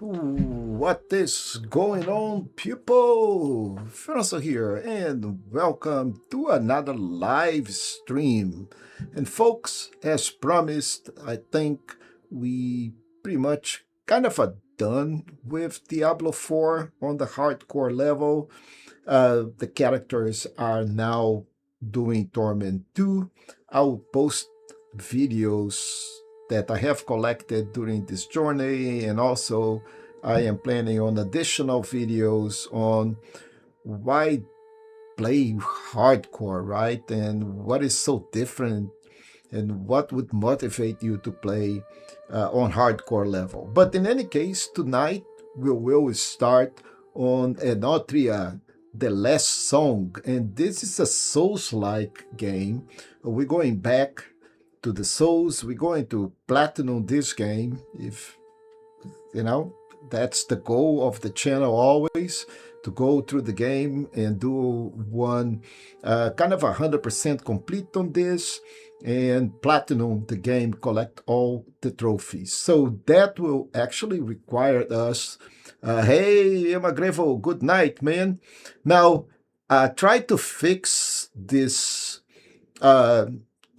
What is going on, people? Feroncio here, and welcome to another live stream. And folks, as promised, I think we pretty much kind of are done with Diablo 4 on the hardcore level. The characters are now doing Torment 2. I'll post videos that I have collected during this journey, and also I am planning on additional videos on why play hardcore, right? And what is so different and what would motivate you to play on hardcore level. But in any case, tonight we will start on Enotria, the last song. And this is a Souls-like game. We're going back to the Souls. We're going to platinum this game, if you know, that's the goal of the channel always, to go through the game and do one kind of 100% complete on this and platinum the game, collect all the trophies. So that will actually require us, hey, Emagrevo, good night, man. Now, try to fix this uh,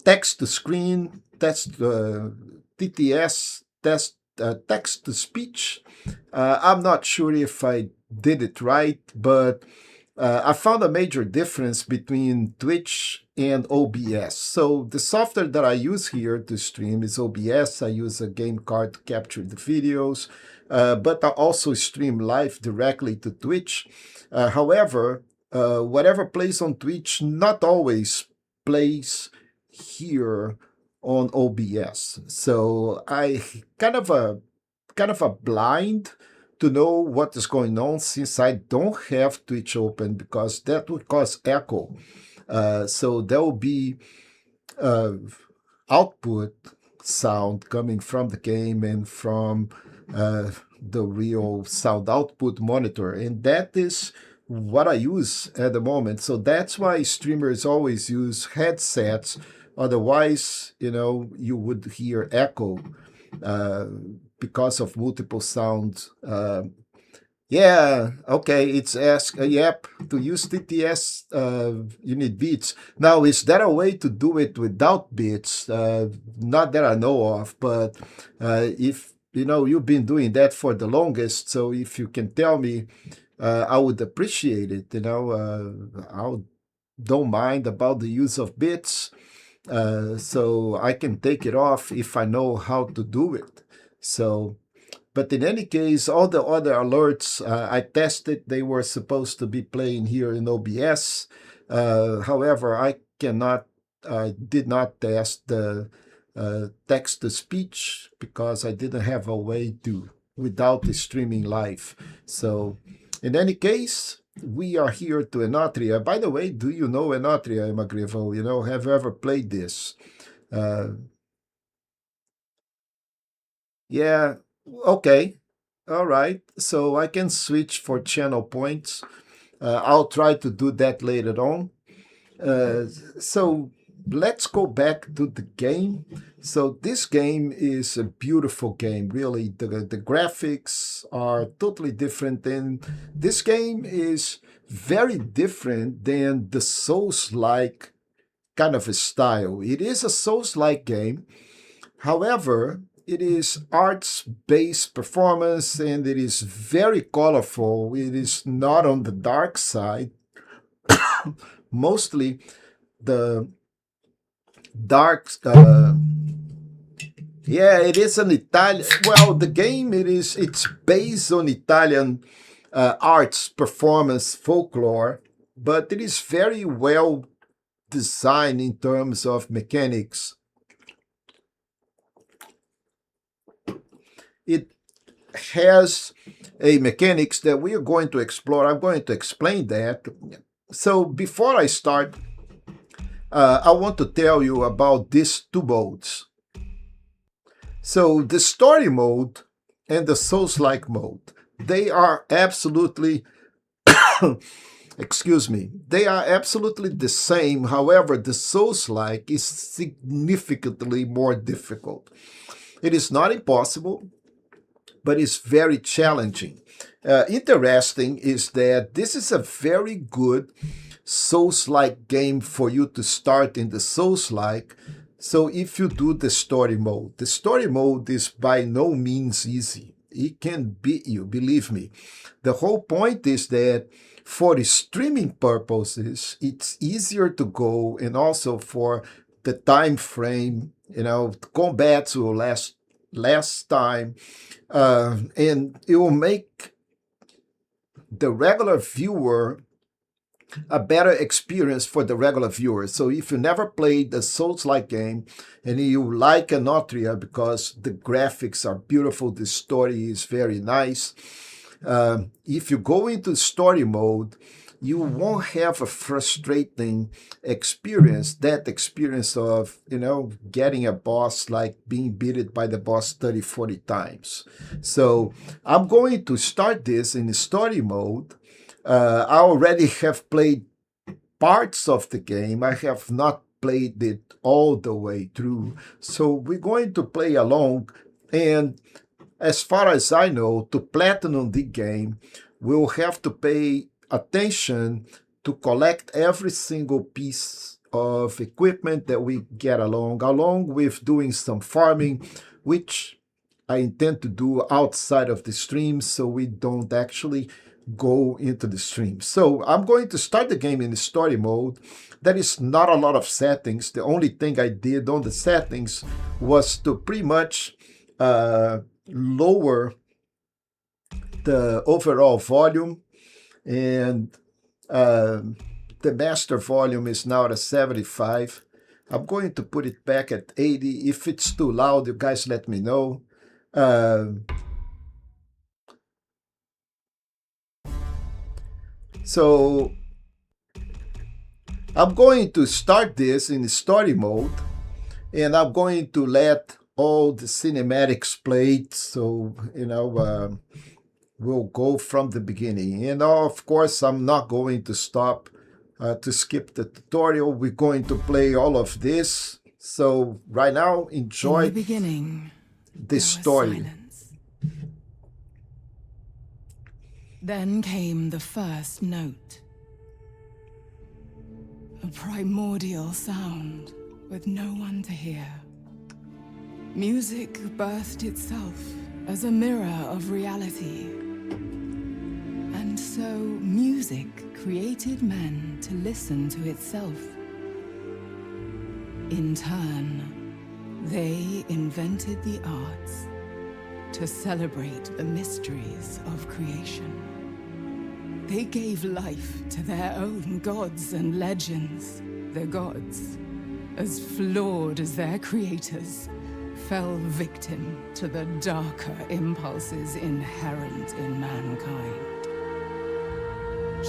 text to screen, test TTS, text to speech. I'm not sure if I did it right, but I found a major difference between Twitch and OBS. So the software that I use here to stream is OBS. I use a game card to capture the videos, but I also stream live directly to Twitch. However, whatever plays on Twitch not always plays here on OBS. So I kind of a blind to know what is going on, since I don't have Twitch open, because that would cause echo. So there will be uh, output sound coming from the game and from the real sound output monitor, and that is what I use at the moment. So that's why streamers always use headsets. Otherwise, you would hear echo uh, because of multiple sounds. Yeah, okay, it's ask, yep, to use TTS, you need beats. Now, is there a way to do it without beats? Not that I know of, but if, you've been doing that for the longest, so if you can tell me, I would appreciate it, I don't mind about the use of bits, so I can take it off if I know how to do it. So, but in any case, all the other alerts I tested, they were supposed to be playing here in OBS. However, I did not test the text to speech because I didn't have a way to without the streaming live. So, in any case, we are here to Enotria. By the way, do you know Enotria, Emagrivo? Have you ever played this? Uh, yeah, okay. All right. So I can switch for channel points. I'll try to do that later on. So let's go back to the game. So this game is a beautiful game, really. The graphics are totally different, and this game is very different than the Souls-like kind of a style. It is a Souls-like game. However, it is arts-based performance, and it is very colorful. It is not on the dark side. Mostly the dark. Yeah, it is an Italian. Well, the game it's based on Italian arts performance folklore, but it is very well designed in terms of mechanics. It has a mechanics that we are going to explore. I'm going to explain that. So before I start, I want to tell you about these two modes. So the story mode and the Souls-like mode, they are absolutely, excuse me, they are absolutely the same. However, the Souls-like is significantly more difficult. It is not impossible. but it's very challenging. Interesting is that this is a very good Souls-like game for you to start in the Souls-like. So if you do the story mode is by no means easy. It can beat you, believe me. The whole point is that for streaming purposes, it's easier to go, and also for the time frame, combats will last time, and it will make the regular viewer a better experience for the regular viewer. So if you never played the Souls-like game and you like Enotria because the graphics are beautiful, the story is very nice, if you go into story mode, you won't have a frustrating experience, that experience of, getting a boss, like being beaten by the boss 30, 40 times. So I'm going to start this in story mode. I already have played parts of the game. I have not played it all the way through. So we're going to play along. And as far as I know, to platinum the game, we'll have to pay attention to collect every single piece of equipment that we get along with doing some farming, which I intend to do outside of the stream so we don't actually go into the stream. So I'm going to start the game in the story mode. There is not a lot of settings. The only thing I did on the settings was to pretty much lower the overall volume, and the master volume is now at 75. I'm going to put it back at 80. If it's too loud, you guys let me know. So I'm going to start this in story mode, and I'm going to let all the cinematics play. So, we'll go from the beginning. And of course, I'm not going to stop to skip the tutorial. We're going to play all of this. So right now, enjoy In the beginning, the story. silence. Then came the first note. A primordial sound with no one to hear. Music birthed itself as a mirror of reality. And so music created men to listen to itself. In turn, they invented the arts to celebrate the mysteries of creation. They gave life to their own gods and legends. The gods, as flawed as their creators, fell victim to the darker impulses inherent in mankind.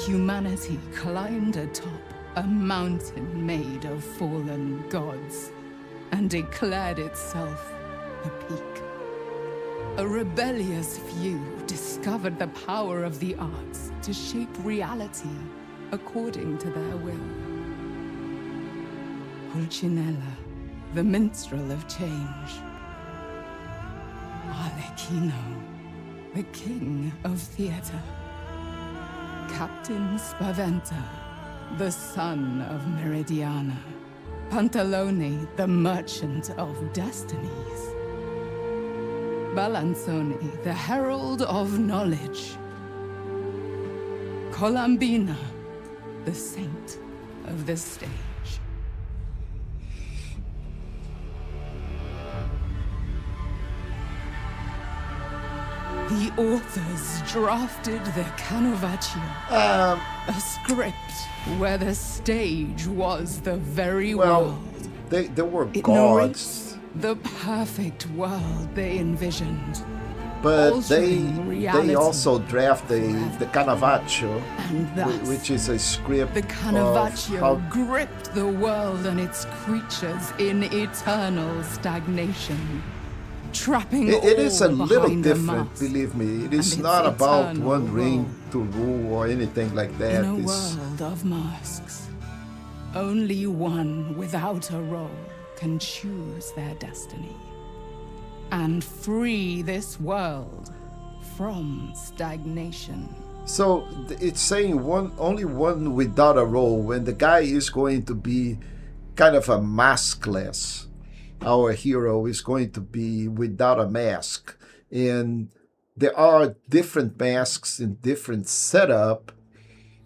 Humanity climbed atop a mountain made of fallen gods and declared itself the peak. A rebellious few discovered the power of the arts to shape reality according to their will. Pulcinella, the minstrel of change. Arlecchino, the king of theater. Captain Spaventa, the son of Meridiana. Pantalone, the merchant of destinies. Balanzoni, the herald of knowledge. Columbina, the saint of the stage. The authors drafted the Canovaccio, a script where the stage was the very world. They were It gods. narrates the perfect world they envisioned. But altering they reality also draft the Canovaccio, And thus, which is a script the of Canovaccio how gripped the world and its creatures in eternal stagnation, trapping it is a all little behind the different, mask. believe me. It is and not its about eternal one ring role. to rule or anything like that. In a It's- world of masks, only one without a role can choose their destiny and free this world from stagnation. So it's saying only one without a role, and the guy is going to be kind of a maskless. Our hero is going to be without a mask, and there are different masks in different setup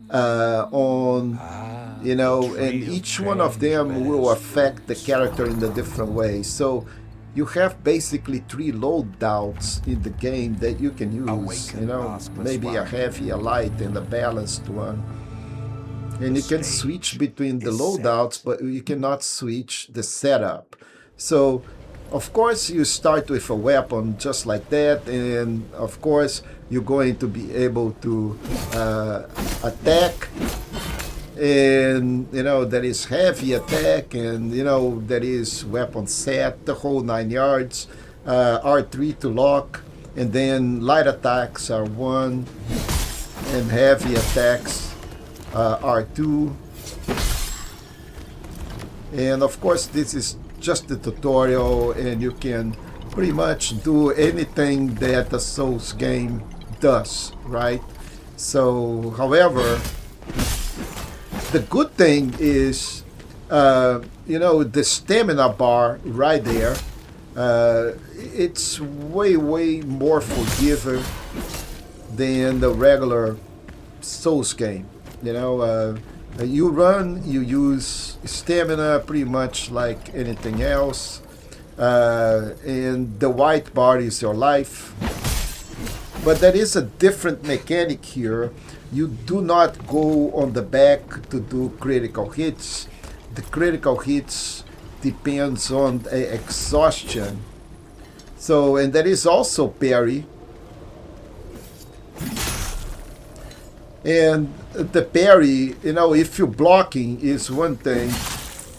on and each one of them will affect the character in a different way. So you have basically 3 loadouts in the game that you can use. Maybe a heavy, a light, and a balanced one. And you can switch between the loadouts, but you cannot switch the setup. So, of course, you start with a weapon just like that, and of course, you're going to be able to attack. And there is heavy attack, and there is weapon set, the whole 9 yards. R3 to lock, and then light attacks are 1, and heavy attacks R2. And of course, this is just the tutorial, and you can pretty much do anything that a Souls game does, right? So, however, the good thing is, the stamina bar right there, it's way more forgiving than the regular Souls game. You run, you use stamina pretty much like anything else, and the white bar is your life. But there is a different mechanic here. You do not go on the back to do critical hits. The critical hits depends on exhaustion. So, and there is also parry. And the parry, if you're blocking is one thing.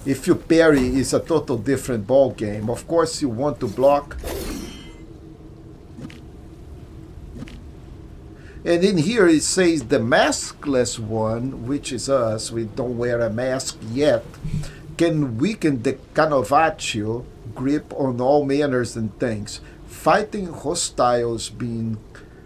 If you parry is a total different ball game. Of course, you want to block. And in here it says the Maskless One, which is us, we don't wear a mask yet, can weaken the Canovaccio grip on all manners and things. Fighting hostiles being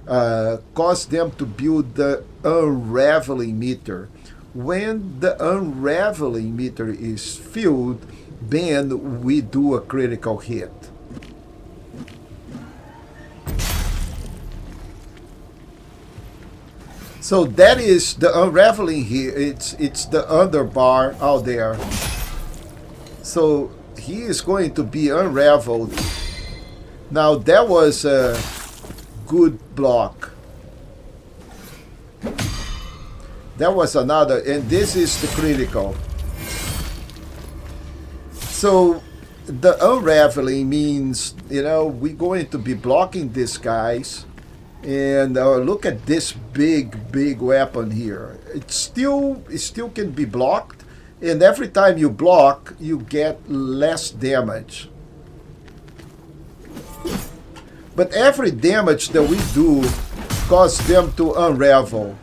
cause them to build the unraveling meter. When the unraveling meter is filled, then we do a critical hit. So that is the unraveling here. It's the underbar out there. So he is going to be unraveled. Now that was a good block. That was another, and this is the critical. So the unraveling means, we're going to be blocking these guys. And look at this big weapon here. It still can be blocked, and every time you block, you get less damage. But every damage that we do causes them to unravel.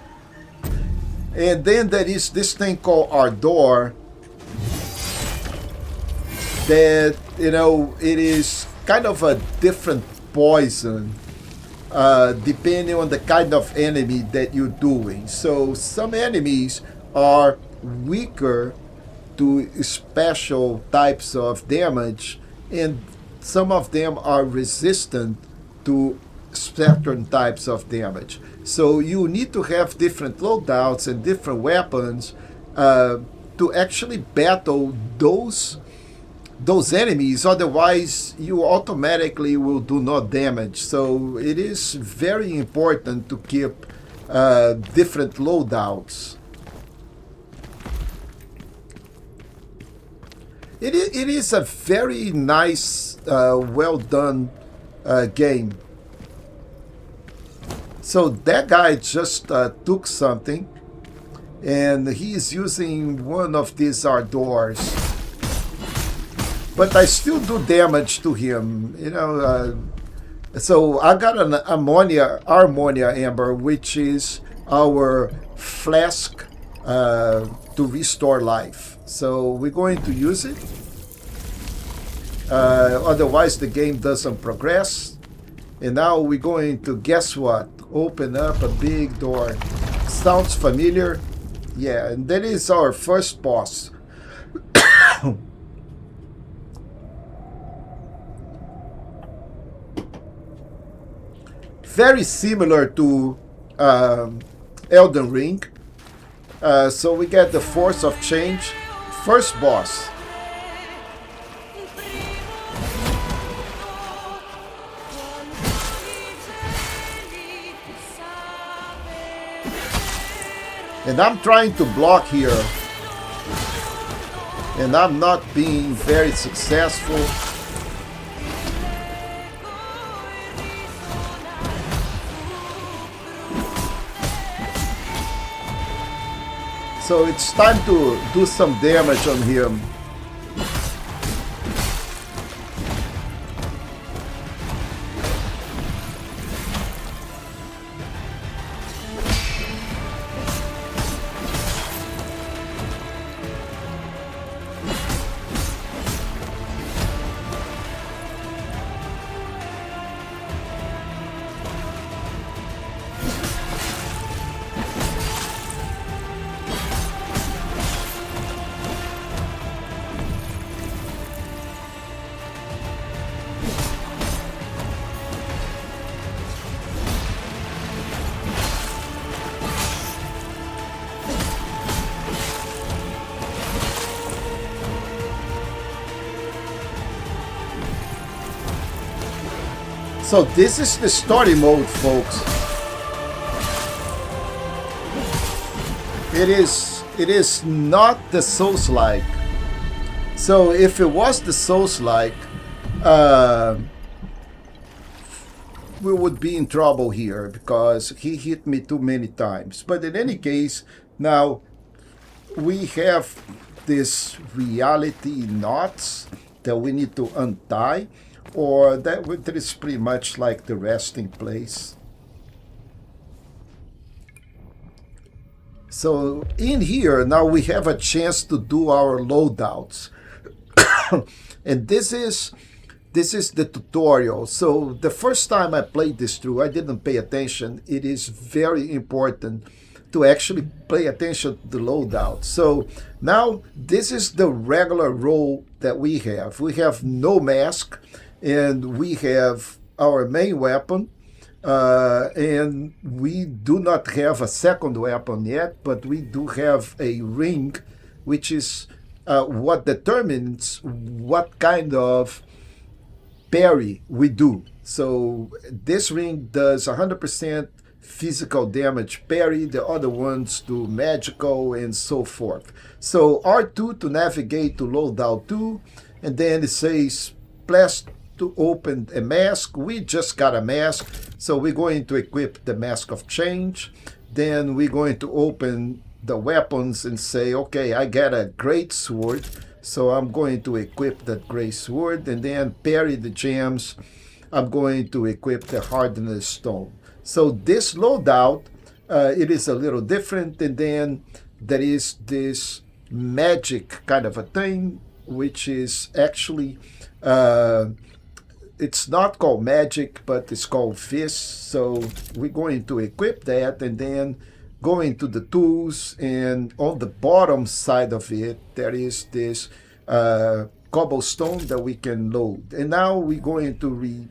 And then there is this thing called Ardor that, it is kind of a different poison. Depending on the kind of enemy that you're doing. So some enemies are weaker to special types of damage, and some of them are resistant to certain types of damage. So you need to have different loadouts and different weapons to actually battle those enemies, otherwise you automatically will do no damage. So it is very important to keep different loadouts. It is a very nice, well done game. So that guy just took something, and he is using one of these Ardors. But I still do damage to him, So I got an Harmonia Amber, which is our flask to restore life. So we're going to use it. Otherwise, the game doesn't progress. And now we're going to, guess what? Open up a big door. Sounds familiar? Yeah, and that is our first boss. Very similar to Elden Ring. So we get the Force of Change. First boss. And I'm trying to block here. And I'm not being very successful. So it's time to do some damage on him. So this is the story mode, folks. It is not the Soulslike. So if it was the Soulslike, we would be in trouble here because he hit me too many times. But in any case, now we have this reality knots that we need to untie, or that is pretty much like the resting place. So in here now we have a chance to do our loadouts. And this is the tutorial. So the first time I played this through, I didn't pay attention. It is very important to actually pay attention to the loadout. So now this is the regular role that we have. We have no mask, and we have our main weapon, and we do not have a second weapon yet, but we do have a ring, which is what determines what kind of parry we do. So this ring does 100% physical damage parry, the other ones do magical and so forth. So R2 to navigate to loadout 2, and then it says plus to open a mask. We just got a mask, so we're going to equip the Mask of Change. Then we're going to open the weapons and say, okay, I got a great sword, so I'm going to equip that great sword. And then parry the gems, I'm going to equip the Hardness Stone. So this loadout, it is a little different. And then there is this magic kind of a thing, which is actually it's not called magic, but it's called fist. So we're going to equip that and then go into the tools. And on the bottom side of it, there is this cobblestone that we can load. And now we're going to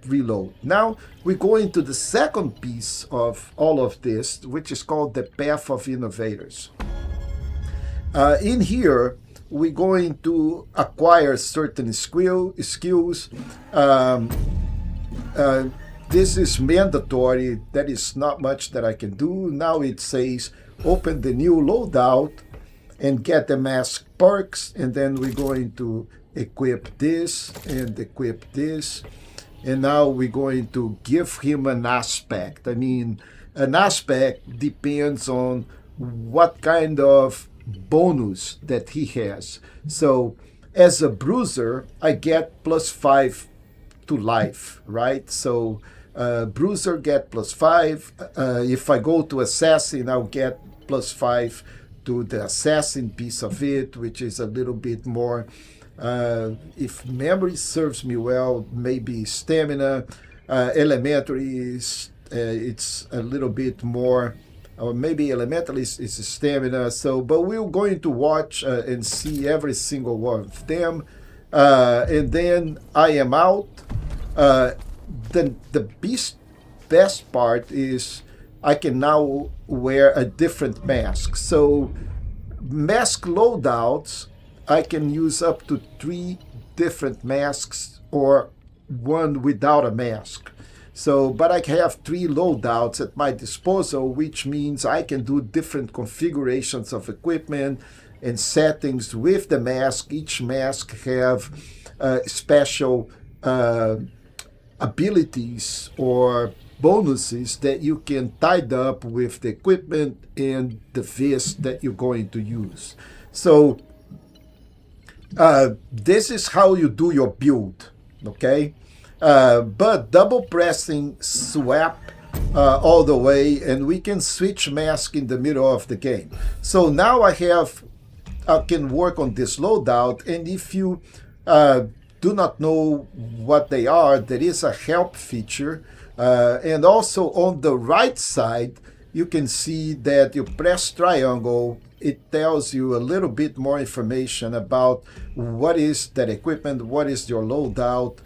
reload. Now we go into the second piece of all of this, which is called the Path of Innovators. In here, we're going to acquire certain skills. This is mandatory. That is not much that I can do. Now it says open the new loadout and get the mask perks, and then we're going to equip this and equip this. And now we're going to give him an aspect. I mean, an aspect depends on what kind of bonus that he has. So as a bruiser, I get +5 to life, right? So bruiser get +5. If I go to assassin, I'll get +5 to the assassin piece of it, which is a little bit more, if memory serves me well, maybe stamina. Elementary is it's a little bit more, or maybe elemental is stamina. So, but we're going to watch and see every single one of them, and then I am out. Uh, the best part is I can now wear a different mask. So mask loadouts, I can use up to 3 different masks or one without a mask. So, but I have 3 loadouts at my disposal, which means I can do different configurations of equipment and settings with the mask. Each mask have special abilities or bonuses that you can tie up with the equipment and the vest that you're going to use. So this is how you do your build, okay? But double pressing swap all the way, and we can switch mask in the middle of the game. So now I can work on this loadout, and if you do not know what they are, there is a help feature. And also on the right side, you can see that you press triangle, it tells you a little bit more information about what is that equipment, what is your loadout,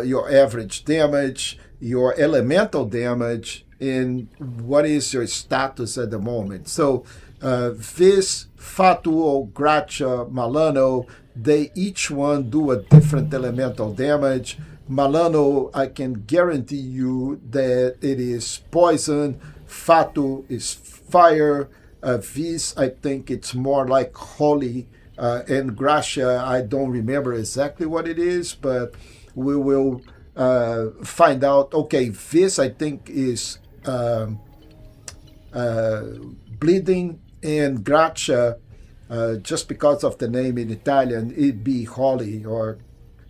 your average damage, your elemental damage, and what is your status at the moment. So Vis, Fatuo, Gracia, Malano, they each one do a different elemental damage. Malano, I can guarantee you that it is poison. Fatu is fire. Vis, I think it's more like holy. And Gracia, I don't remember exactly what it is, but we will find out. Okay, Vis, I think, is bleeding, and Gracia, just because of the name in Italian, it'd be holy, or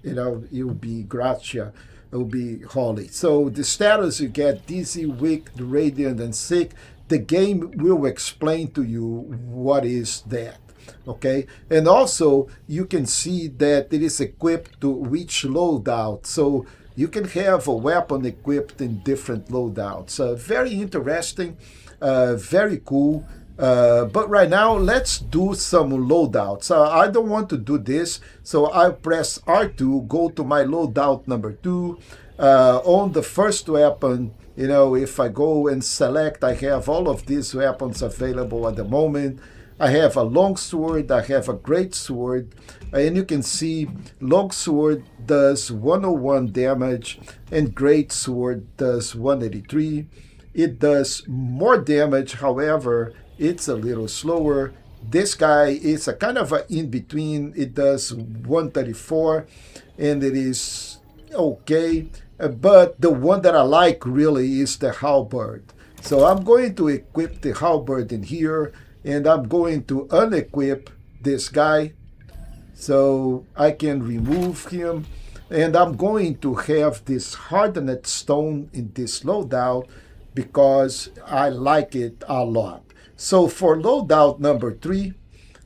it would be Gracia, it would be holy. So the status you get: dizzy, weak, radiant, and sick. The game will explain to you what is that. Okay, and also you can see that it is equipped to each loadout. So you can have a weapon equipped in different loadouts. Very interesting, very cool. But right now, let's do some loadouts. I don't want to do this, so I press R2, go to my loadout number 2. On the first weapon, if I go and select, I have all of these weapons available at the moment. I have a longsword, I have a great sword, and you can see longsword does 101 damage and great sword does 183. It does more damage, however, it's a little slower. This guy is a kind of an in-between. It does 134, and it is okay. But the one that I like really is the halberd. So I'm going to equip the halberd in here, and I'm going to unequip this guy so I can remove him. And I'm going to have this hardened stone in this loadout because I like it a lot. So for loadout number 3,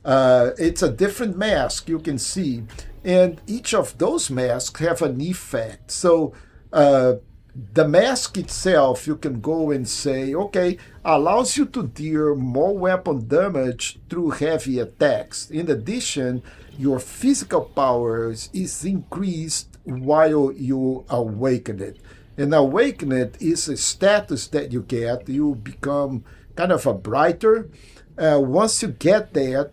it's a different mask, you can see. And each of those masks have an effect. So the mask itself, you can go and say, okay, allows you to deal more weapon damage through heavy attacks. In addition, your physical powers is increased while you awaken it. And awaken it is a status that you get. You become kind of a brighter. Once you get that,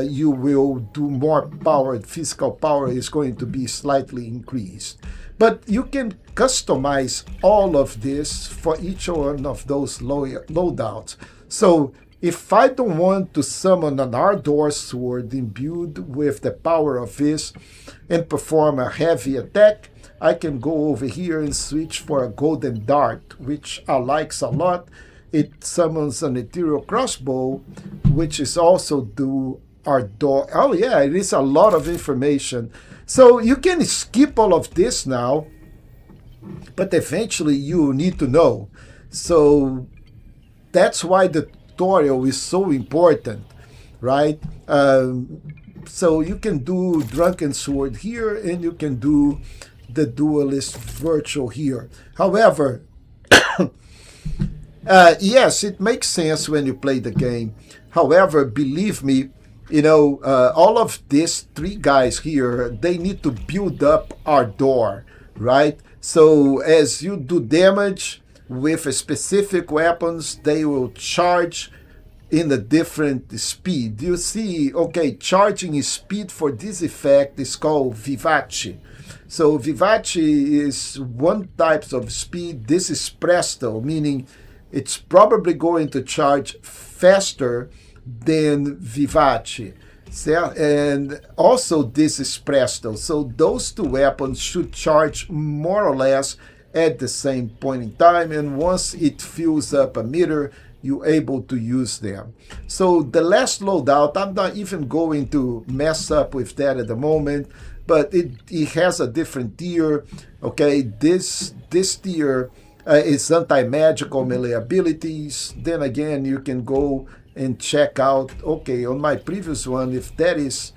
you will do more power. Physical power is going to be slightly increased. But you can customize all of this for each one of those loadouts. So if I don't want to summon an Ardor sword imbued with the power of this and perform a heavy attack, I can go over here and switch for a golden dart, which I like a lot. It summons an ethereal crossbow, which is also do Ardor. Oh yeah, it is a lot of information. So you can skip all of this now, but eventually you need to know. So that's why the tutorial is so important, right? So you can do Drunken Sword here, and you can do the duelist virtual here. However, yes, it makes sense when you play the game. However, believe me, all of these three guys here, they need to build up our door, right? So as you do damage with specific weapons, they will charge in a different speed. You see, okay, charging speed for this effect is called vivace. So vivace is one type of speed. This is presto, meaning it's probably going to charge faster than vivace. And also this is presto. So those two weapons should charge more or less at the same point in time, and once it fills up a meter, you're able to use them. So the last loadout, I'm not even going to mess up with that at the moment, but it has a different tier. Okay, this tier is anti-magical melee abilities. Then again, you can go and check out, okay, on my previous one, if that is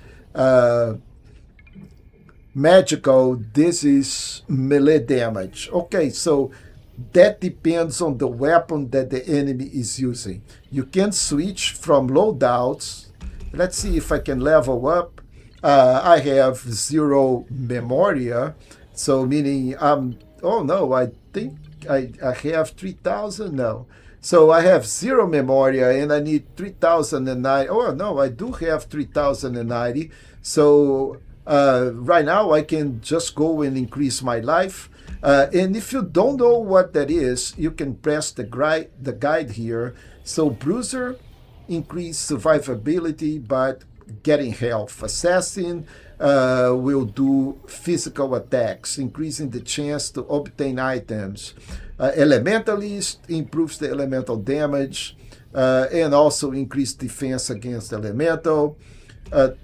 magical, this is melee damage. Okay, so that depends on the weapon that the enemy is using. You can switch from loadouts. Let's see if I can level up. I have 0 memoria, so meaning oh no, I think I have 3,000 now. So I have 0 memoria and I need 3,090. Oh no, I do have 3,090. So right now I can just go and increase my life. And if you don't know what that is, you can press the guide here. So Bruiser, increase survivability, but getting health. Assassin will do physical attacks, increasing the chance to obtain items. Elementalist improves the elemental damage and also increase defense against elemental.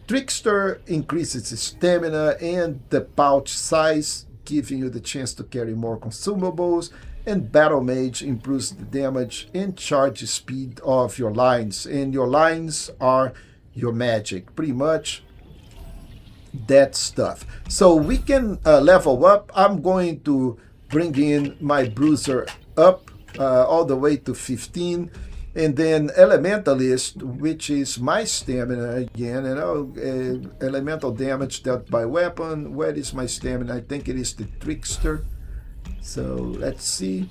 Trickster increases stamina and the pouch size, giving you the chance to carry more consumables. And Battle Mage improves the damage and charge speed of your lines. And your lines are your magic, pretty much that stuff. So we can level up. I'm going to bring in my Bruiser up all the way to 15. And then Elementalist, which is my stamina again, elemental damage dealt by weapon. Where is my stamina? I think it is the Trickster. So let's see.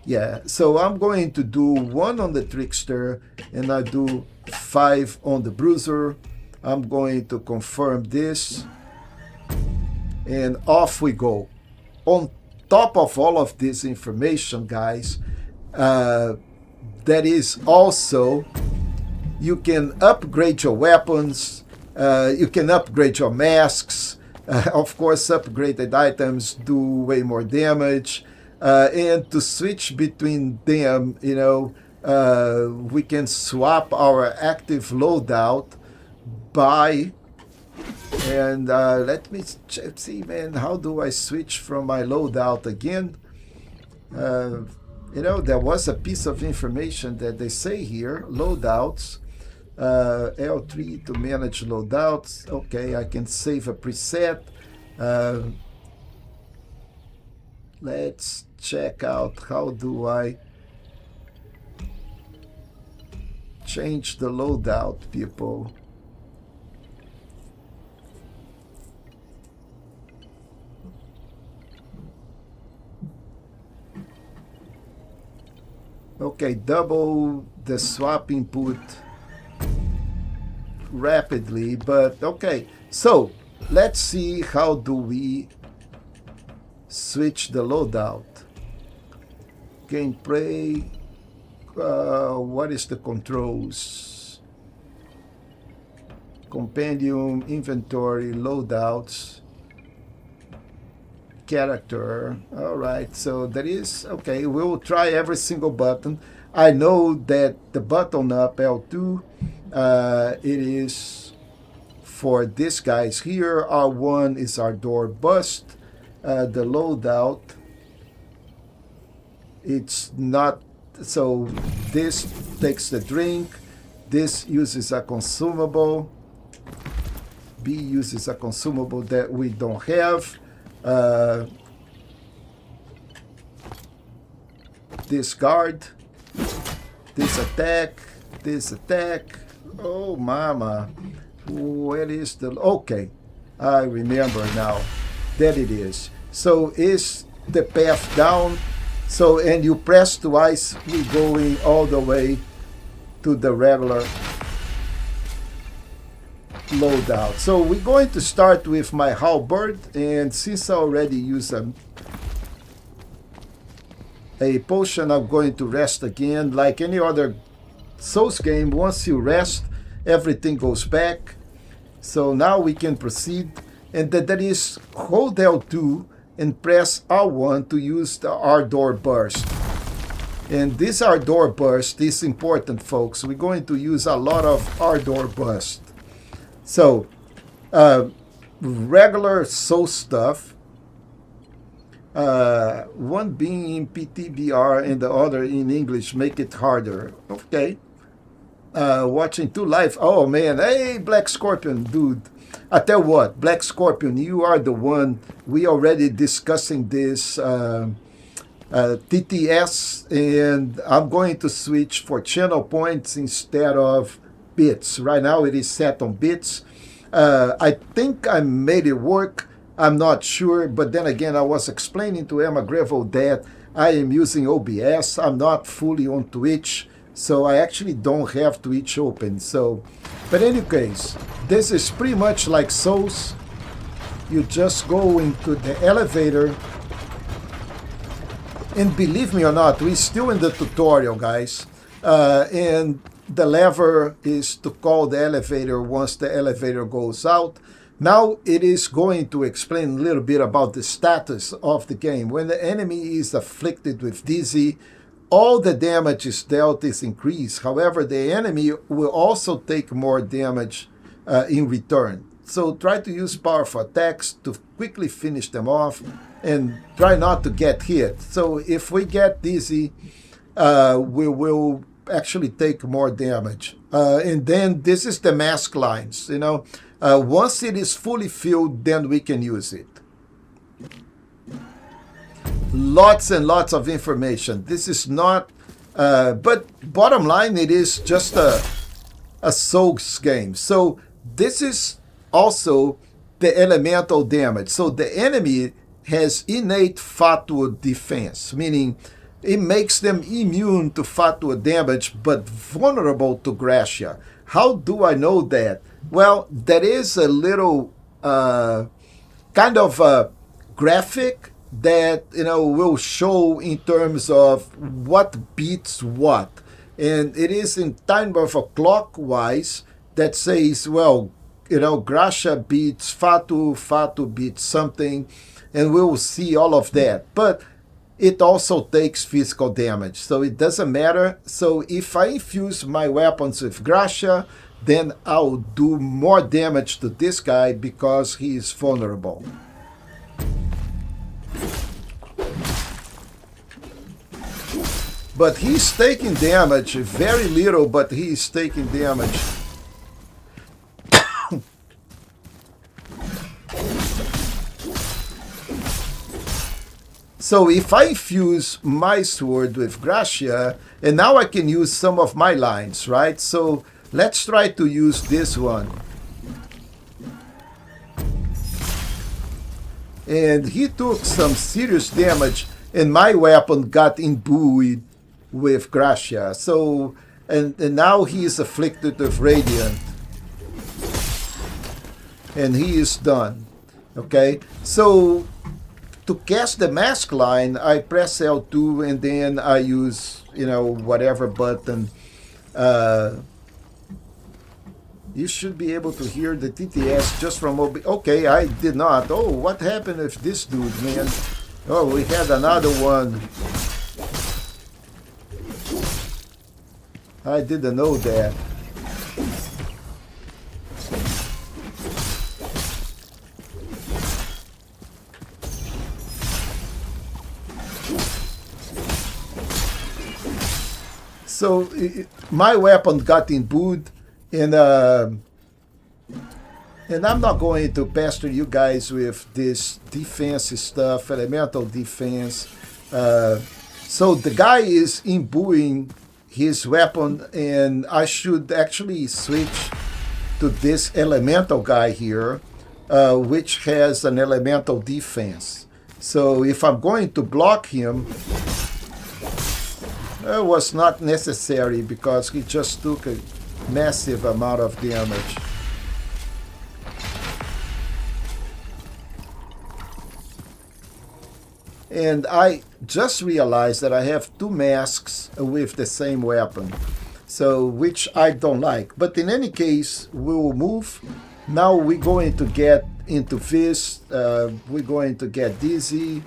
Yeah, so I'm going to do 1 on the Trickster and I do 5 on the Bruiser. I'm going to confirm this and off we go. On top of all of this information, guys, that is also, you can upgrade your weapons, you can upgrade your masks, of course upgraded items do way more damage, and to switch between them, we can swap our active loadout by, and let me see, man, how do I switch from my loadout again? There was a piece of information that they say here, loadouts, L3 to manage loadouts. Okay, I can save a preset. Let's check out how do I change the loadout, people. Okay, double the swap input rapidly, but okay. So let's see how do we switch the loadout. Gameplay, what is the controls? Compendium, inventory, loadouts, character. All right, so that is okay. We'll try every single button. I know that the button up L2, it is for these guys here. R1 is our door bust. The loadout, it's not, so this takes the drink, this uses a consumable, B uses a consumable that we don't have. Uh, discard, this attack. Oh, mama. Where is the... Okay, I remember now. That it is. So is the path down. So, and you press twice, we're going all the way to the regular loadout. So we're going to start with my halberd, and since I already used a potion, I'm going to rest again. Like any other Souls game, once you rest, everything goes back. So now we can proceed, and that is hold L2 and press R1 to use the Ardor Burst. And this Ardor Burst is important, folks. We're going to use a lot of Ardor Burst. So, regular soul stuff, one being in PTBR and the other in English, make it harder. Okay. Watching two live. Oh man, hey Black Scorpion, dude. I tell what, Black Scorpion, you are the one. We already discussing this TTS, and I'm going to switch for channel points instead of bits. Right now it is set on bits. I think I made it work. I'm not sure, but then again, I was explaining to Emma Greville that I am using OBS. I'm not fully on Twitch, so I actually don't have Twitch open. So, but in any case, this is pretty much like Souls. You just go into the elevator, and believe me or not, we're still in the tutorial, guys. And the lever is to call the elevator once the elevator goes out. Now it is going to explain a little bit about the status of the game. When the enemy is afflicted with dizzy, all the damage is dealt is increased. However, the enemy will also take more damage in return. So try to use powerful attacks to quickly finish them off and try not to get hit. So if we get dizzy, we will actually take more damage. And then this is the mask lines, you know. Once it is fully filled, then we can use it. Lots and lots of information. This is not, but bottom line, it is just a Souls game. So this is also the elemental damage. So the enemy has innate fatua defense, meaning it makes them immune to fatua damage, but vulnerable to Gracia. How do I know that? Well, there is a little kind of a graphic that will show in terms of what beats what, and it is in time of a clockwise that says, well, Gracia beats Fatu, Fatu beats something, and we will see all of that. But it also takes physical damage, so it doesn't matter. So if I infuse my weapons with Gracia, then I'll do more damage to this guy because he is vulnerable. But he's taking damage, very little, but he's taking damage. So if I infuse my sword with Gracia, and now I can use some of my lines, right? So let's try to use this one. And he took some serious damage, and my weapon got imbued with Gracia. So, and now he is afflicted with Radiant. And he is done. Okay? So, to cast the mask line, I press L2 and then I use, whatever button. You should be able to hear the TTS just from okay, I did not. Oh, what happened with this dude, man? Oh, we had another one. I didn't know that. So my weapon got imbued, and And I'm not going to pester you guys with this defense stuff, elemental defense. So the guy is imbuing his weapon, and I should actually switch to this elemental guy here, which has an elemental defense. So if I'm going to block him, it was not necessary because he just took a massive amount of damage. And I just realized that I have two masks with the same weapon, so which I don't like. But in any case, we will move. Now we're going to get into fist. We're going to get dizzy,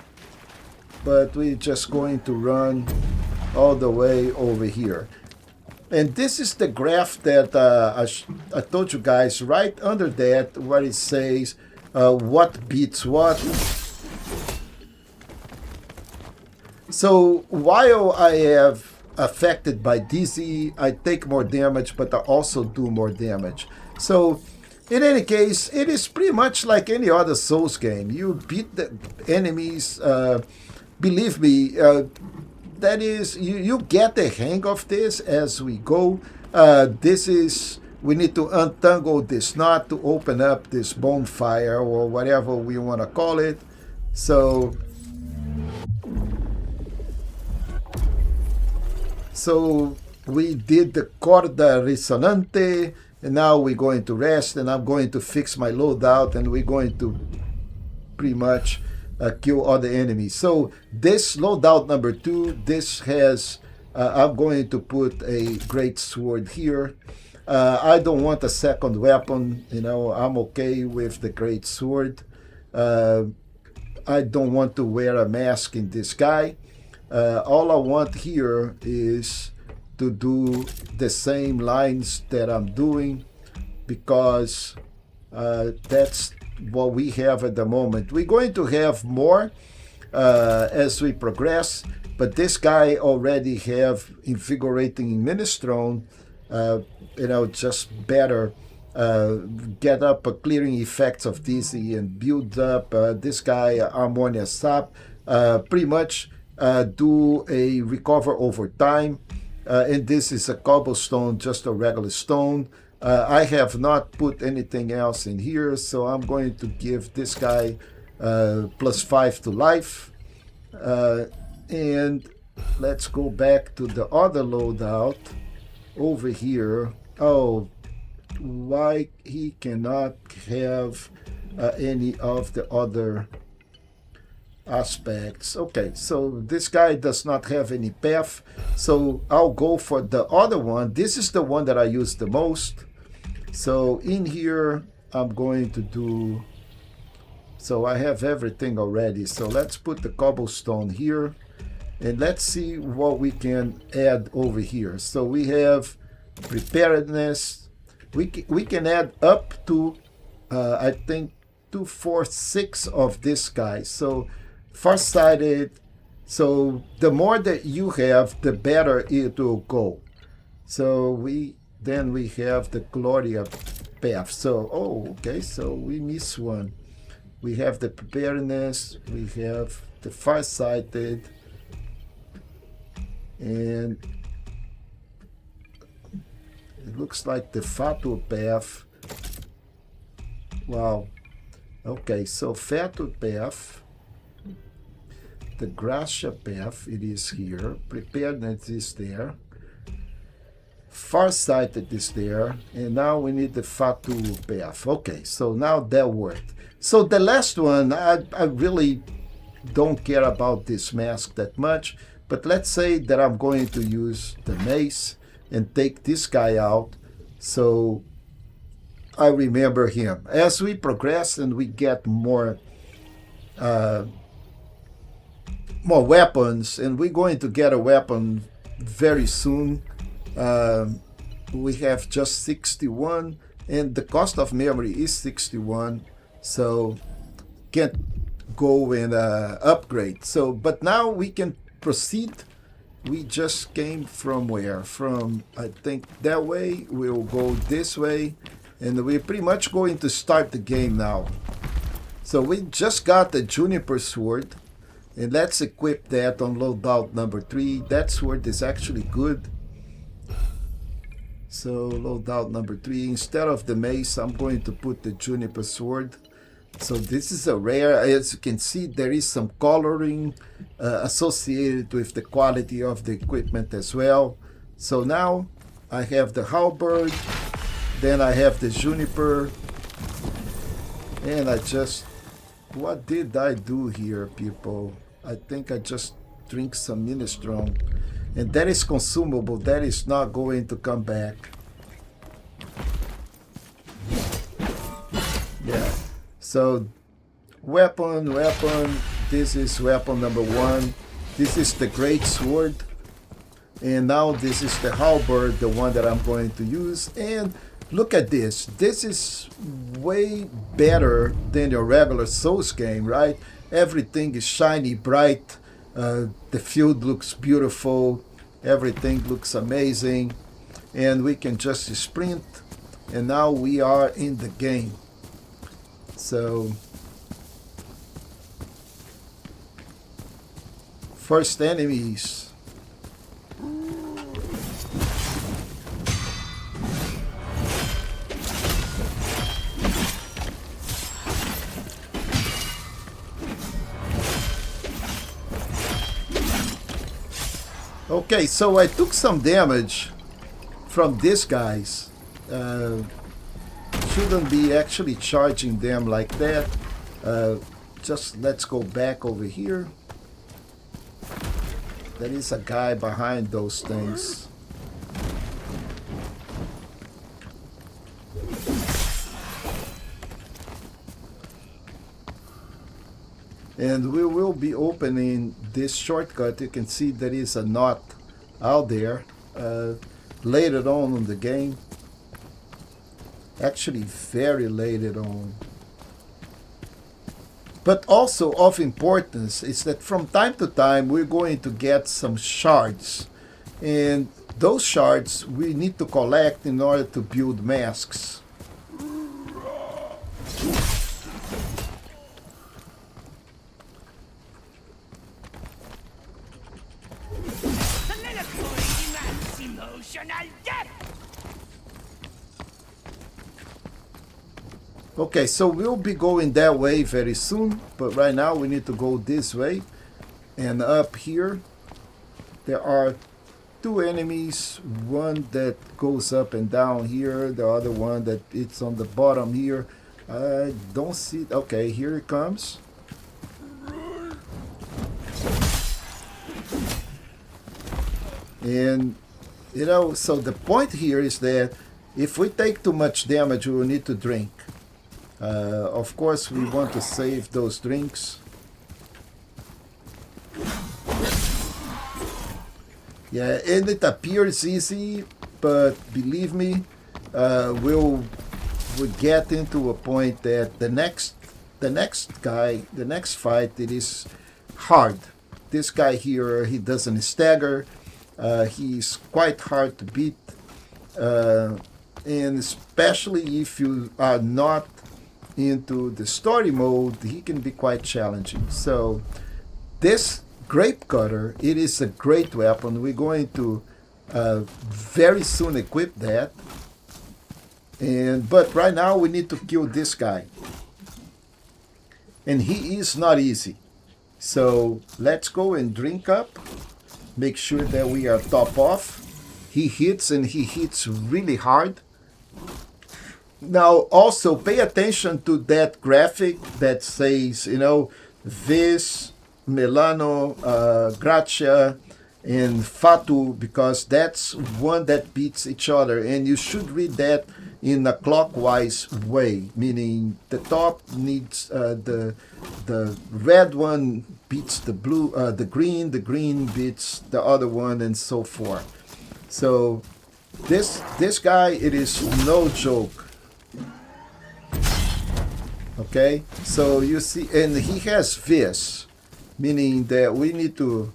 but we're just going to run all the way over here. And this is the graph that I told you guys right under that, where it says what beats what. So while I have affected by dizzy, I take more damage, but I also do more damage. So in any case, it is pretty much like any other Souls game. You beat the enemies. Believe me, that is, you get the hang of this as we go. We need to untangle this knot to open up this bonfire or whatever we want to call it. So we did the corda resonante, and now we're going to rest, and I'm going to fix my loadout, and we're going to pretty much kill all the enemies. So this loadout number 2, this has, I'm going to put a great sword here. I don't want a second weapon, I'm okay with the great sword. I don't want to wear a mask in this guy. All I want here is to do the same lines that I'm doing, because that's what we have at the moment. We're going to have more as we progress, but this guy already have invigorating minestrone, just better get up clearing effects of dizzy and build up this guy ammonia sap, pretty much do a recover over time, and this is a cobblestone, just a regular stone. I have not put anything else in here, so I'm going to give this guy +5 to life, and let's go back to the other loadout over here. Oh, why he cannot have any of the other aspects. Okay, so this guy does not have any path, so I'll go for the other one. This is the one that I use the most. So in here I'm going to do, so I have everything already, so let's put the cobblestone here, and let's see what we can add over here. So we have preparedness. We can add up to I think 2, 4, 6 of this guy. So farsighted, so the more that you have, the better it will go. So we have the Gloria path. So okay, so we miss one. We have the preparedness, we have the farsighted, and it looks like the Fatul path. Wow. Okay, so Fatul path, the Gracia path, it is here. Preparedness is there. Farsighted is there. And now we need the Fatul path. Okay, so now that worked. So the last one, I really don't care about this mask that much. But let's say that I'm going to use the mace and take this guy out, so I remember him. As we progress and we get more weapons, and we're going to get a weapon very soon. We have just 61, and the cost of memory is 61, so can't go and upgrade. So, but now we can proceed. We just came from where? From, I think, that way. We'll go this way. And we're pretty much going to start the game now. So we just got the Juniper Sword. And let's equip that on loadout number 3. That sword is actually good. So loadout number 3. Instead of the mace, I'm going to put the Juniper Sword. So this is a rare. As you can see, there is some coloring associated with the quality of the equipment as well. So now I have the halberd. Then I have the Juniper. And I just... What did I do here, people? I think I just drink some minestrone. And that is consumable. That is not going to come back. Yeah. So, weapon. This is weapon number 1. This is the great sword. And now this is the halberd, the one that I'm going to use. And look at this. This is way better than your regular Souls game, right? Everything is shiny, bright. The field looks beautiful. Everything looks amazing. And we can just sprint. And now we are in the game. So, first enemies. Okay, so I took some damage from these guys. Shouldn't be actually charging them like that. Just let's go back over here. There is a guy behind those things. And we will be opening this shortcut. You can see there is a knot out there later on in the game. Actually very later on. But also of importance is that from time to time we're going to get some shards. And those shards we need to collect in order to build masks. Okay, so we'll be going that way very soon, but right now we need to go this way. And up here, there are 2 enemies, one that goes up and down here, the other one that it's on the bottom here. I don't see, okay, here it comes. And, you know, so the point here is that if we take too much damage, we will need to drink. Of course, we want to save those drinks. Yeah, and it appears easy, but believe me, we'll get into a point that the next fight, it is hard. This guy here, he doesn't stagger. He's quite hard to beat, and especially if you are not into the story mode, he can be quite challenging. So this grape cutter, it is a great weapon. We're going to very soon equip that. But right now we need to kill this guy. And he is not easy. So let's go and drink up. Make sure that we are top off. He hits, and he hits really hard. Now, also pay attention to that graphic that says, you know, Vis, Milano, Gracia, and Fatu, because that's one that beats each other. And you should read that in a clockwise way, meaning the top needs the red one beats the blue, the green beats the other one, and so forth. So this guy, it is no joke. Okay, so you see, and he has Vis, meaning that we need to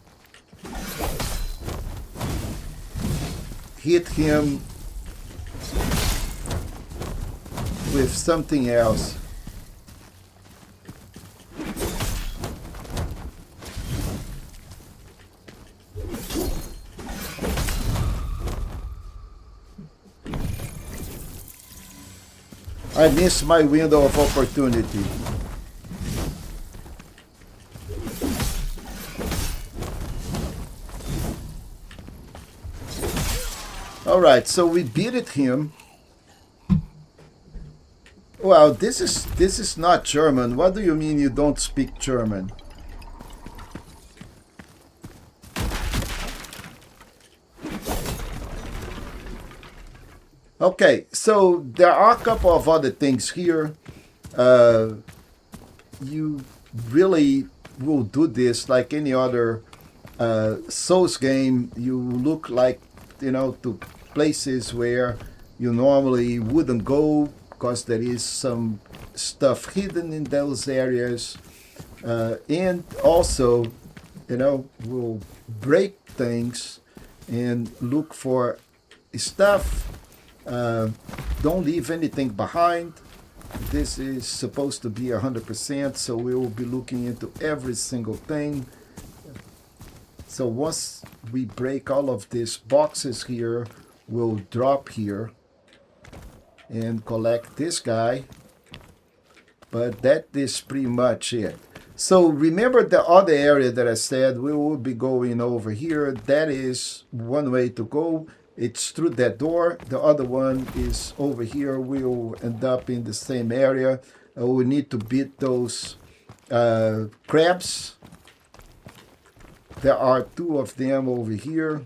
hit him with something else. I missed my window of opportunity. Alright, so we beat him. Well, this is not German. What do you mean you don't speak German? Okay, so there are a couple of other things here. You really will do this like any other Souls game. You look like, to places where you normally wouldn't go because there is some stuff hidden in those areas. And also, will break things and look for stuff. Don't leave anything behind. This is supposed to be 100%, so we will be looking into every single thing. So once we break all of these boxes here, we'll drop here and collect this guy. But that is pretty much it. So remember the other area that I said we will be going over here. That is one way to go. It's through that door. The other one is over here. We'll end up in the same area. We need to beat those crabs. There are two of them over here.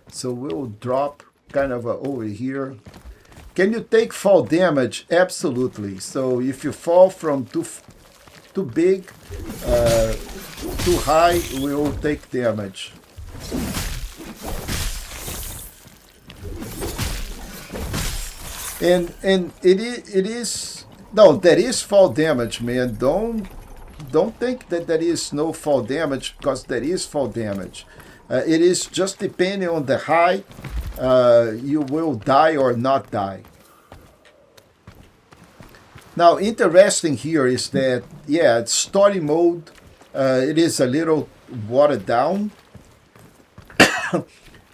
So we'll drop kind of over here. Can you take fall damage? Absolutely. So if you fall from too big, too high, we'll take damage. And it is no, there is fall damage, man. Don't think that there is no fall damage, because there is fall damage. It is just depending on the height, you will die or not die. Now, interesting here is that, yeah, story mode, it is a little watered down.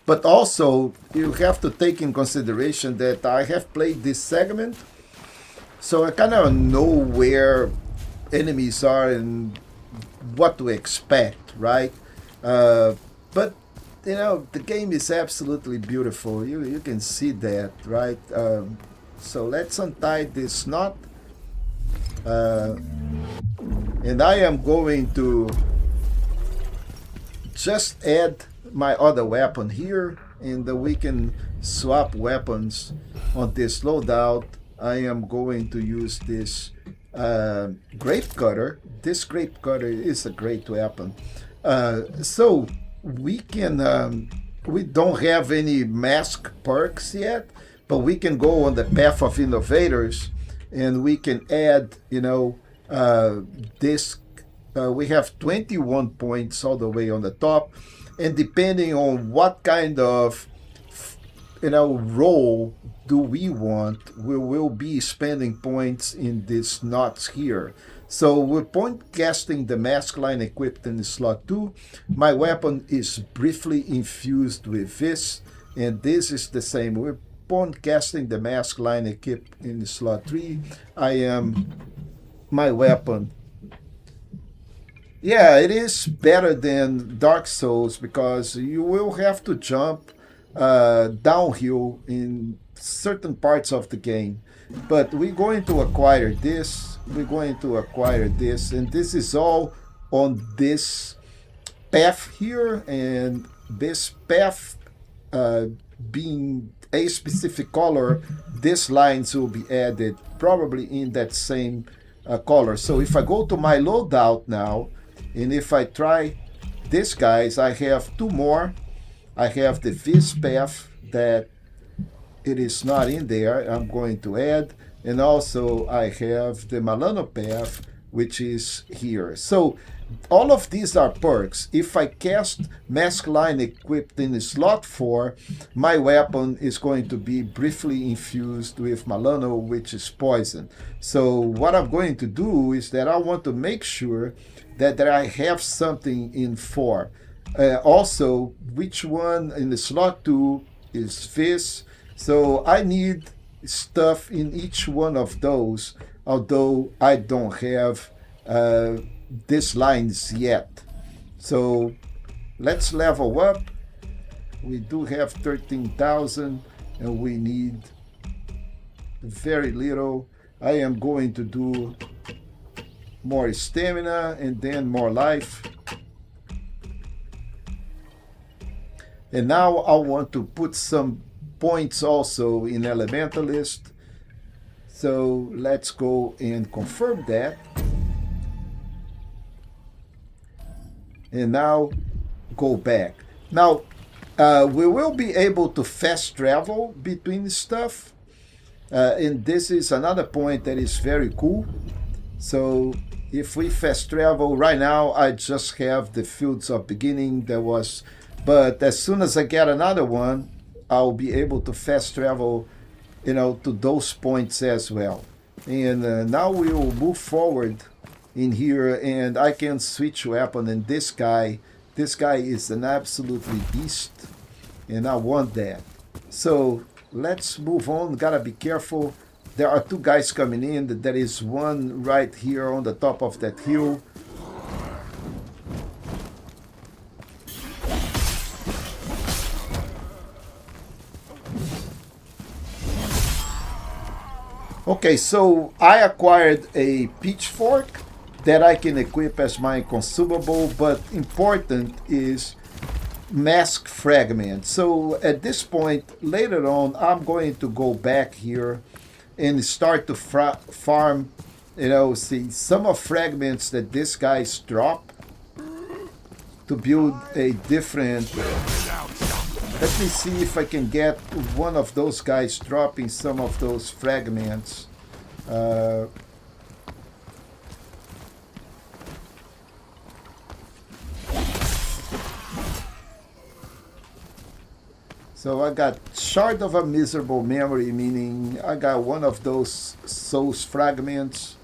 But also, you have to take in consideration that I have played this segment, so I kind of know where enemies are and what to expect, right? But, the game is absolutely beautiful. You can see that, right? So let's untie this knot. And I am going to just add my other weapon here, and we can swap weapons on this loadout. I am going to use this grape cutter. This grape cutter is a great weapon. So we can we don't have any mask perks yet, but we can go on the path of innovators, and we can add this. We have 21 points all the way on the top. And depending on what kind of, role do we want, we will be spending points in these knots here. So we're point casting the mask line equipped in slot 2. My weapon is briefly infused with this, and this is the same. We're point casting the mask line equipped in slot 3. My weapon. Yeah, it is better than Dark Souls because you will have to jump downhill in certain parts of the game. But we're going to acquire this. We're going to acquire this. And this is all on this path here. And this path being a specific color, these lines will be added probably in that same color. So if I go to my loadout now, and if I try this, guys, I have two more. I have the Viz path that it is not in there. I'm going to add. And also I have the Malano path, which is here. So all of these are perks. If I cast Masculine equipped in slot 4, my weapon is going to be briefly infused with Malano, which is poison. So what I'm going to do is that I want to make sure that I have something in 4. Also, which one in the slot 2 is this? So I need stuff in each one of those, although I don't have these lines yet. So let's level up. We do have 13,000 and we need very little. I am going to do more stamina and then more life. And now I want to put some points also in Elementalist. So let's go and confirm that. And now go back. Now we will be able to fast travel between stuff. And this is another point that is very cool. So if we fast travel right now, I just have the Fields of Beginning. But as soon as I get another one, I'll be able to fast travel, to those points as well. And now we will move forward in here, and I can switch weapon. And this guy is an absolutely beast, and I want that. So let's move on. Gotta be careful. There are two guys coming in. There is one right here on the top of that hill. Okay, so I acquired a pitchfork that I can equip as my consumable, but important is mask fragment. So at this point, later on, I'm going to go back here and start to farm, see some of fragments that these guys drop to build a different. Let me see if I can get one of those guys dropping some of those fragments. So I got Shard of a Miserable Memory, meaning I got one of those Souls fragments.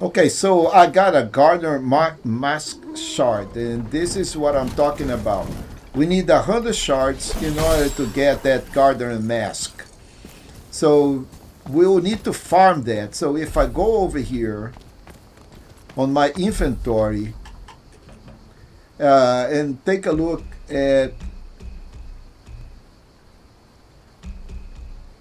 Okay, so I got a Gardener Mask Shard, and this is what I'm talking about. We need 100 shards in order to get that Gardener Mask. So we'll need to farm that. So if I go over here on my inventory and take a look at,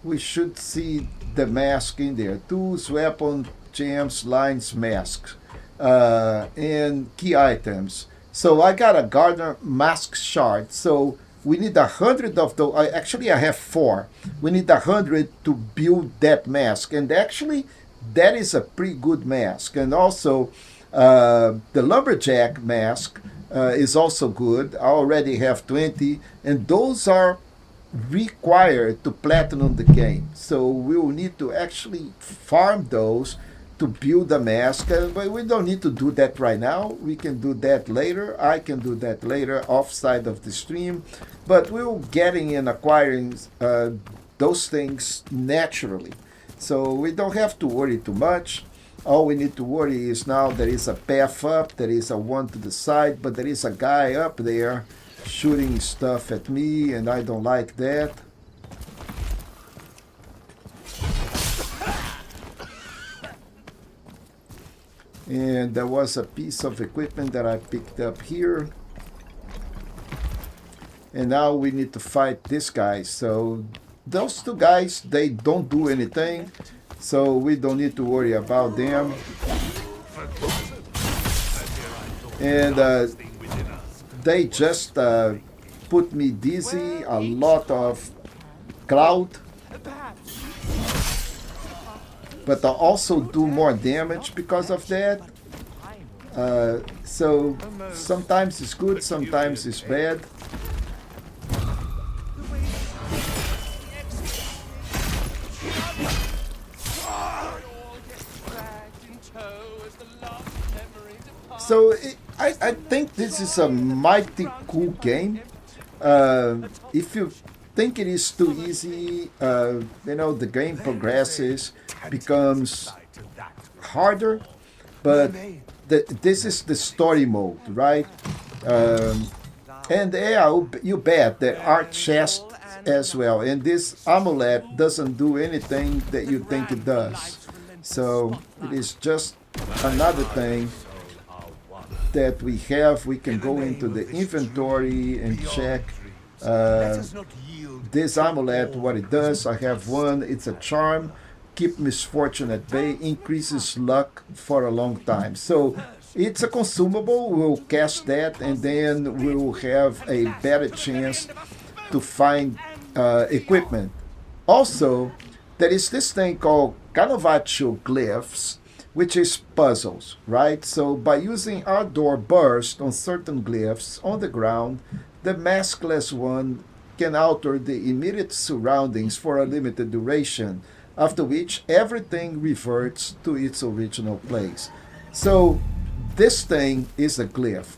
we should see the mask in there. Tools, weapon, gems, lines, masks, and key items. So I got a Gardener Mask Shard. So we need 100 of those. Actually, I have 4. We need 100 to build that mask. And actually, that is a pretty good mask. And also, the Lumberjack mask is also good. I already have 20. And those are required to platinum the game. So we will need to actually farm those to build a mask, but we don't need to do that right now. We can do that later. I can do that later offside of the stream, but we're getting and acquiring those things naturally. So we don't have to worry too much. All we need to worry is now there is a path up, there is a one to the side, but there is a guy up there shooting stuff at me, and I don't like that. And there was a piece of equipment that I picked up here. And now we need to fight this guy. So those two guys, they don't do anything. So we don't need to worry about them. And they just put me dizzy, a lot of cloud. But I also do more damage because of that. So sometimes it's good, sometimes it's bad. So I think this is a mighty cool game. If you think it is too easy, the game progresses, becomes harder, but this is the story mode, right? Um, and yeah, you bet there are chests as well. And this amulet doesn't do anything that you think it does. So it is just another thing that we have. We can go into the inventory and check this amulet, what it does. I have one. It's a charm. Keep misfortune at bay. Increases luck for a long time. So it's a consumable. We'll cast that, and then we'll have a better chance to find equipment. Also, there is this thing called Canovaccio glyphs, which is puzzles, right? So by using outdoor burst on certain glyphs on the ground, the Maskless One can alter the immediate surroundings for a limited duration, after which everything reverts to its original place. So this thing is a glyph.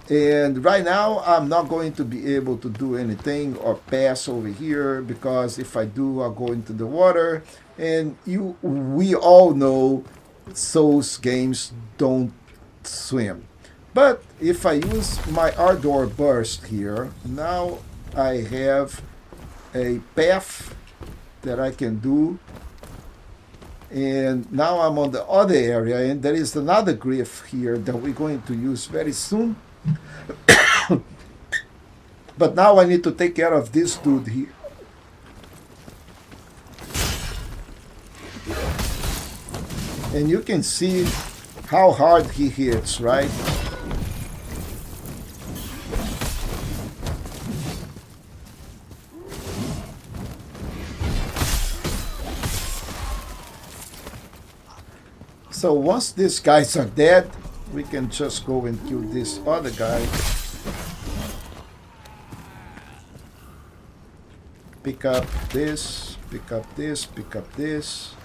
And right now, I'm not going to be able to do anything or pass over here, because if I do, I'll go into the water. And we all know Souls games don't swim. But if I use my Ardor Burst here, now I have a path that I can do. And now I'm on the other area, and there is another glyph here that we're going to use very soon. But now I need to take care of this dude here. And you can see how hard he hits, right? So once these guys are dead, we can just go and kill this other guy. Pick up this, pick up this, pick up this.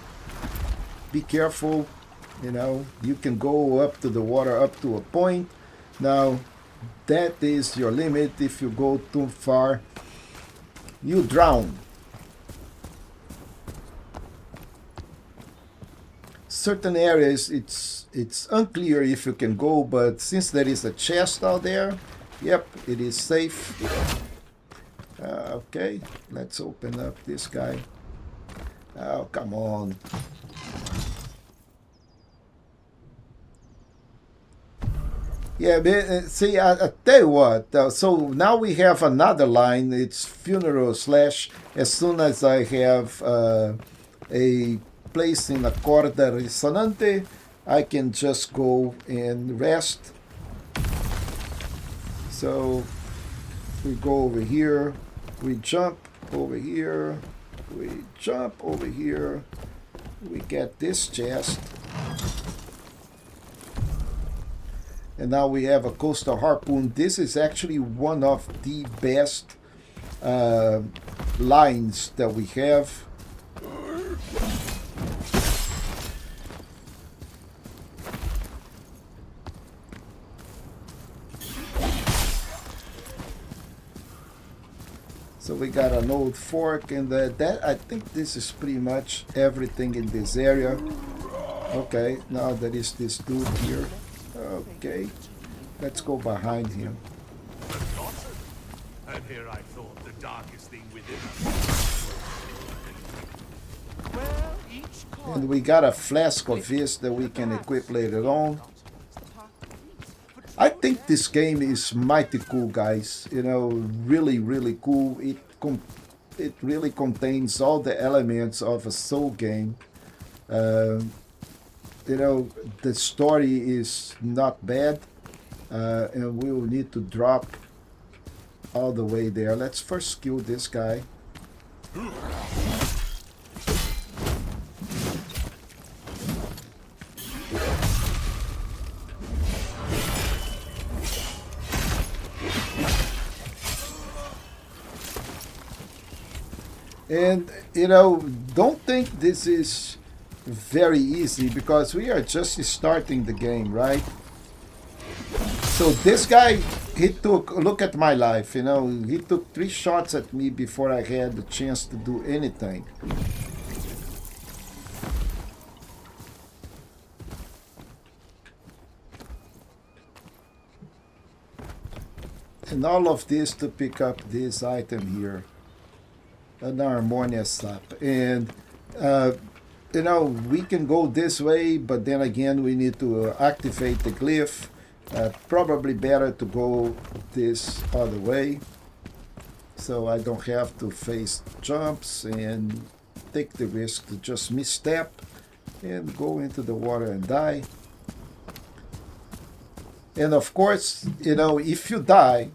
Be careful, you can go up to the water up to a point. Now, that is your limit. If you go too far, you drown. Certain areas, it's unclear if you can go, but since there is a chest out there, yep, it is safe. Okay, let's open up this guy. Oh, come on. Yeah, but, see, I tell you what, so now we have another line. It's funeral slash. As soon as I have a place in a corda resonante, I can just go and rest. So we go over here, we jump over here, we jump over here, we get this chest. And now we have a coastal harpoon. This is actually one of the best lines that we have. So we got an old fork, and that I think this is pretty much everything in this area. Okay, now there is this dude here. Okay, let's go behind him. And here I thought the darkest thing within us. And we got a flask of this that we can equip later on. I think this game is mighty cool, guys. Really, really cool. It really contains all the elements of a soul game. The story is not bad, and we will need to drop all the way there. Let's first kill this guy. And, don't think this is very easy, because we are just starting the game, right? So this guy, he took, look at my life, you know, he took 3 shots at me before I had the chance to do anything. And all of this to pick up this item here, an harmonious sap. And you know, we can go this way, but then again we need to activate the glyph. Probably better to go this other way, so I don't have to face jumps and take the risk to just misstep and go into the water and die. And of course, you know, if you die,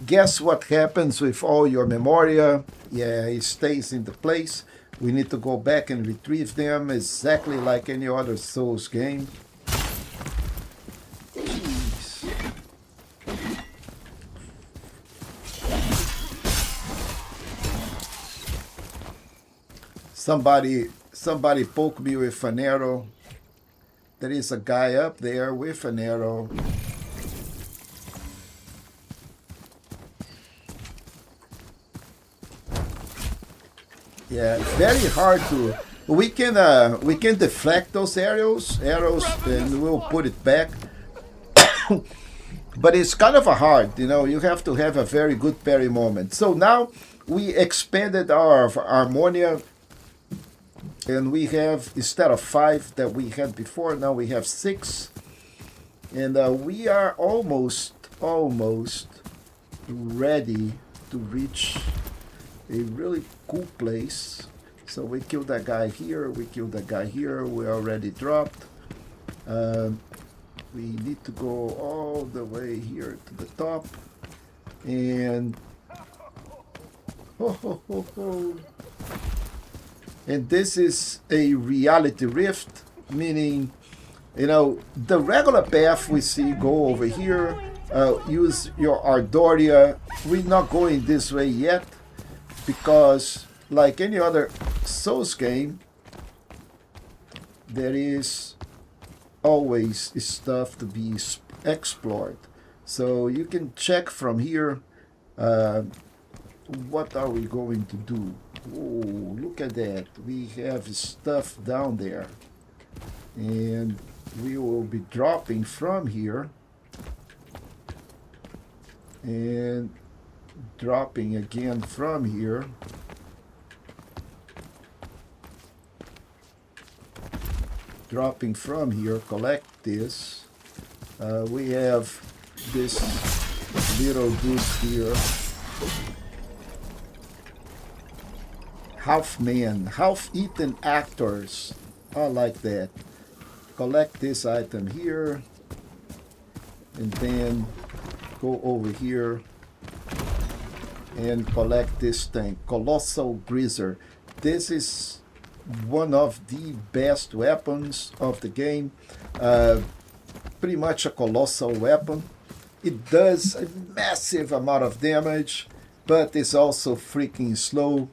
guess what happens with all your memoria? Yeah, it stays in the place. We need to go back and retrieve them exactly like any other Souls game. Jeez. Somebody poked me with an arrow. There is a guy up there with an arrow. Yeah, very hard to. We can deflect those arrows, and we'll put it back. But it's kind of a hard, you know. You have to have a very good parry moment. So now we expanded our Harmonia, and we have, instead of 5 that we had before, now we have 6, and we are almost ready to reach a really cool place. So we killed that guy here, we killed that guy here, we already dropped. We need to go all the way here to the top, and and this is a reality rift, meaning, you know, the regular path we see go over here, use your Ardoria. We're not going this way yet, because like any other Souls game, there is always stuff to be explored. So you can check from here, what are we going to do? Oh, look at that. We have stuff down there. And we will be dropping from here. And dropping again from here. Dropping from here, collect this. We have this little dude here. Half man, half eaten actors. I like that. Collect this item here. And then go over here and collect this thing. Colossal Greaser. This is one of the best weapons of the game. Pretty much a colossal weapon. It does a massive amount of damage, but it's also freaking slow.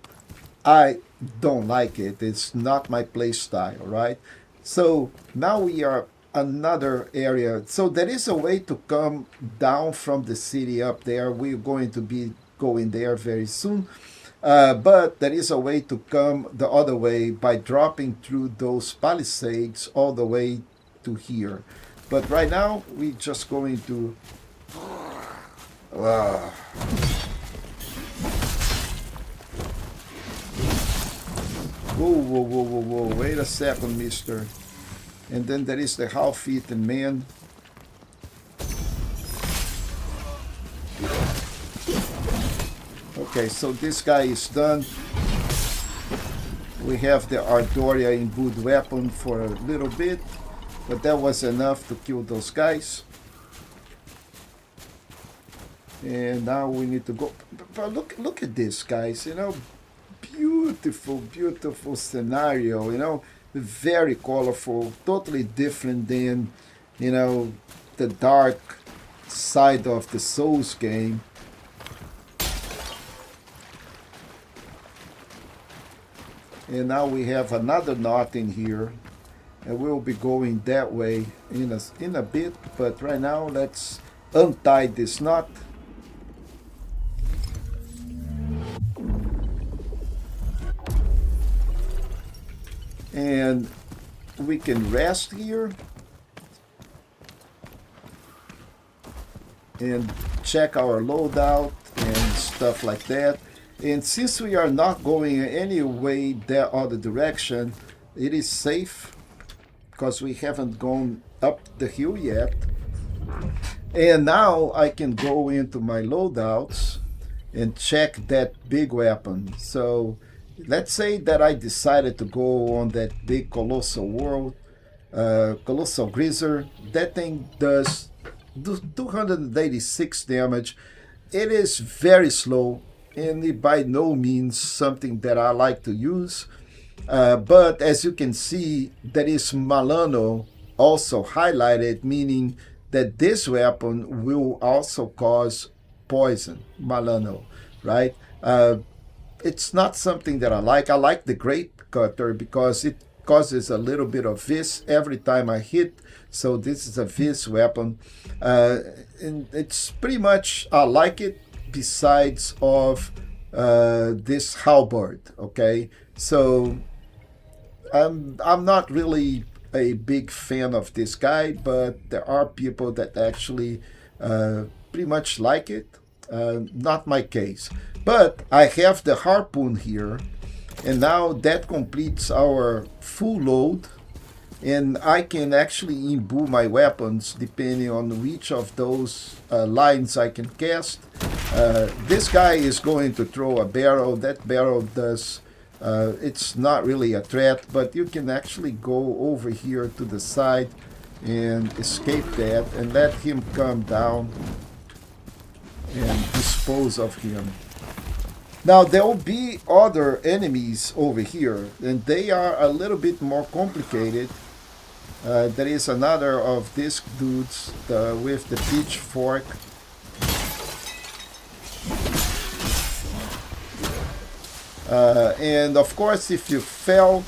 I don't like it. It's not my play style, right? So now we are another area. So there is a way to come down from the city up there. We're going to be going there very soon. But there is a way to come the other way by dropping through those palisades all the way to here. But right now, we're just going to... Whoa, wait a second, mister. And then there is the half-eaten man. Okay, so this guy is done. We have the Ardoria imbued weapon for a little bit, but that was enough to kill those guys. And now we need to go. But look at this, guys. You know, beautiful scenario. You know, very colorful, totally different than, you know, the dark side of the Souls game. And now we have another knot in here, and we'll be going that way in a bit. But right now, let's untie this knot. And we can rest here and check our loadout and stuff like that. And since we are not going any way that other direction, it is safe because we haven't gone up the hill yet. And now I can go into my loadouts and check that big weapon. So let's say that I decided to go on that big colossal world, colossal greaser. That thing does 286 damage. It is very slow and by no means something that I like to use. But as you can see, there is Malano also highlighted, meaning that this weapon will also cause poison, Malano, right? It's not something that I like. I like the Great Cutter because it causes a little bit of vis every time I hit. So this is a vis weapon. And it's pretty much, I like it besides of this halberd, okay? So I'm not really a big fan of this guy, but there are people that actually pretty much like it. Not my case. But I have the harpoon here, and now that completes our full load, and I can actually imbue my weapons depending on which of those lines I can cast. This guy is going to throw a barrel. That barrel does, it's not really a threat, but you can actually go over here to the side and escape that and let him come down and dispose of him. Now there will be other enemies over here, and they are a little bit more complicated. There is another of these dudes with the pitchfork. And of course, if you fell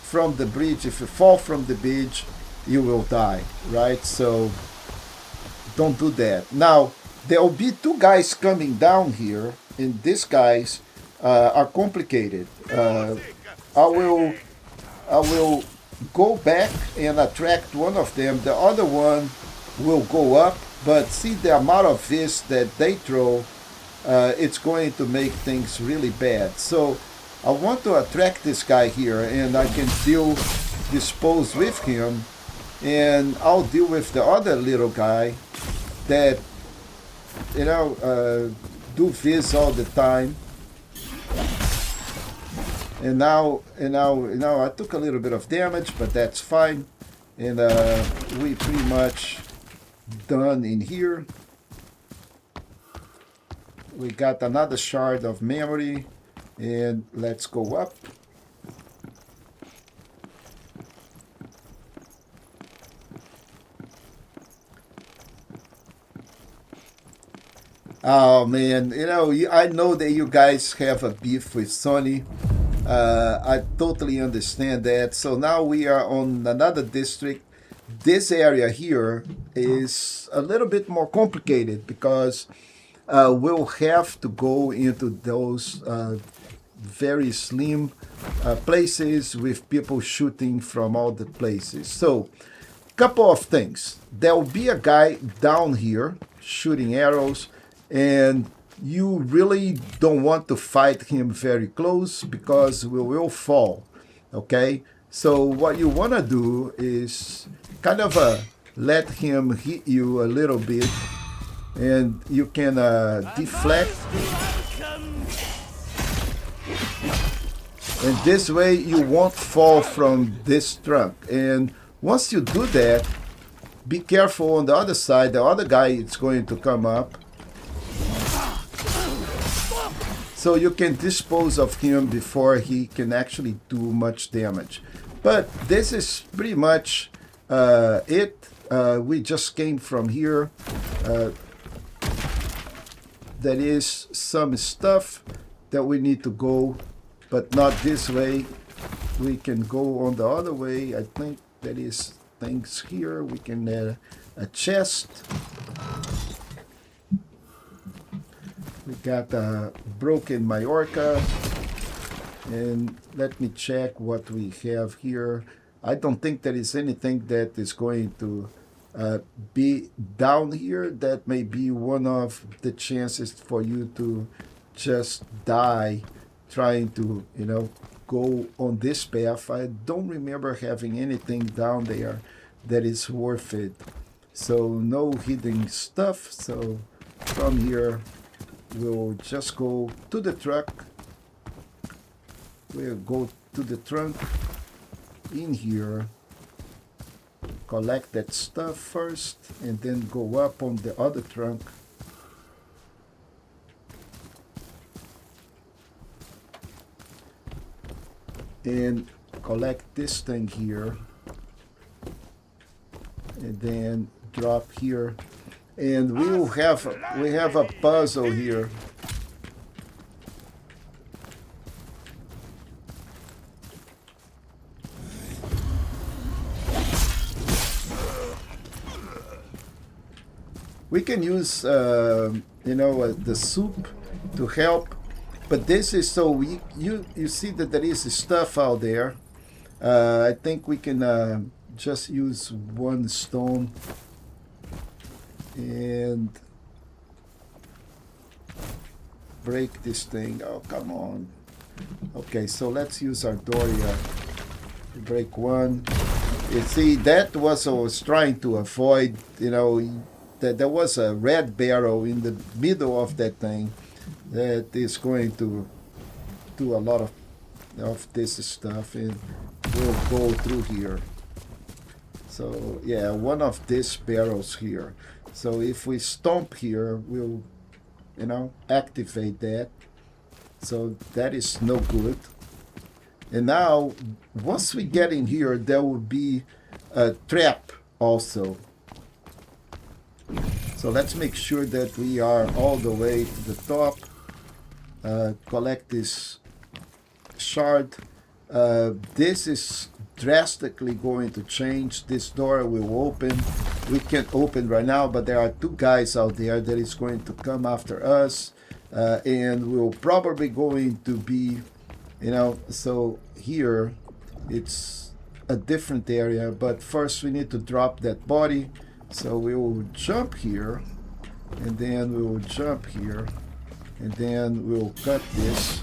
from the bridge, if you fall from the bridge, you will die, right? So don't do that. Now, there will be two guys coming down here, and these guys are complicated. I will go back and attract one of them. The other one will go up, but see the amount of vis that they throw, it's going to make things really bad. So I want to attract this guy here, and I can dispose with him, and I'll deal with the other little guy that, you know, do vis all the time. And now I took a little bit of damage, but that's fine. And we pretty much done in here. We got another shard of memory, and let's go up. Oh man, you know, I know that you guys have a beef with Sony. I totally understand that. So now we are on another district. This area here is a little bit more complicated because we'll have to go into those very slim places with people shooting from all the places. So, couple of things. There will be a guy down here shooting arrows, and you really don't want to fight him very close because we will fall, okay? So what you want to do is kind of let him hit you a little bit, and you can deflect. And this way you won't fall from this trunk. And once you do that, be careful on the other side. The other guy is going to come up. So you can dispose of him before he can actually do much damage. But this is pretty much it. We just came from here. There is some stuff that we need to go, but not this way. We can go on the other way. I think there is things here. We can a chest. We got a broken Majorca. And let me check what we have here. I don't think there is anything that is going to be down here. That may be one of the chances for you to just die trying to, go on this path. I don't remember having anything down there that is worth it. So no hidden stuff. So from here, we'll just go to the truck. We'll go to the trunk in here, collect that stuff first, and then go up on the other trunk. And collect this thing here. And then drop here. And we have a puzzle here. We can use, the soup to help, but this is so weak. You see that there is stuff out there. I think we can just use one stone and break this thing. Oh, come on. Okay, so let's use our Doria to break one. You see, that was what I was trying to avoid, that there was a red barrel in the middle of that thing that is going to do a lot of this stuff, and we'll go through here. So yeah, one of these barrels here. So if we stomp here, we'll activate that. So that is no good. And now once we get in here, there will be a trap also. So let's make sure that we are all the way to the top. Collect this shard. This is drastically going to change. This door will open. We can't open right now, but there are two guys out there that is going to come after us. And we're probably going to be, so here it's a different area. But first we need to drop that body. So we will jump here, and then we will jump here, and then we'll cut this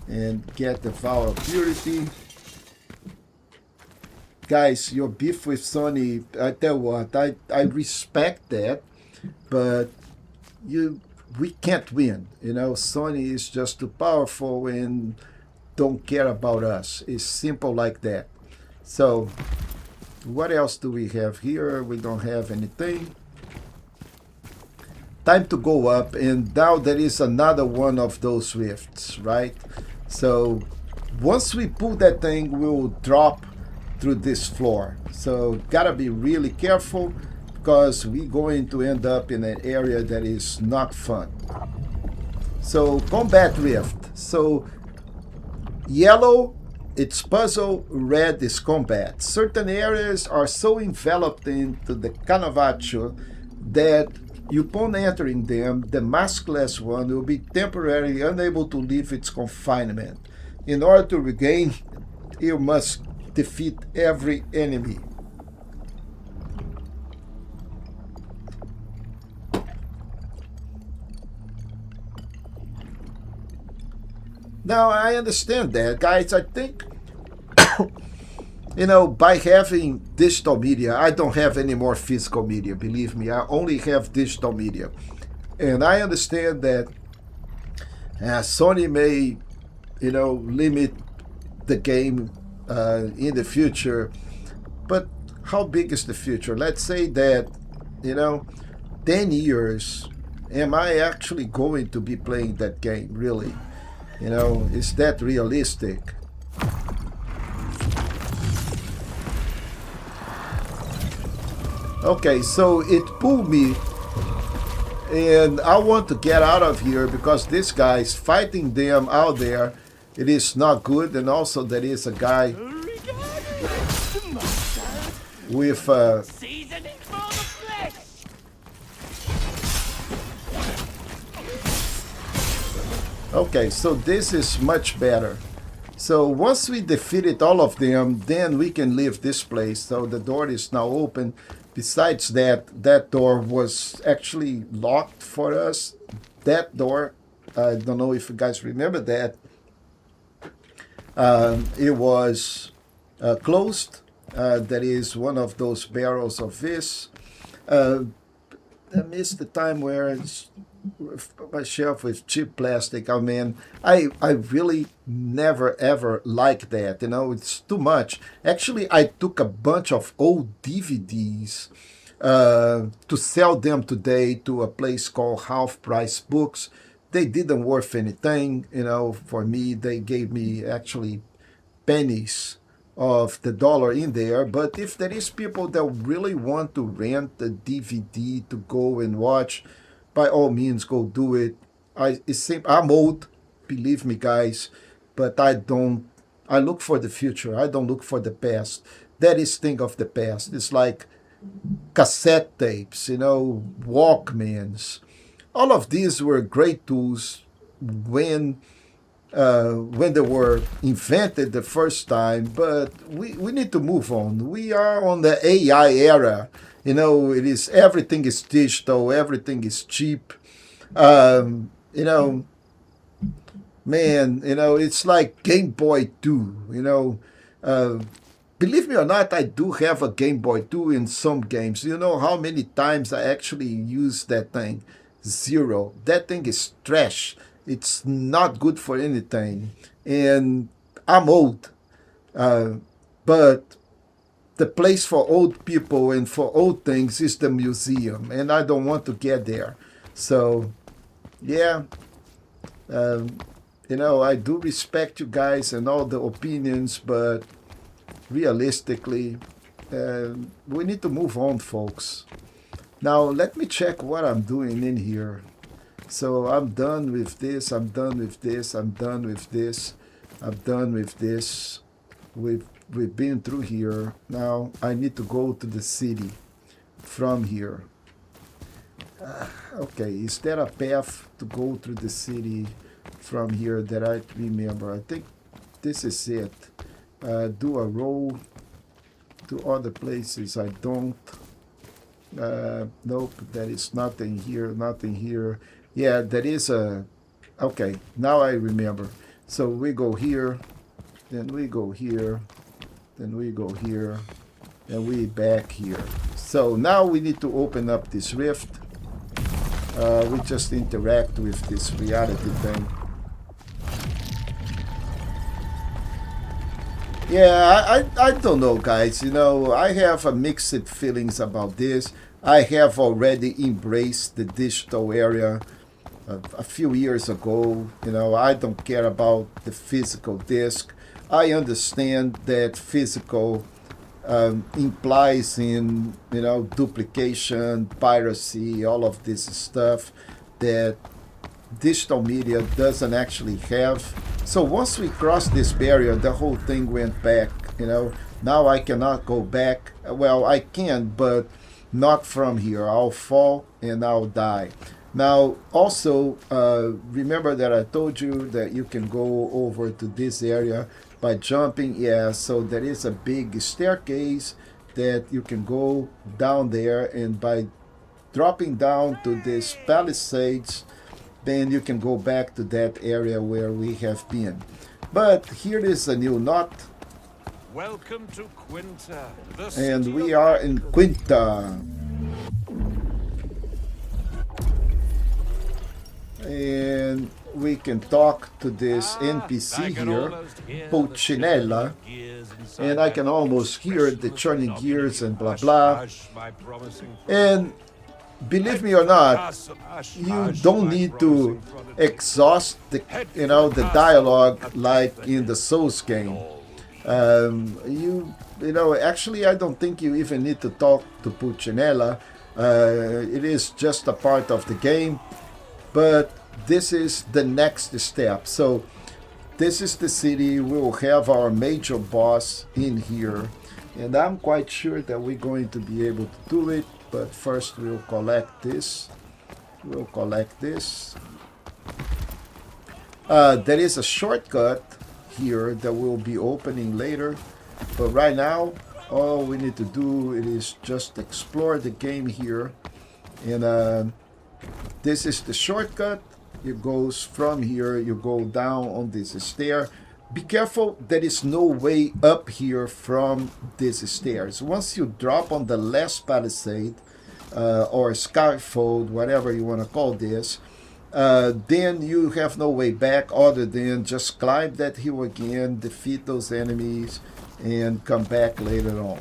and get the vow of purity. Guys, your beef with Sony, I tell you what, I respect that, but we can't win. Sony is just too powerful and don't care about us. It's simple like that. So what else do we have here? We don't have anything. Time to go up, and now there is another one of those rifts, right? So once we pull that thing, we'll drop through this floor. So gotta be really careful, because we're going to end up in an area that is not fun. So combat rift. So yellow, it's puzzle, red is combat. Certain areas are so enveloped into the Canovaccio that upon entering them, the Maskless One will be temporarily unable to leave its confinement. In order to regain, you must defeat every enemy. Now, I understand that, guys. I think, by having digital media, I don't have any more physical media, believe me. I only have digital media. And I understand that Sony may, limit the game in the future. But how big is the future? Let's say that, 10 years, am I actually going to be playing that game, really? Is that realistic? Okay, so it pulled me, and I want to get out of here because this guy is fighting them out there. It is not good, and also there is a guy with Okay, so this is much better. So once we defeated all of them, then we can leave this place. So the door is now open. Besides that, that door was actually locked for us. That door, I don't know if you guys remember that. It was closed. That is one of those barrels of this. I missed the time where it's my shelf with cheap plastic. I mean, I really never ever like that. You know, it's too much. Actually, I took a bunch of old DVDs to sell them today to a place called Half Price Books. They didn't worth anything. You know, for me, they gave me actually pennies of the dollar in there. But if there is people that really want to rent the DVD to go and watch, by all means go do it. I'm old, believe me, guys, but I don't. I look for the future. I don't look for the past. That is thing of the past. It's like cassette tapes, you know, Walkmans. All of these were great tools when they were invented the first time, but we need to move on. We are on the AI era. You know, it is everything is digital, everything is cheap. You know, man, you know, it's like Game Boy 2, you know. Believe me or not, I do have a Game Boy 2 in some games. You know how many times I actually use that thing? Zero. That thing is trash. It's not good for anything. And I'm old. But the place for old people and for old things is the museum. And I don't want to get there. So, yeah. You know, I do respect you guys and all the opinions, but realistically, we need to move on, folks. Now, let me check what I'm doing in here. So I'm done with this, I'm done with this, I'm done with this, I'm done with this. We've been through here. Now I need to go to the city from here. Okay, is there a path to go through the city from here that I remember? I think this is it. Do a roll to other places. I don't. Nope, there is nothing here, nothing here. Yeah, there is a. Okay, now I remember. So we go here, then we go here, then we go here, and we back here. So now we need to open up this rift. We just interact with this reality thing. Yeah, I don't know, guys. You know, I have a mixed feelings about this. I have already embraced the digital area a few years ago. You know, I don't care about the physical disc. I understand that physical implies in, you know, duplication, piracy, all of this stuff that digital media doesn't actually have. So once we crossed this barrier, the whole thing went back, you know. Now I cannot go back. Well, I can, but not from here. I'll fall and I'll die. Now, also, remember that I told you that you can go over to this area by jumping. Yeah, so there is a big staircase that you can go down there, and by dropping down to this palisades, then you can go back to that area where we have been. But here is a new knot. Welcome to Quinta. And we are in Quinta. And we can talk to this NPC here, Pulcinella, and I can almost hear the churning gears and blah blah. And believe me or not, you don't need to exhaust the, you know, the dialogue like in the Souls game. You know, actually, I don't think you even need to talk to Pulcinella. It is just a part of the game, but this is the next step. So this is the city. We will have our major boss in here, and I'm quite sure that we're going to be able to do it. But first we'll collect this. We'll collect this. There is a shortcut here that we'll be opening later, but right now all we need to do is just explore the game here, and this is the shortcut. It goes from here, you go down on this stair. Be careful, there is no way up here from these stairs. Once you drop on the last palisade, or scaffold, whatever you want to call this, then you have no way back other than just climb that hill again, defeat those enemies, and come back later on.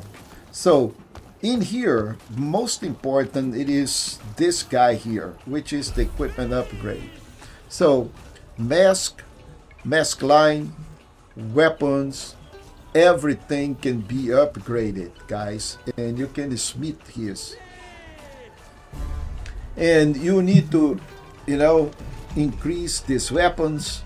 So in here, most important, it is this guy here, which is the equipment upgrade. So mask line, weapons, everything can be upgraded, guys, and you can smith his. And you need to, increase these weapons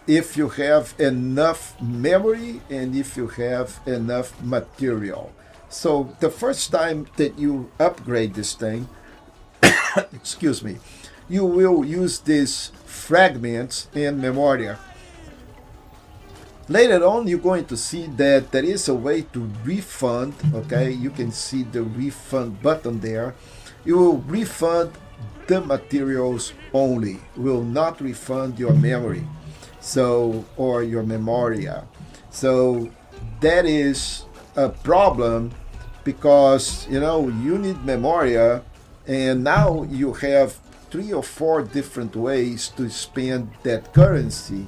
if you have enough memory and if you have enough material. So the first time that you upgrade this thing, excuse me, you will use these fragments in Memoria. Later on, you're going to see that there is a way to refund, okay? You can see the refund button there. You will refund the materials only, will not refund your memory, so, or your memoria. So that is a problem because, you need memoria, and now you have 3 or 4 different ways to spend that currency.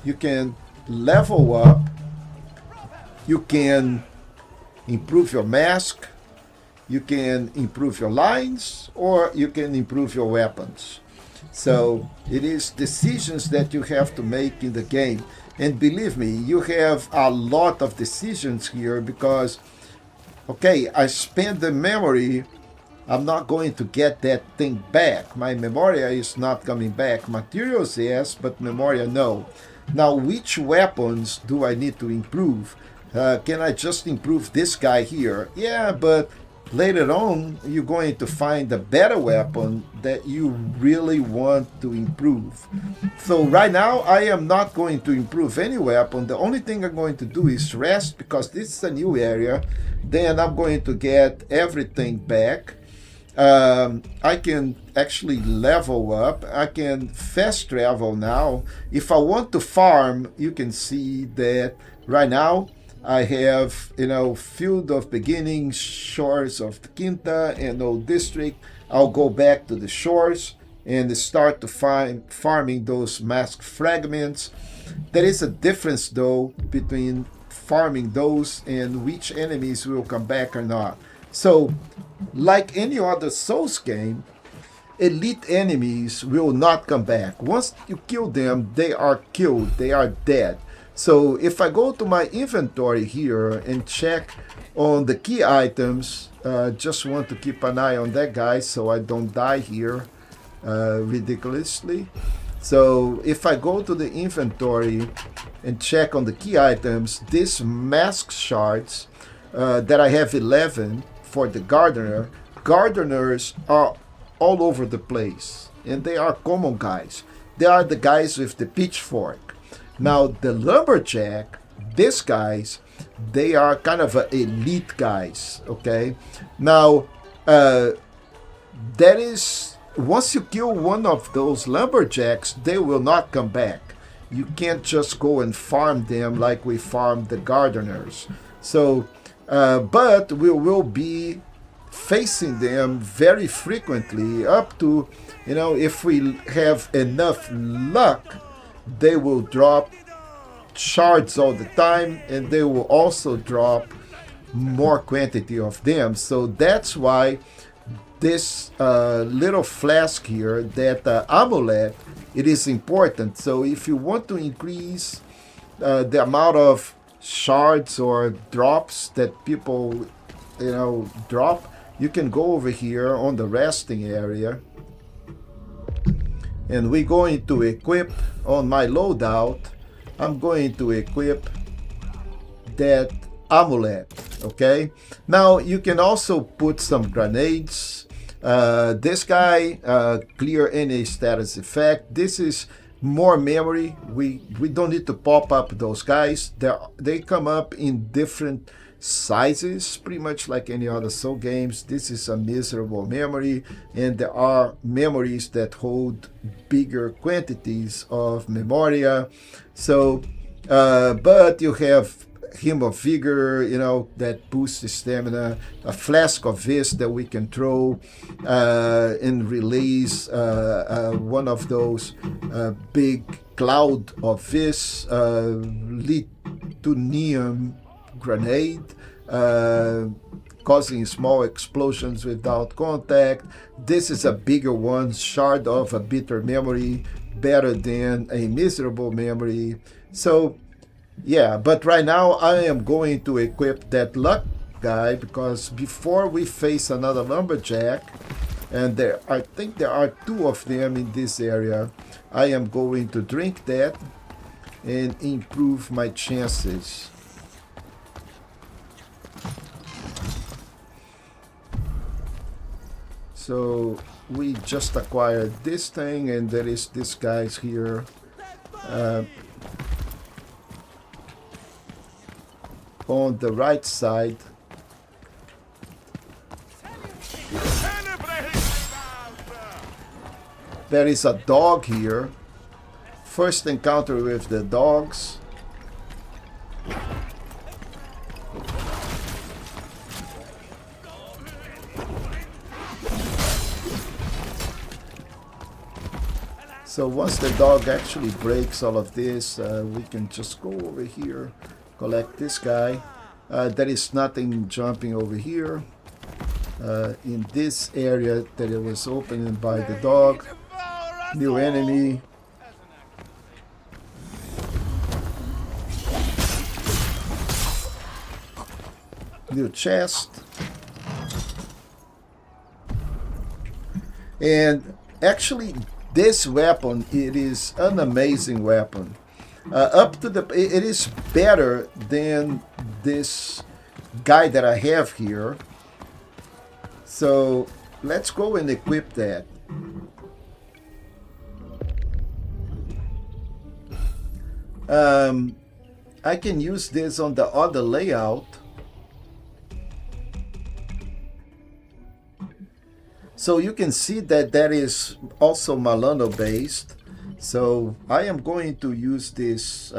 You can level up, you can improve your mask, you can improve your lines, or you can improve your weapons. So it is decisions that you have to make in the game. And believe me, you have a lot of decisions here because, okay, I spend the memory, I'm not going to get that thing back. My memoria is not coming back. Materials, yes, but memoria, no. Now, which weapons do I need to improve? Can I just improve this guy here? Yeah, but later on, you're going to find a better weapon that you really want to improve. So right now, I am not going to improve any weapon. The only thing I'm going to do is rest because this is a new area. Then I'm going to get everything back. I can actually level up. I can fast travel now. If I want to farm, you can see that right now I have, Field of Beginning, Shores of the Quinta, and Old District. I'll go back to the shores and start to farming those mask fragments. There is a difference, though, between farming those and which enemies will come back or not. So, like any other Souls game, elite enemies will not come back. Once you kill them, they are killed, they are dead. So if I go to my inventory here and check on the key items, just want to keep an eye on that guy so I don't die here ridiculously. So if I go to the inventory and check on the key items, these mask shards that I have 11 for the gardener, gardeners are all over the place and they are common guys. They are the guys with the pitchfork. Now the lumberjack, these guys, they are kind of elite guys, okay? Now, that is, once you kill one of those lumberjacks, they will not come back. You can't just go and farm them like we farmed the gardeners. So, but we will be facing them very frequently up to, if we have enough luck, they will drop shards all the time, and they will also drop more quantity of them. So that's why this little flask here, that amulet, it is important. So if you want to increase the amount of shards or drops that people, drop, you can go over here on the resting area, and we're going to equip on my loadout. I'm going to equip that amulet, okay? Now, you can also put some grenades. This guy, clear any status effect. This is more memory. We don't need to pop up those guys. They come up in different sizes, pretty much like any other Soul games. This is a miserable memory, and there are memories that hold bigger quantities of memoria. So, but you have hymn of vigor, that boosts the stamina, a flask of vis that we can throw and release one of those big cloud of vis, litunium grenade, causing small explosions without contact. This is a bigger one, shard of a bitter memory, better than a miserable memory. So yeah, but right now I am going to equip that luck guy, because before we face another lumberjack, and I think there are two of them in this area, I am going to drink that and improve my chances. So we just acquired this thing, and there is this guy's here. On the right side. There is a dog here. First encounter with the dogs. So once the dog actually breaks all of this, we can just go over here, collect this guy. There is nothing jumping over here. In this area that it was opened by the dog. New enemy. New chest. And actually this weapon, it is an amazing weapon. It is better than this guy that I have here. So let's go and equip that. I can use this on the other layout. So you can see that that is also Malano based. So I am going to use this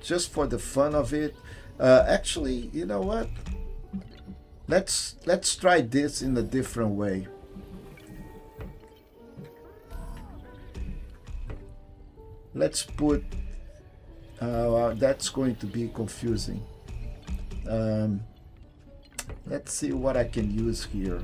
just for the fun of it. Actually, you know what? Let's try this in a different way. Let's put that's going to be confusing. Let's see what I can use here.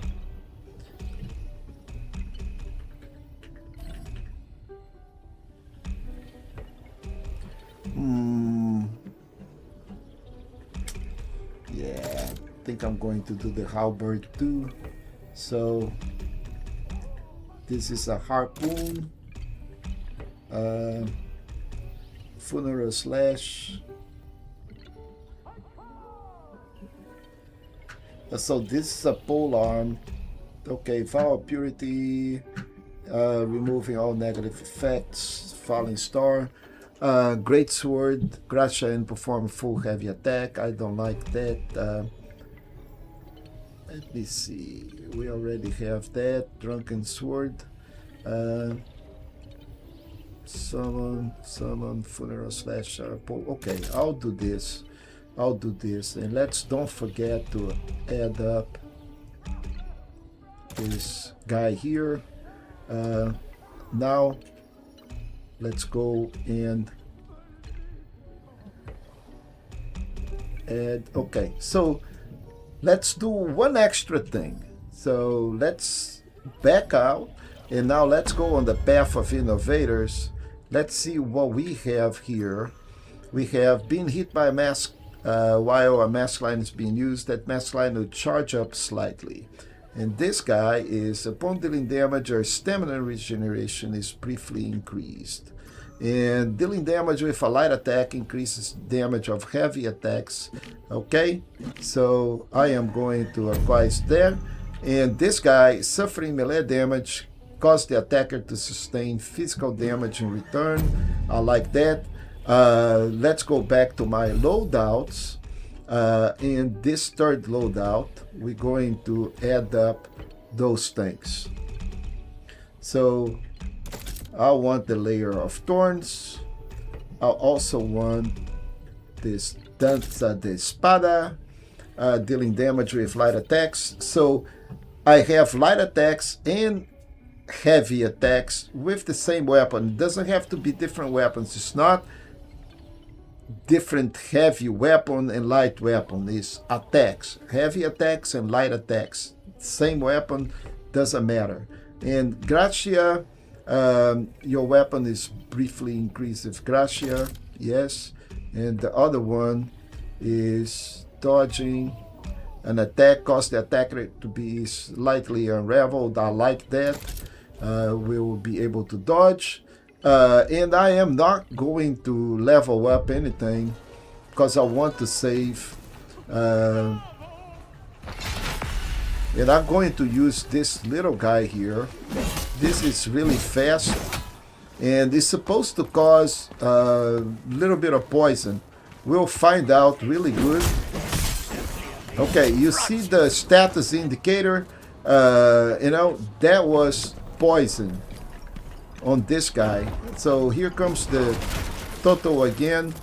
Yeah, I think I'm going to do the halberd too. So this is a harpoon, funeral slash. So this is a pole arm. Okay, vow of purity, removing all negative effects, falling star. Great sword, Gracia, and perform full heavy attack. I don't like that. Let me see. We already have that. Drunken sword. Summon, funeral slash. Okay, I'll do this. And let's don't forget to add up this guy here. Now let's go and add. Okay, so let's do one extra thing. So let's back out, and now let's go on the path of innovators. Let's see what we have here. We have been hit by a mask while a mask line is being used. That mask line will charge up slightly. And this guy is, upon dealing damage, our stamina regeneration is briefly increased. And dealing damage with a light attack increases damage of heavy attacks. Okay, so I am going to acquire that. And this guy, suffering melee damage, cause the attacker to sustain physical damage in return. I like that. Let's go back to my loadouts. In this third loadout, we're going to add up those things. So I want the layer of thorns. I also want this danza de espada, dealing damage with light attacks. So I have light attacks and heavy attacks with the same weapon. It doesn't have to be different weapons. It's not different heavy weapon and light weapon. It's attacks, heavy attacks and light attacks. Same weapon, doesn't matter. And Gracia, your weapon is briefly increased with Gracia, yes. And the other one is dodging an attack, cause the attacker to be slightly unraveled. I like that. We will be able to dodge. And I am not going to level up anything because I want to save. And I'm going to use this little guy here. This is really fast and it's supposed to cause a little bit of poison. We'll find out really good. Okay, you see the status indicator, that was poison on this guy. So here comes the total again.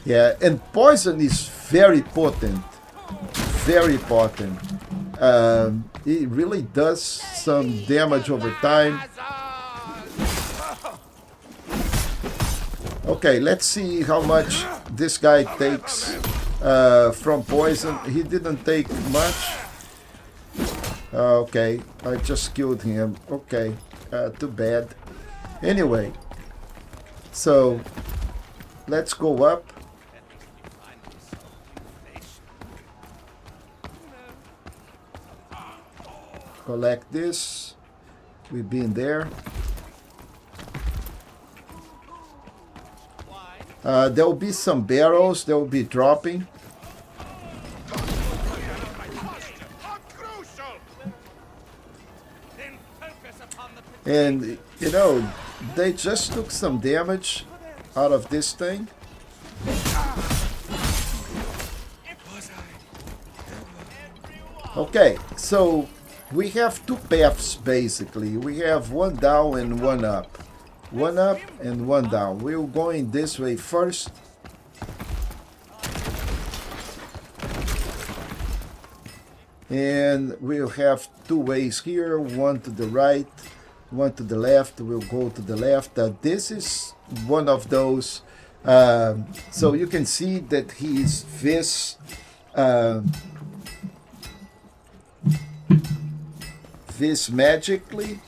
Yeah, and poison is very potent. Very potent. It really does some damage over time. Okay, let's see how much this guy takes from poison. He didn't take much. Okay, I just killed him. Okay, too bad. Anyway, so let's go up. Collect this. We've been there. There will be some barrels that will be dropping. And, they just took some damage out of this thing. Okay, so we have two paths basically. We have one down and one up. One up and one down. We're going this way first. And we'll have two ways here. One to the right, one to the left. We'll go to the left. This is one of those. So you can see that he's this. This magically.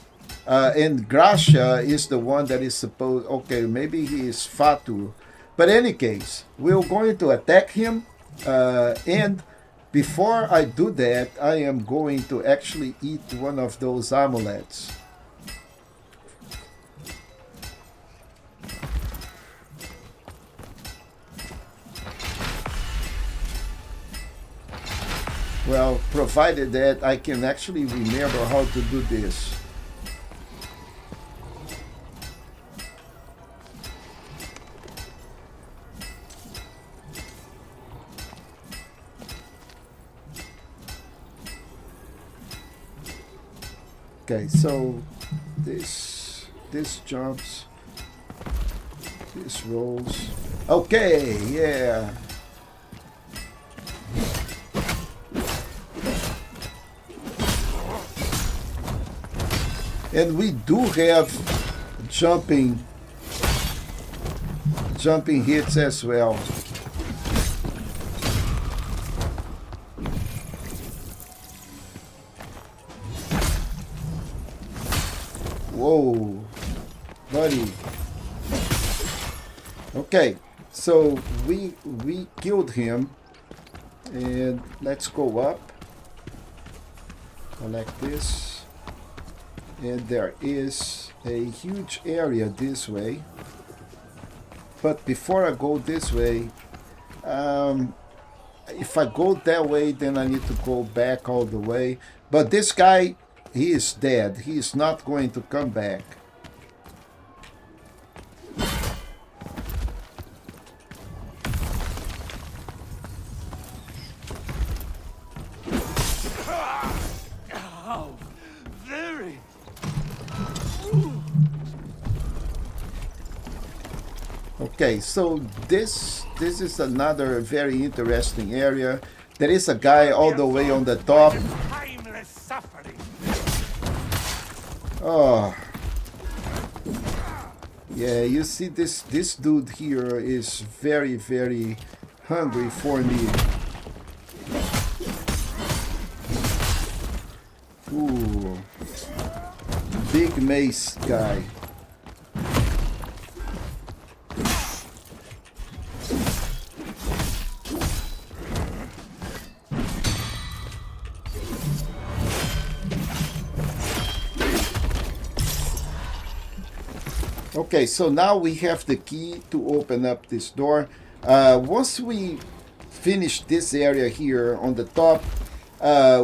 And Gracia is the one that is supposed... Okay, maybe he is Fatu. But in any case, we're going to attack him. And before I do that, I am going to actually eat one of those amulets. Well, provided that I can actually remember how to do this. Okay, so this jumps, this rolls. Okay, yeah. And we do have jumping hits as well. Whoa, buddy. Okay, so we killed him, and let's go up. Collect this. And there is a huge area this way. But before I go this way, if I go that way, then I need to go back all the way. But this guy, he is dead. He is not going to come back. How very. Okay, so this is another very interesting area. There is a guy all the way on the top. Timeless suffering. Oh, yeah, you see this dude here is very, very hungry for me. Ooh, big mace guy. Okay, so now we have the key to open up this door. Once we finish this area here on the top,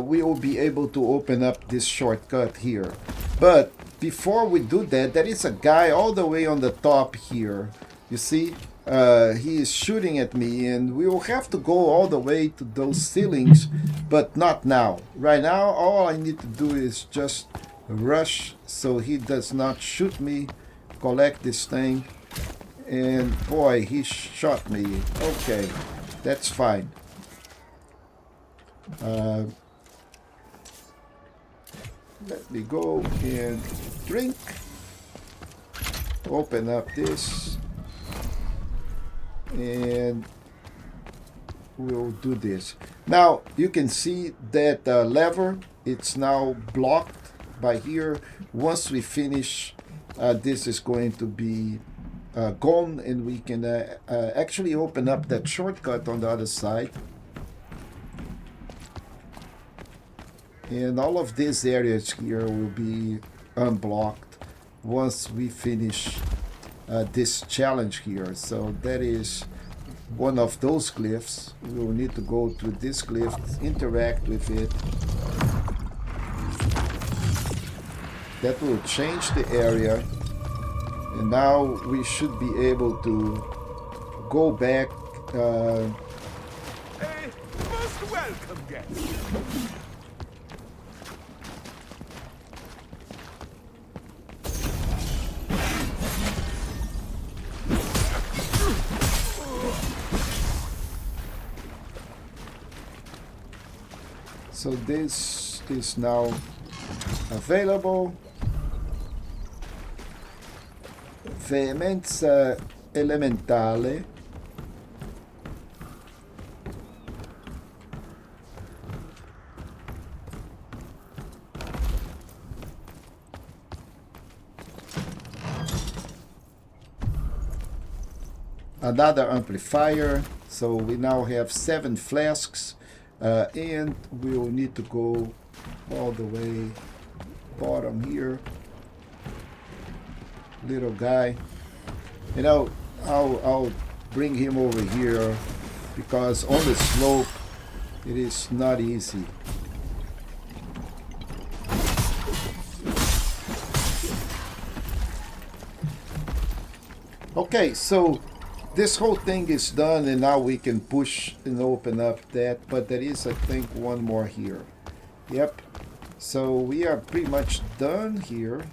we will be able to open up this shortcut here. But before we do that, there is a guy all the way on the top here. You see, he is shooting at me, and we will have to go all the way to those ceilings, but not now. Right now, all I need to do is just rush so he does not shoot me. Collect this thing, and boy, he shot me. Okay, that's fine. Let me go and drink. Open up this, and we'll do this. Now you can see that lever, it's now blocked by here. Once we finish, this is going to be gone, and we can actually open up that shortcut on the other side. And all of these areas here will be unblocked once we finish this challenge here. So that is one of those glyphs. We will need to go to this glyph, interact with it. That will change the area, and now we should be able to go back. A most welcome guest. So this is now available. Vehemenza elementale. Another amplifier. So we now have 7 flasks, and we will need to go all the way bottom here. Little guy, you know, I'll bring him over here because on the slope it is not easy. Okay, so this whole thing is done, and now we can push and open up that, but there is, I think, one more here. Yep, so we are pretty much done here.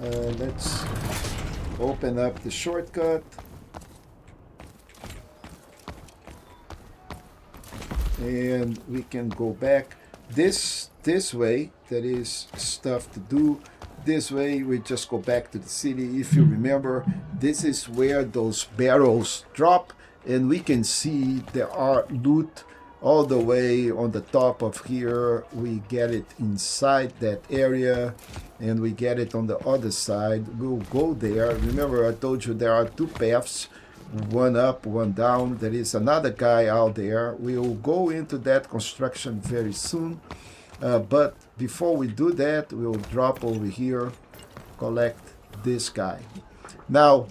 Let's open up the shortcut, and we can go back this way. There is stuff to do. This way we just go back to the city. If you remember, this is where those barrels drop, and we can see there are loot all the way on the top of here. We get it inside that area, and we get it on the other side. We'll go there. Remember, I told you there are 2 paths, one up, one down. There is another guy out there. We'll go into that construction very soon, but before we do that, we'll drop over here, collect this guy. Now,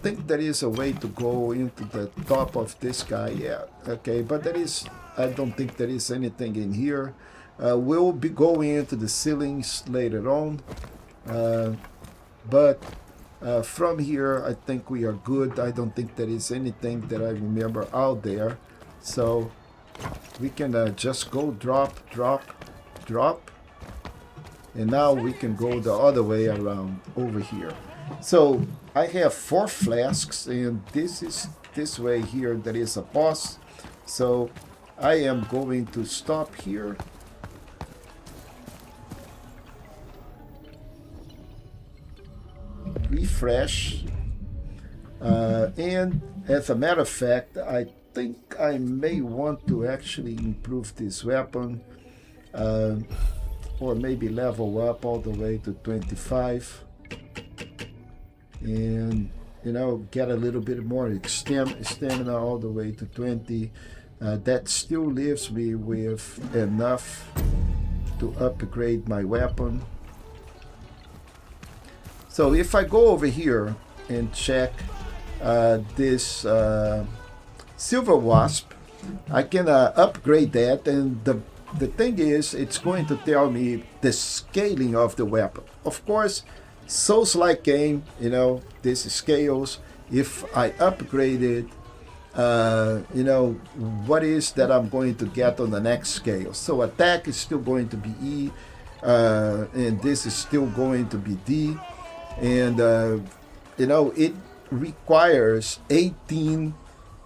think there is a way to go into the top of this guy. Yeah, okay, but I don't think there is anything in here. We'll be going into the ceilings later on. But from here, I think we are good. I don't think there is anything that I remember out there. So we can just go drop, drop, drop. And now we can go the other way around over here. So I have 4 flasks, and this way here there is a boss. So I am going to stop here. Refresh. And as a matter of fact, I think I may want to actually improve this weapon. Or maybe level up all the way to 25. And, you know, get a little bit more stamina all the way to 20. That still leaves me with enough to upgrade my weapon. So if I go over here and check this Silver Wasp, I can upgrade that, and the thing is, it's going to tell me the scaling of the weapon. Of course, Soulslike game, you know, this scales. If I upgrade it, you know, what is that I'm going to get on the next scale? So attack is still going to be E, and this is still going to be D. And, you know, it requires 18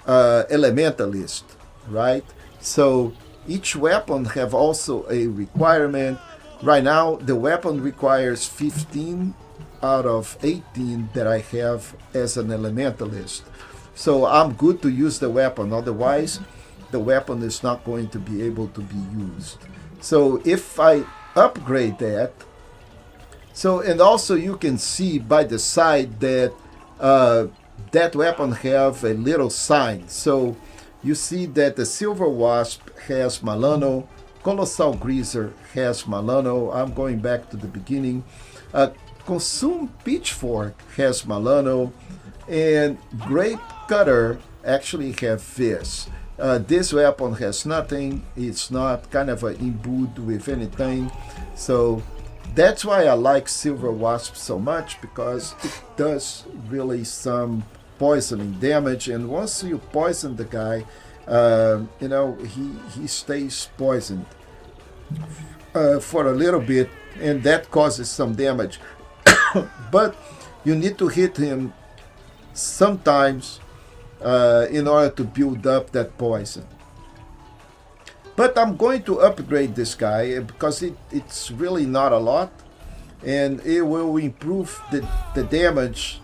elementalist, right? So each weapon have also a requirement. Right now, the weapon requires 15 out of 18 that I have as an elementalist. So I'm good to use the weapon. Otherwise, the weapon is not going to be able to be used. So if I upgrade that, so, and also you can see by the side that that weapon have a little sign. So you see that the Silver Wasp has Malano, Colossal Greaser has Malano. I'm going back to the beginning. Consume Pitchfork has Malano, and Grape Cutter actually have this. This weapon has nothing. It's not kind of imbued with anything. So that's why I like Silver Wasp so much, because it does really some poisoning damage, and once you poison the guy, you know, he stays poisoned for a little bit, and that causes some damage. But you need to hit him sometimes in order to build up that poison. But I'm going to upgrade this guy because it's really not a lot, and it will improve the damage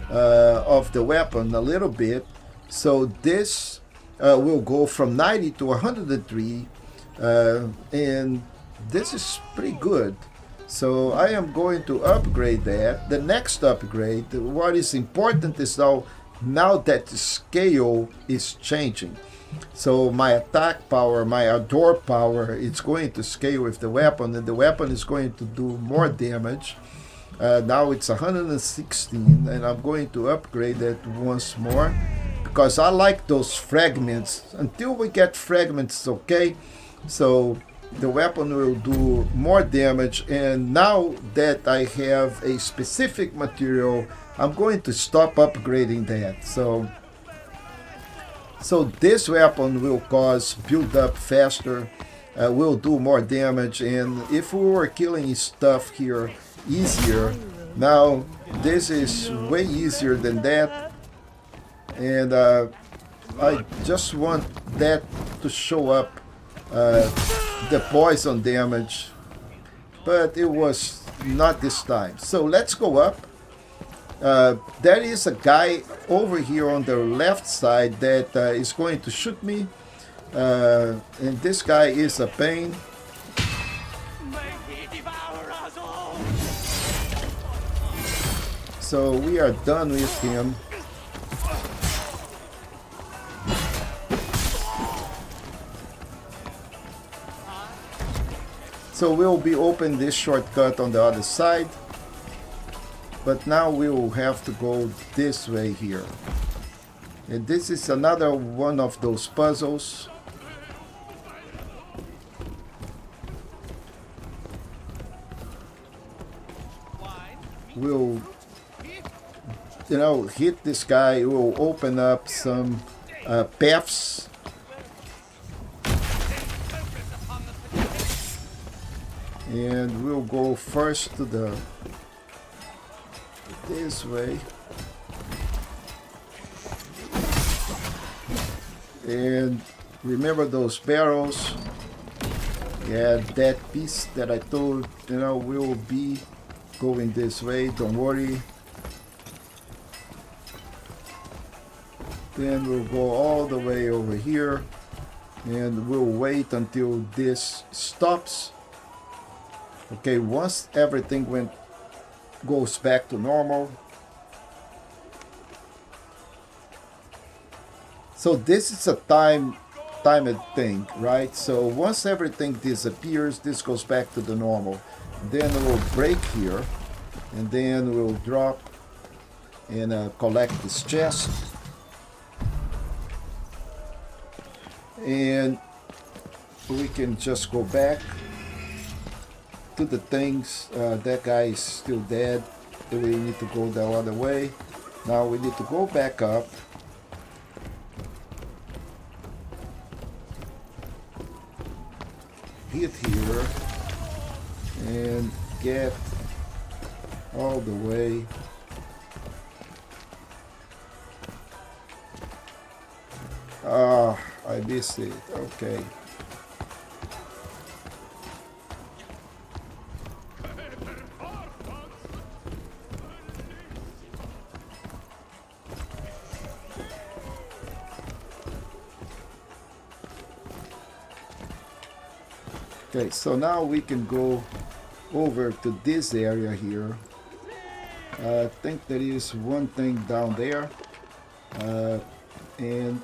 of the weapon a little bit. So this will go from 90 to 103, and this is pretty good. So I am going to upgrade that. The next upgrade, what is important is now that the scale is changing. So my attack power, my adore power, it's going to scale with the weapon, and the weapon is going to do more damage. Now it's 116, and I'm going to upgrade that once more because I like those fragments. Until we get fragments, okay? So the weapon will do more damage, and now that I have a specific material, I'm going to stop upgrading that. So this weapon will cause build up faster, will do more damage, and if we were killing stuff here easier, now this is way easier than that, and I just want that to show up the poison damage, but it was not this time. So let's go up. There is a guy over here on the left side that is going to shoot me, and this guy is a pain. So we are done with him. So we'll be open this shortcut on the other side. But now we will have to go this way here. And this is another one of those puzzles. We'll, you know, hit this guy. It will open up some paths. And we'll go first to the this way. And remember those barrels? Yeah, that piece that I told, you know, will be going this way, don't worry. Then we'll go all the way over here and we'll wait until this stops. Okay, once everything goes back to normal. So this is a timed thing, right? So once everything disappears, this goes back to the normal. Then we'll break here, and then we'll drop and collect this chest. And we can just go back to the things. That guy is still dead. We need to go the other way. Now we need to go back up. Hit here and get all the way. Ah, I missed it. Okay. Okay, so now we can go over to this area here. I think there is one thing down there. And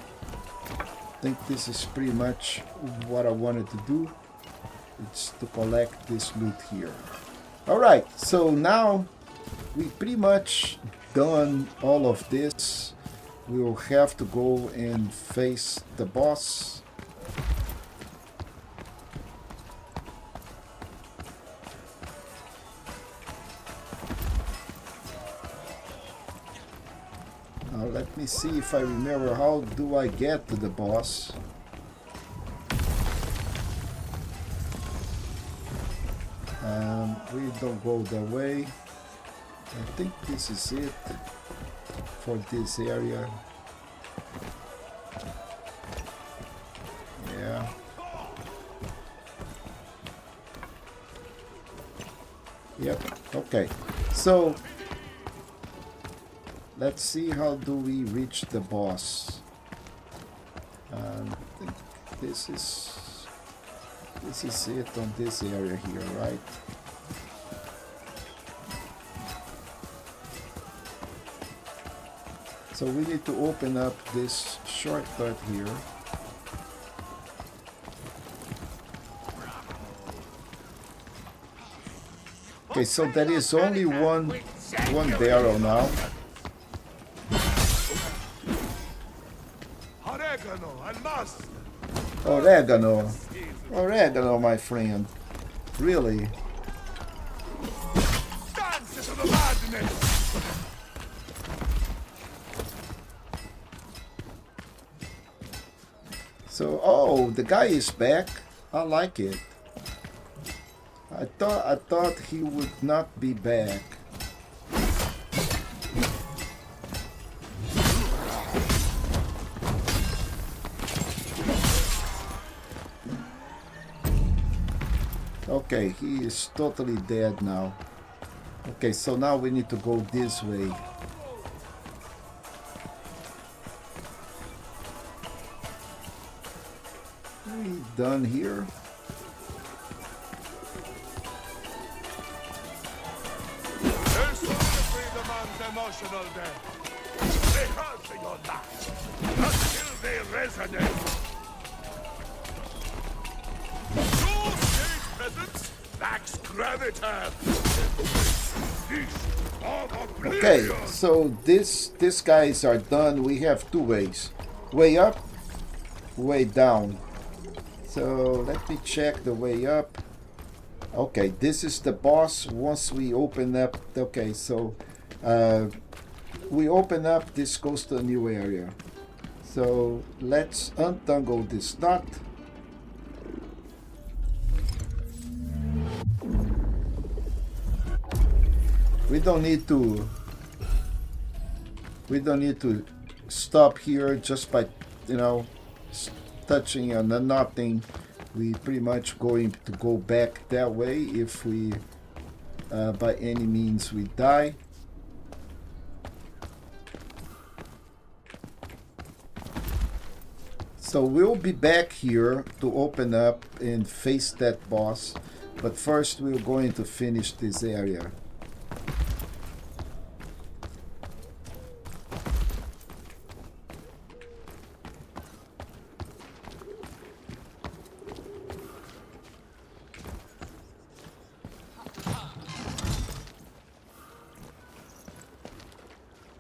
I think this is pretty much what I wanted to do. It's to collect this loot here. Alright, so now we pretty much done all of this. We will have to go and face the boss. Let me see if I remember how do I get to the boss. We don't go that way. I think this is it for this area. Yeah. Yep. Okay. So let's see how do we reach the boss. I think this is it on this area here, right? So we need to open up this shortcut here. Okay, so there is only one barrel now. Oregano, my friend. Really? So, oh, the guy is back. I like it. I thought he would not be back. Okay, he is totally dead now. Okay, so now we need to go this way. We done here? Emotional death. Rehearsing your life until they resonate. Your stage presence lacks gravitas. Okay, so these guys are done. We have two ways. Way up, way down. So let me check the way up. Okay, this is the boss. Once we open up, okay, so we open up, this goes to a new area. So let's untangle this knot. We don't need to stop here just by, you know, touching on nothing. We pretty much going to go back that way if we by any means we die. So we'll be back here to open up and face that boss, but first we're going to finish this area.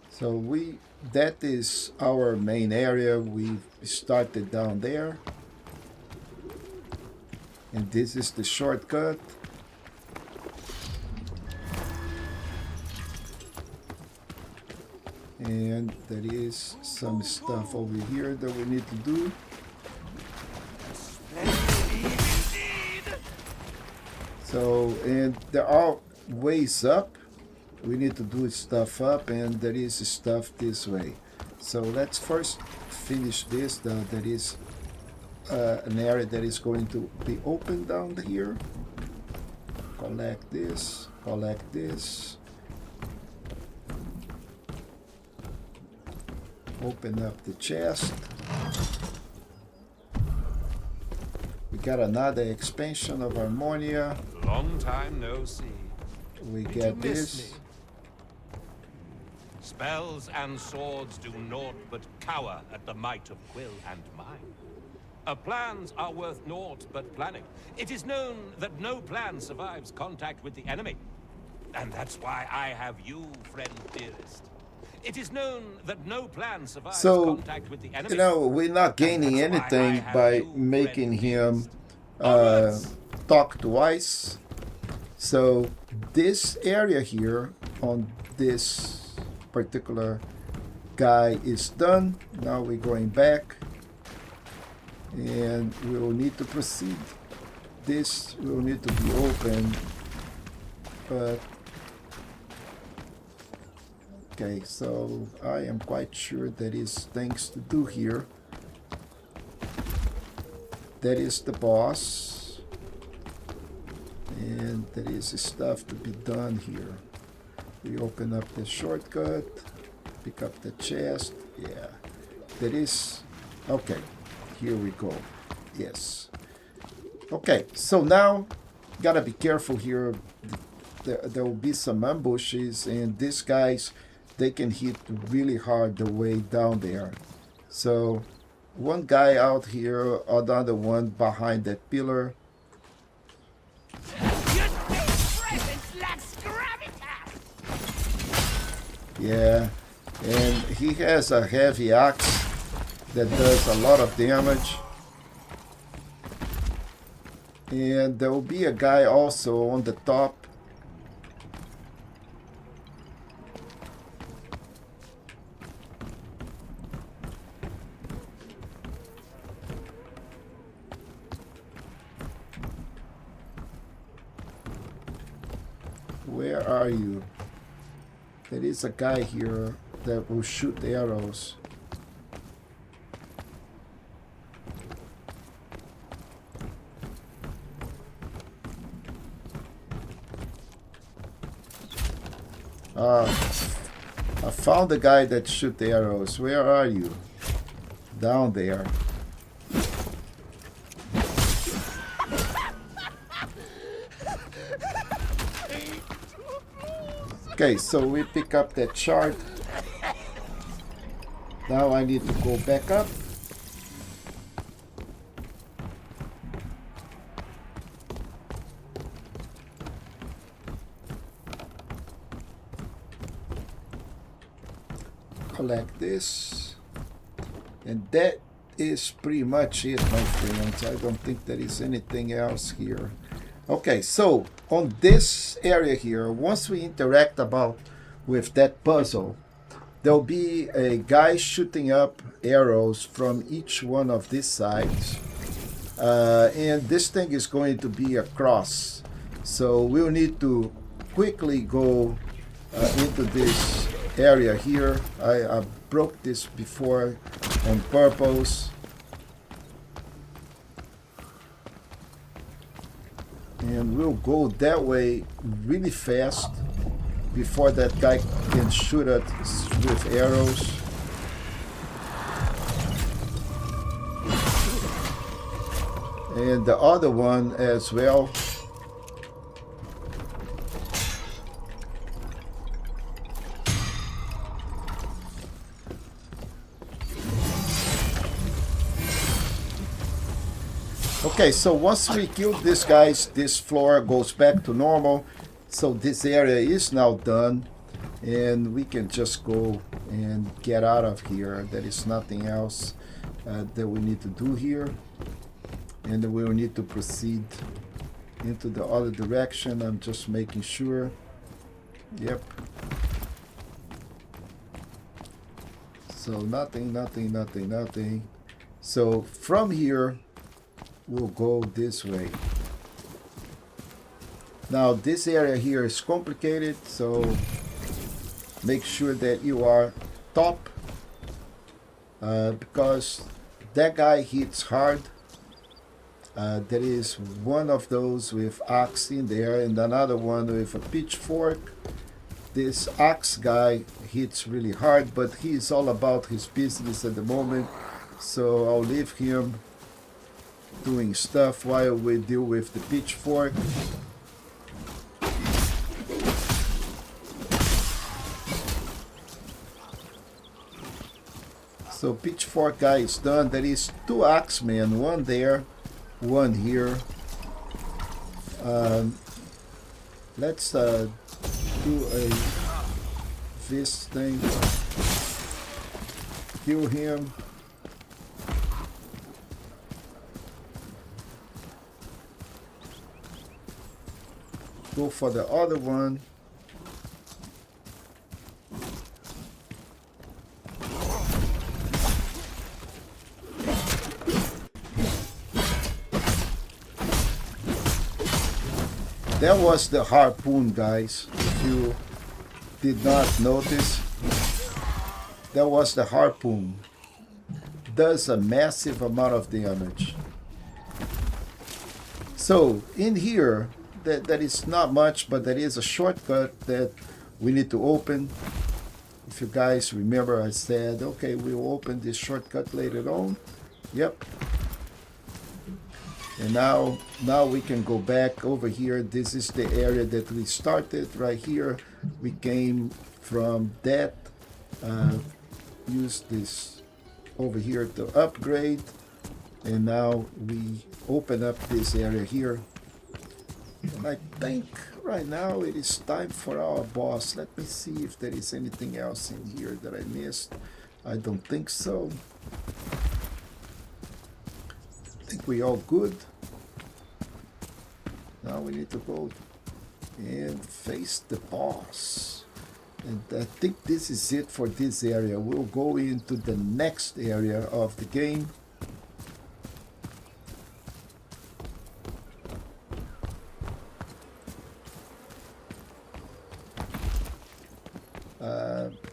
So that is our main area. We started down there. And this is the shortcut. And there is some stuff over here that we need to do. So, and there are ways up. We need to do stuff up, and there is stuff this way. So let's first finish this. There is an area that is going to be open down here. Collect this, collect this. Open up the chest. We got another expansion of Harmonia. Long time no see. We Did get you miss this. me? Spells and swords do naught but cower at the might of will and mind. Plans are worth naught but planning. It is known that no plan survives contact with the enemy. And that's why I have you, friend dearest. It is known that no plan survives contact with the enemy. You know, we're not gaining anything by making him talk twice. So this area here on this particular guy is done. Now we're going back and we will need to proceed. This will need to be open, but okay, so I am quite sure there is things to do here. That is the boss, and there is stuff to be done here. We open up the shortcut, pick up the chest. Yeah, there is. Okay, here we go. Yes. Okay, so now gotta be careful here. There will be some ambushes, and these guys, they can hit really hard the way down there. So one guy out here, another one behind that pillar. Yeah, and he has a heavy axe that does a lot of damage. And there will be a guy also on the top. Where are you? There is a guy here that will shoot arrows. I found the guy that shoots arrows. Where are you? Down there. Okay, so we pick up that chart. Now I need to go back up. collect this, and that is pretty much it, my friends. I don't think there is anything else here. Okay, so on this area here, once we interact about with that puzzle, there'll be a guy shooting up arrows from each one of these sides, and this thing is going to be a cross, so we'll need to quickly go into this area here. I broke this before on purpose, and we'll go that way really fast before that guy can shoot us with arrows. And the other one as well. Okay, so once we kill these guys, this floor goes back to normal. So this area is now done, and we can just go and get out of here. There is nothing else that we need to do here, and we will need to proceed into the other direction. I'm just making sure. Yep. So nothing. So from here we'll go this way. Now this area here is complicated, so make sure that you are top, because that guy hits hard. There is one of those with axe in there and another one with a pitchfork. This axe guy hits really hard, but he's all about his business at the moment, so I'll leave him doing stuff while we deal with the pitchfork. So pitchfork guy is done. There is two axemen, one there, one here. Let's do a fist thing. Kill him. Go for the other one. That was the harpoon, guys. If you did not notice, that was the harpoon. Does a massive amount of damage. So in here, that is not much, but there is a shortcut that we need to open. If you guys remember, I said, okay, we'll open this shortcut later on. Yep. And now we can go back over here. This is the area that we started right here. We came from that, use this over here to upgrade, and now we open up this area here. And I think right now it is time for our boss. Let me see if there is anything else in here that I missed. I don't think so. I think we all good. Now we need to go and face the boss. And I think this is it for this area. We'll go into the next area of the game.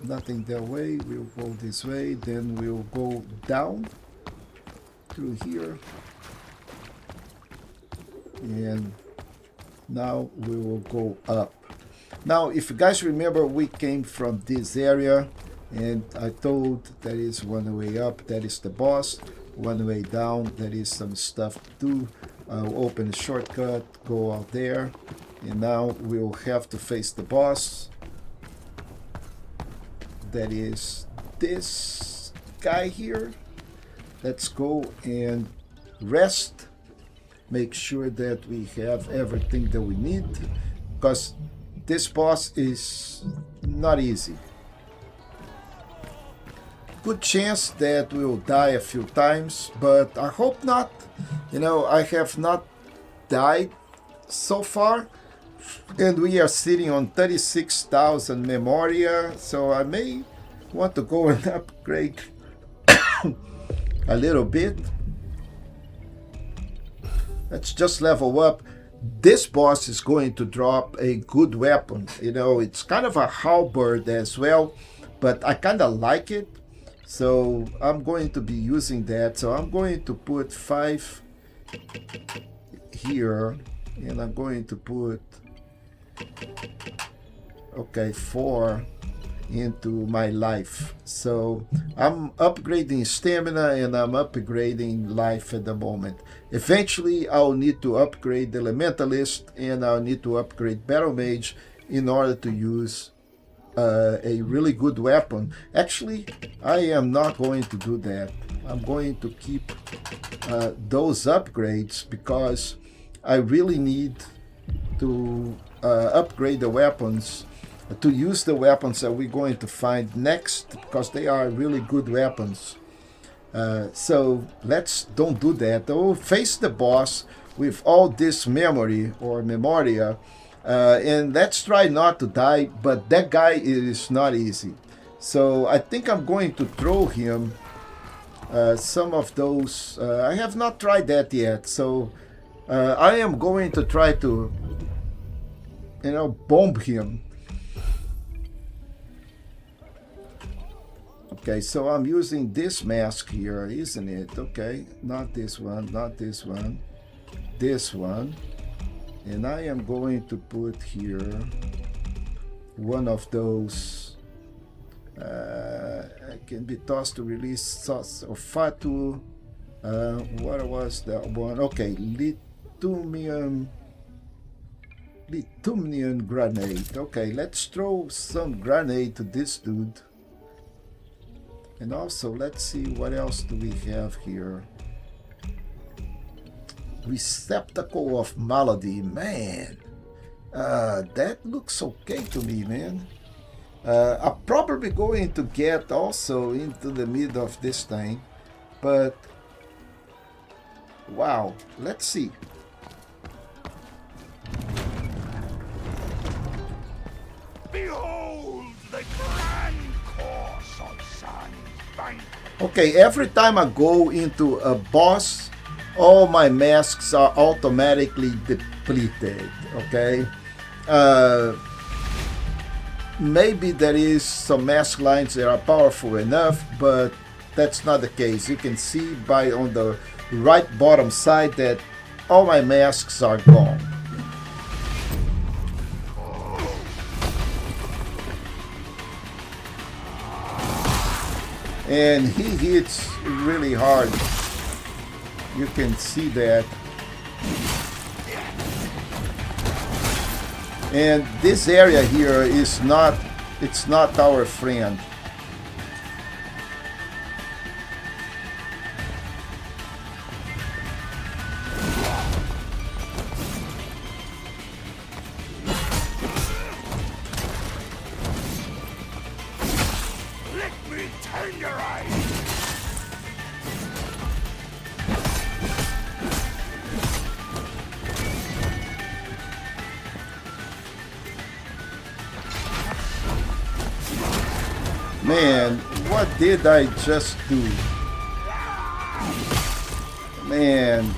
Nothing that way. We'll go this way, then we'll go down through here, and now we will go up. Now if you guys remember, we came from this area, and I told there is one way up, that is the boss, one way down, there is some stuff to do. I'll open the shortcut, go out there, and now we'll have to face the boss. That is this guy here. Let's go and rest. Make sure that we have everything that we need, because this boss is not easy. Good chance that we'll die a few times, but I hope not. You know, I have not died so far, and we are sitting on 36,000 memoria, so I may want to go and upgrade a little bit. Let's just level up. This boss is going to drop a good weapon. You know, it's kind of a halberd as well, but I kind of like it. So I'm going to be using that. So I'm going to put 5 here, and I'm going to put, okay, 4 into my life. So I'm upgrading stamina and I'm upgrading life at the moment. Eventually I'll need to upgrade the Elementalist and I'll need to upgrade Battle Mage in order to use a really good weapon. Actually, I am not going to do that. I'm going to keep those upgrades because I really need to upgrade the weapons, to use the weapons that we're going to find next, because they are really good weapons. So let's don't do that. We'll face the boss with all this memory or memoria, and let's try not to die, but that guy is not easy. So I think I'm going to throw him some of those. I have not tried that yet, so I am going to try to, you know, bomb him. Okay, so I'm using this mask here, isn't it? Okay, not this one, not this one, this one. And I am going to put here one of those. Can be tossed to release sauce or fatu. What was that one? Okay, Litumium grenade. Okay, let's throw some grenade to this dude. And also, let's see what else do we have here. Receptacle of Malady. Man, that looks okay to me, man. I'm probably going to get also into the middle of this thing, but wow, let's see. Behold the grand course of sun. Okay, every time I go into a boss, all my masks are automatically depleted, okay? Maybe there is some mask lines that are powerful enough, but that's not the case. You can see by on the right bottom side that all my masks are gone. And he hits really hard. You can see that. And this area here is not, it's not our friend. Man, what did I just do? Man.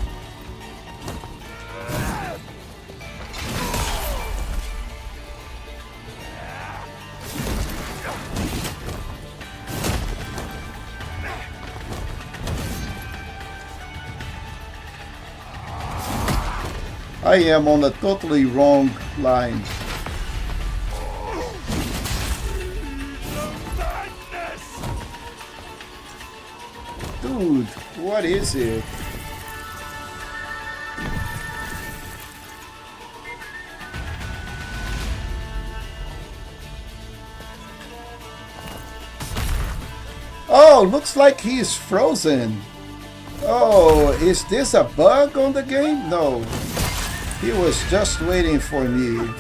I am on a totally wrong line. Dude, what is it? Oh, looks like he's frozen. Oh, is this a bug on the game? No. He was just waiting for me.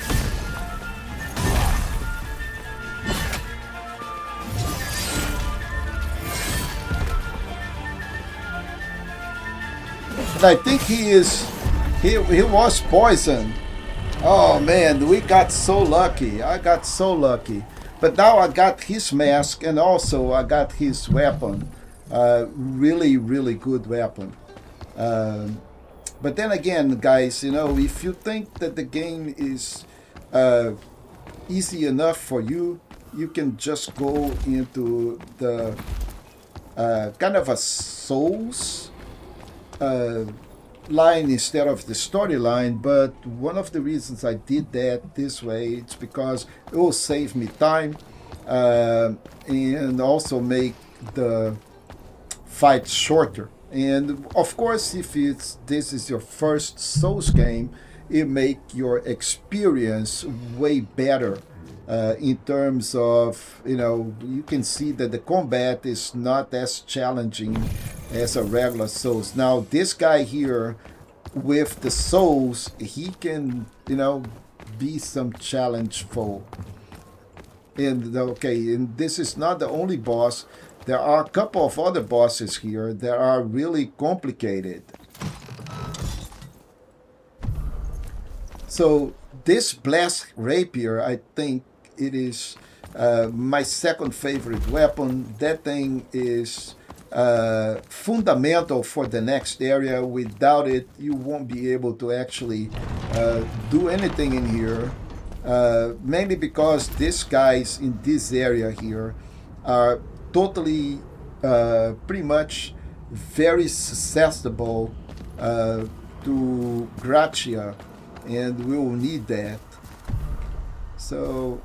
And I think he was poisoned. Oh man, we got so lucky. I got so lucky. But now I got his mask and also I got his weapon. Really, really good weapon. Um, but then again, guys, if you think that the game is uh, easy enough for you, you can just go into the kind of a Souls uh, line instead of the storyline. But one of the reasons I did that this way, it's because it will save me time uh, and also make the fight shorter. And of course, if this is your first Souls game, it make your experience way better in terms of, you can see that the combat is not as challenging as a regular Souls. Now this guy here with the Souls, he can, be some challenge foe. And okay, and this is not the only boss. There are a couple of other bosses here that are really complicated. So this blast rapier, I think it is my second favorite weapon. That thing is fundamental for the next area. Without it, you won't be able to actually do anything in here. Mainly because these guys in this area here are totally, pretty much very susceptible to gratia, and we will need that. So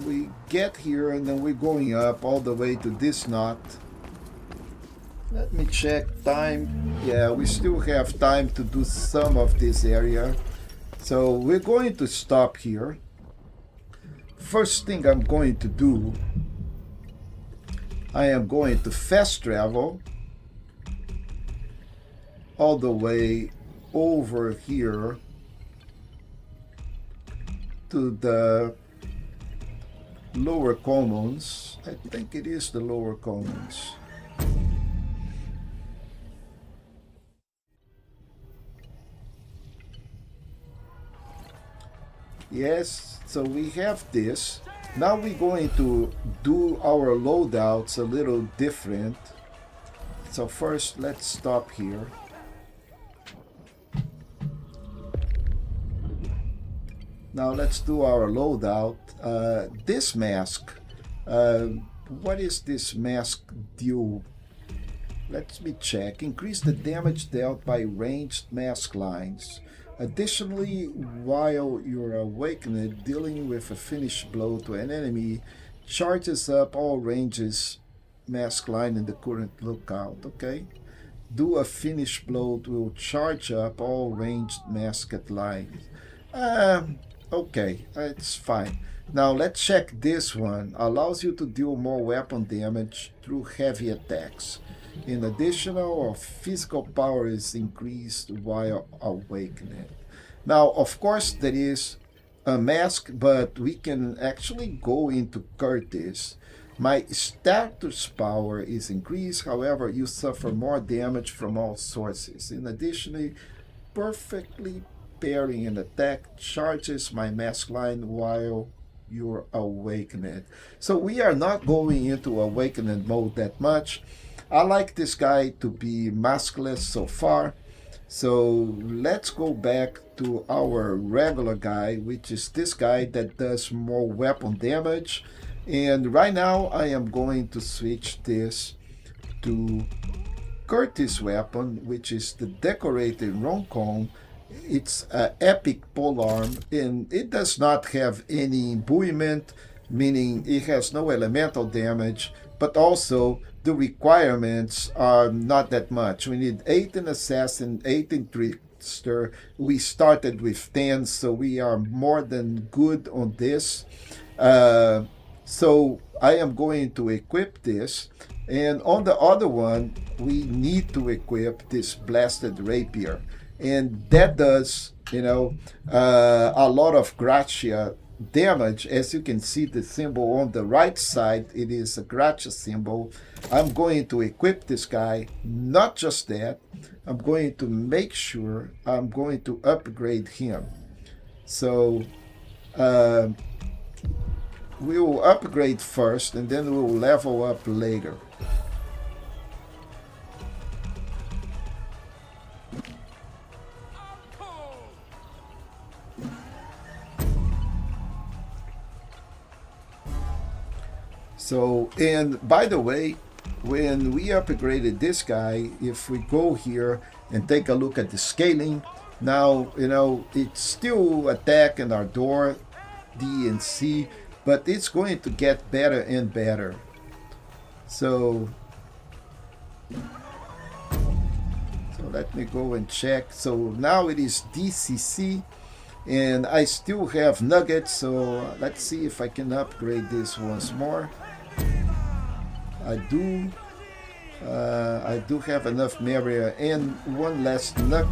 we get here and then we're going up all the way to this knot. Let me check time. Yeah, we still have time to do some of this area. So we're going to stop here. First thing I'm going to do, I am going to fast travel all the way over here to the lower commons. I think it is the lower commons. Yes, so we have this. Now we're going to do our loadouts a little different. So first, let's stop here. Now let's do our loadout. This mask. What is this mask do? Let me check. Increase the damage dealt by ranged mask lines. Additionally, while you're awakened, dealing with a finished blow to an enemy charges up all ranges mask line in the current lookout. Okay. Do a finished blow will charge up all ranged masked lines. Okay, it's fine. Now let's check this one. Allows you to deal more weapon damage through heavy attacks. In addition, our physical power is increased while awakening. Now, of course, there is a mask, but we can actually go into Curtis. My status power is increased, however, you suffer more damage from all sources. In addition, perfectly parrying an attack charges my mask line while you're awakened. So we are not going into awakened mode that much. I like this guy to be maskless so far. So let's go back to our regular guy, which is this guy that does more weapon damage. And right now I am going to switch this to Curtis weapon, which is the decorated Roncon. It's an epic polearm, and it does not have any imbuement, meaning it has no elemental damage, but also the requirements are not that much. We need 8 in Assassin, 8 in Trickster. We started with 10, so we are more than good on this. So I am going to equip this. And on the other one, we need to equip this Blasted Rapier. And that does, a lot of gratia damage. As you can see, the symbol on the right side, it is a Gratia symbol. I'm going to equip this guy. Not just that, I'm going to make sure I'm going to upgrade him. So we will upgrade first and then we'll level up later. So, and by the way, when we upgraded this guy, if we go here and take a look at the scaling, now, you know, it's still attack in our door, D and C, but it's going to get better and better. So let me go and check. So now it is DCC, and I still have nuggets, so let's see if I can upgrade this once more. I do have enough Maria and one last nugget.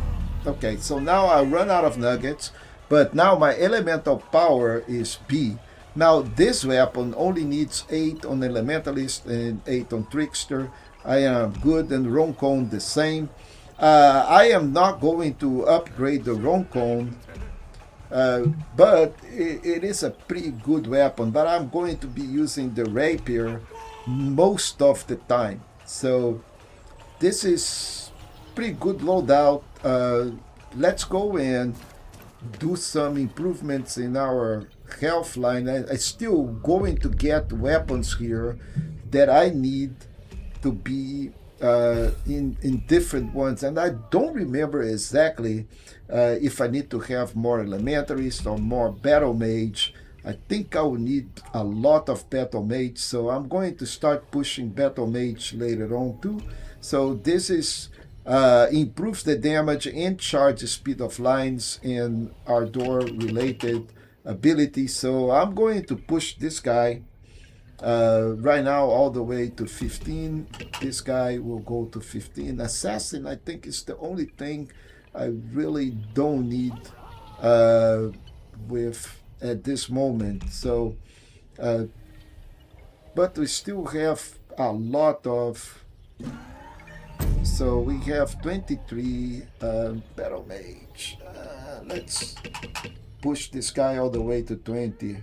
Okay, so now I run out of nuggets, but now my elemental power is B. Now this weapon only needs 8 on Elementalist and 8 on Trickster. I am good, and Roncone the same. I am not going to upgrade the Roncone, but it is a pretty good weapon. But I'm going to be using the Rapier most of the time. So this is pretty good loadout. Let's go and do some improvements in our health line. I still going to get weapons here that I need to be in different ones, and I don't remember exactly if I need to have more Elementarist or more Battle Mage. I think I will need a lot of Battle Mage, so I'm going to start pushing Battle Mage later on too. So this is improves the damage and charge speed of lines and Ardor related abilities. So I'm going to push this guy right now all the way to 15. This guy will go to 15. Assassin, I think, is the only thing I really don't need with at this moment. So but we still have a lot of, so we have 23 Battle Mage. Let's push this guy all the way to 20.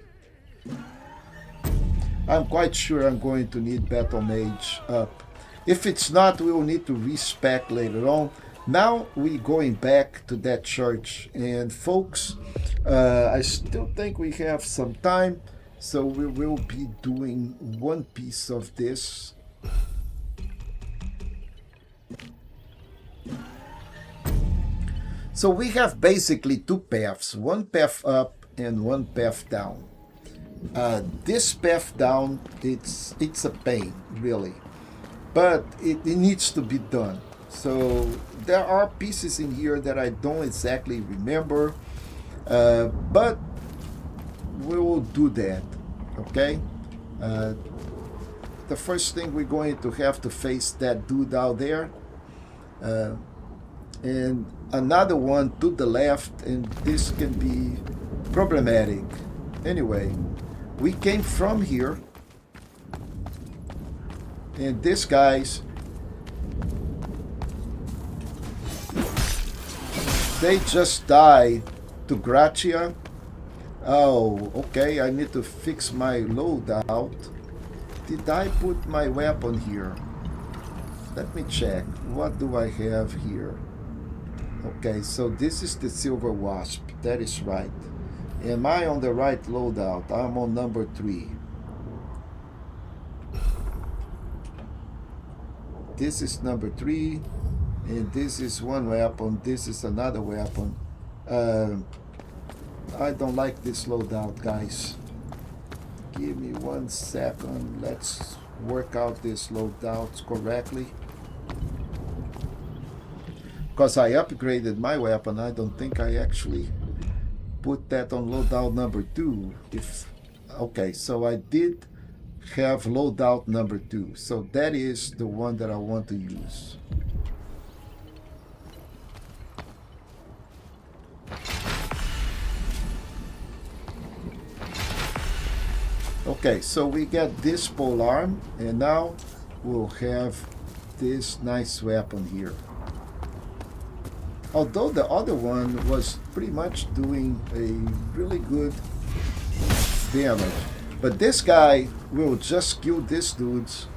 I'm quite sure I'm going to need Battle Mage up. If it's not, we will need to respec later on. Now we're going back to that church, and folks, I still think we have some time, so we will be doing one piece of this. So we have basically two paths, one path up and one path down. This path down, it's a pain, really, but it needs to be done. So there are pieces in here that I don't exactly remember, but we will do that, okay? The first thing we're going to have to face that dude out there, and another one to the left, and this can be problematic. Anyway, we came from here, and these guys, they just died to Gratia. Oh, okay, I need to fix my loadout. Did I put my weapon here? Let me check. What do I have here? Okay, so this is the Silver Wasp. That is right. Am I on the right loadout? I'm on number 3. This is number 3. And this is one weapon. This is another weapon. I don't like this loadout, guys. Give me 1 second. Let's work out this loadout correctly. Because I upgraded my weapon, I don't think I actually put that on loadout number 2. Okay, so I did have loadout number 2. So that is the one that I want to use. Okay, so we get this pole arm, and now we'll have this nice weapon here. Although the other one was pretty much doing a really good damage. But this guy will just kill these dudes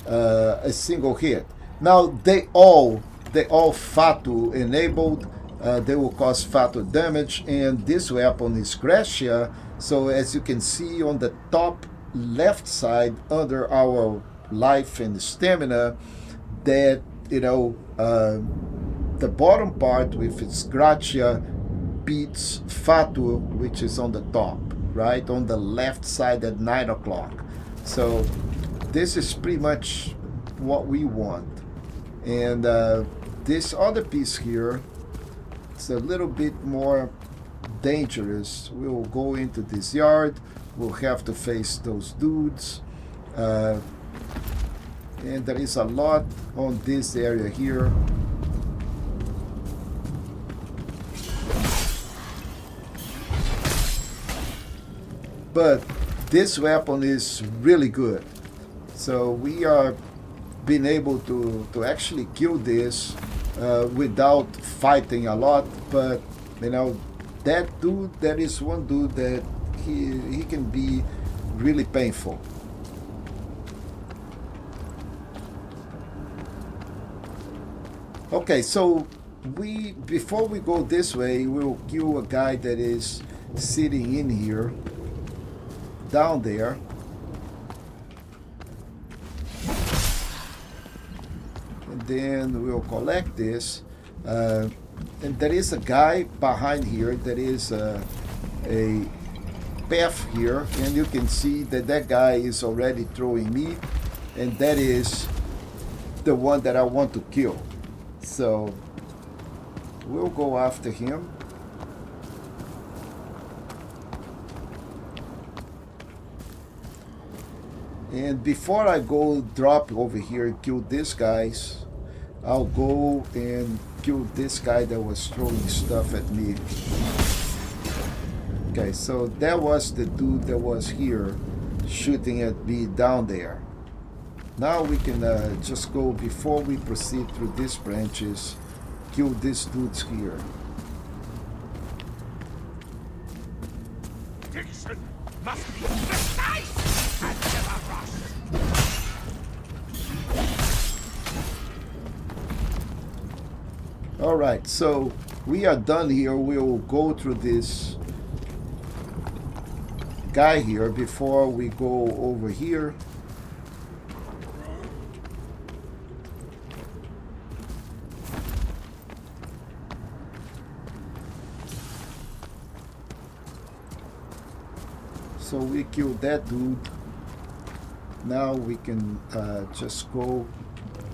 a single hit. Now they all Fatu enabled. They will cause Fatu damage, and this weapon is Gracia. So as you can see on the top left side under our life and stamina, that the bottom part with its Gracia beats Fatu, which is on the top, right on the left side at 9 o'clock. So this is pretty much what we want. And this other piece here, it's a little bit more dangerous. We'll go into this yard. We'll have to face those dudes. And there is a lot on this area here. But this weapon is really good. So we are being able to actually kill this without fighting a lot. But that dude, there is one dude that he can be really painful. Okay, so before we go this way, we'll kill a guy that is sitting in here, down there. And then we'll collect this. And there is a guy behind here. There is a path here, and you can see that that guy is already throwing meat, and that is the one that I want to kill. So we'll go after him. And before I go drop over here and kill these guys, I'll go and kill this guy that was throwing stuff at me. Okay, so that was the dude that was here shooting at me down there. Now we can just go, before we proceed through these branches, kill these dudes here. Diction must be precise and never rushed. All right, so we are done here. We'll go through this guy here before we go over here. So we killed that dude. Now we can just go.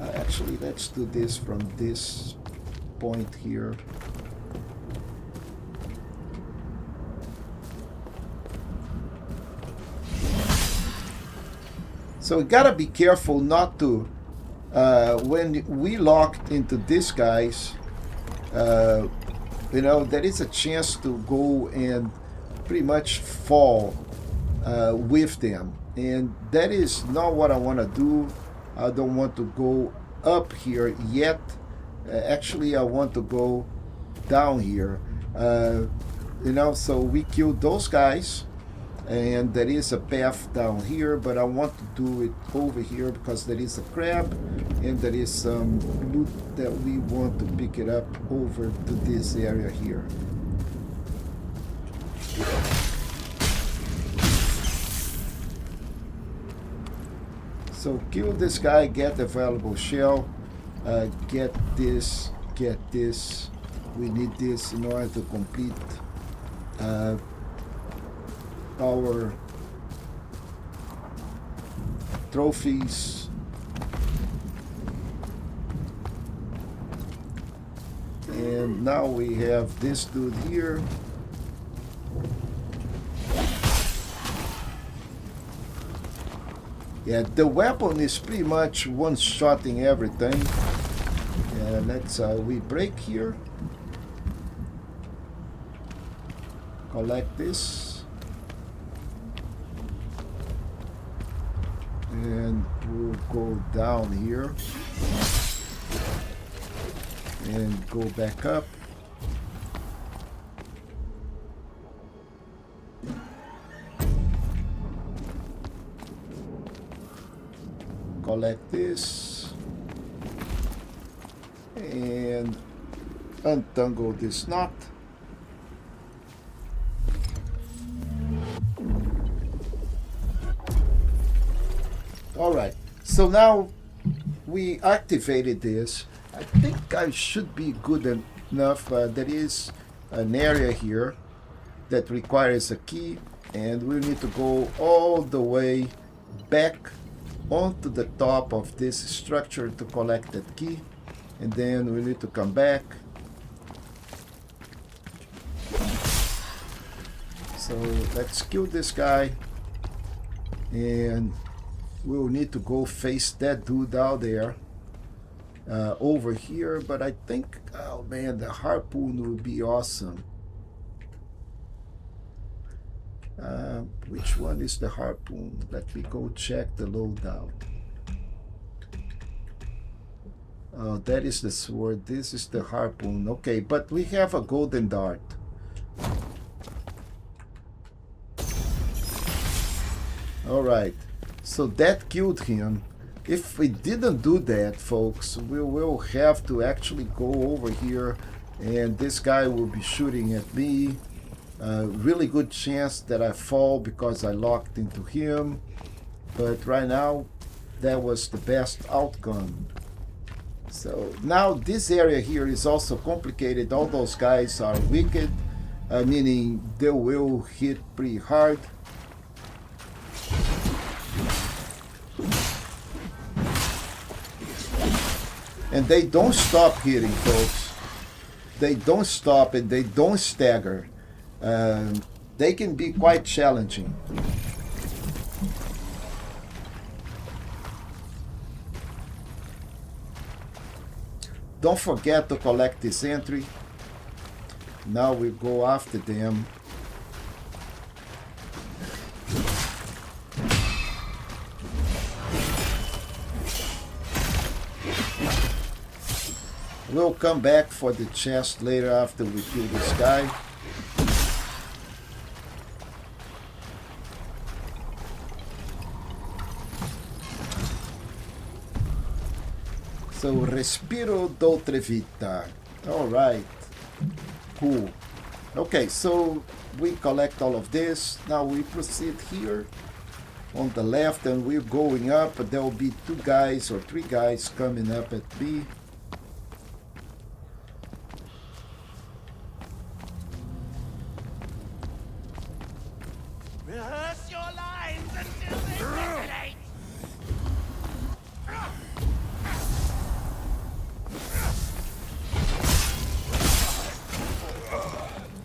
Actually, let's do this from this point here. So we gotta be careful not to, when we locked into these guys, there is a chance to go and pretty much fall with them. And that is not what I want to do. I don't want to go up here yet. Actually, I want to go down here. So we killed those guys. And there is a path down here, but I want to do it over here because there is a crab and there is some loot that we want to pick it up over to this area here. So kill this guy, get the valuable shell, get this. We need this in order to complete our trophies. And now we have this dude here. Yeah, the weapon is pretty much one-shotting everything. Yeah, let's we break here. Collect this. And we'll go down here and go back up. Collect this and untangle this knot. All right, so now we activated this. I think I should be good enough. There is an area here that requires a key, and we need to go all the way back onto the top of this structure to collect that key, and then we need to come back. So let's kill this guy, and we'll need to go face that dude out there over here. But I think, oh man, the harpoon would be awesome. Which one is the harpoon? Let me go check the loadout. Oh, that is the sword. This is the harpoon. Okay, but we have a golden dart. All right, so that killed him. If we didn't do that, folks, we will have to actually go over here, and this guy will be shooting at me. Really good chance that I fall because I locked into him, but right now that was the best outcome. So now this area here is also complicated. All those guys are wicked, meaning they will hit pretty hard. And they don't stop hitting, folks. They don't stop and they don't stagger. They can be quite challenging. Don't forget to collect this entry. Now we go after them. We'll come back for the chest later after we kill this guy. So, respiro d'altre vita. All right. Cool. Okay, so we collect all of this. Now we proceed here on the left, and we're going up. There will be 2 guys or 3 guys coming up at me. Rehearse your lines until they regulate.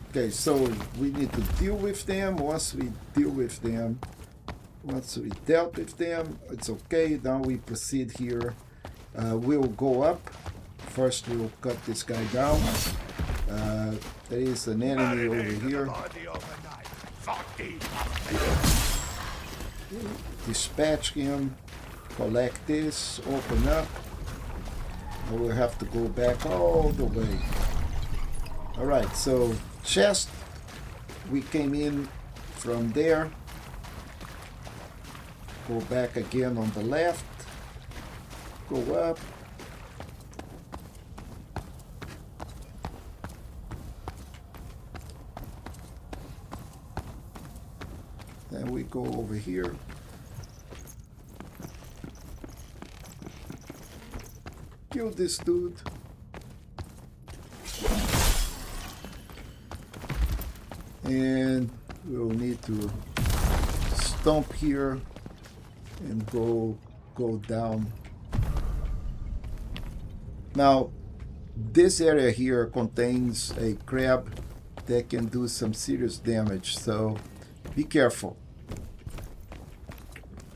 Okay, so we need to deal with them. Once we dealt with them, it's okay. Now we proceed here. We'll go up. First, we'll cut this guy down. There is an enemy over here. Dispatch him. Collect this. Open up. And we'll have to go back all the way. Alright, so chest. We came in from there. Go back again on the left. Go up. Then we go over here. Kill this dude. And we'll need to stomp here and go down. Now, this area here contains a crab that can do some serious damage, so be careful.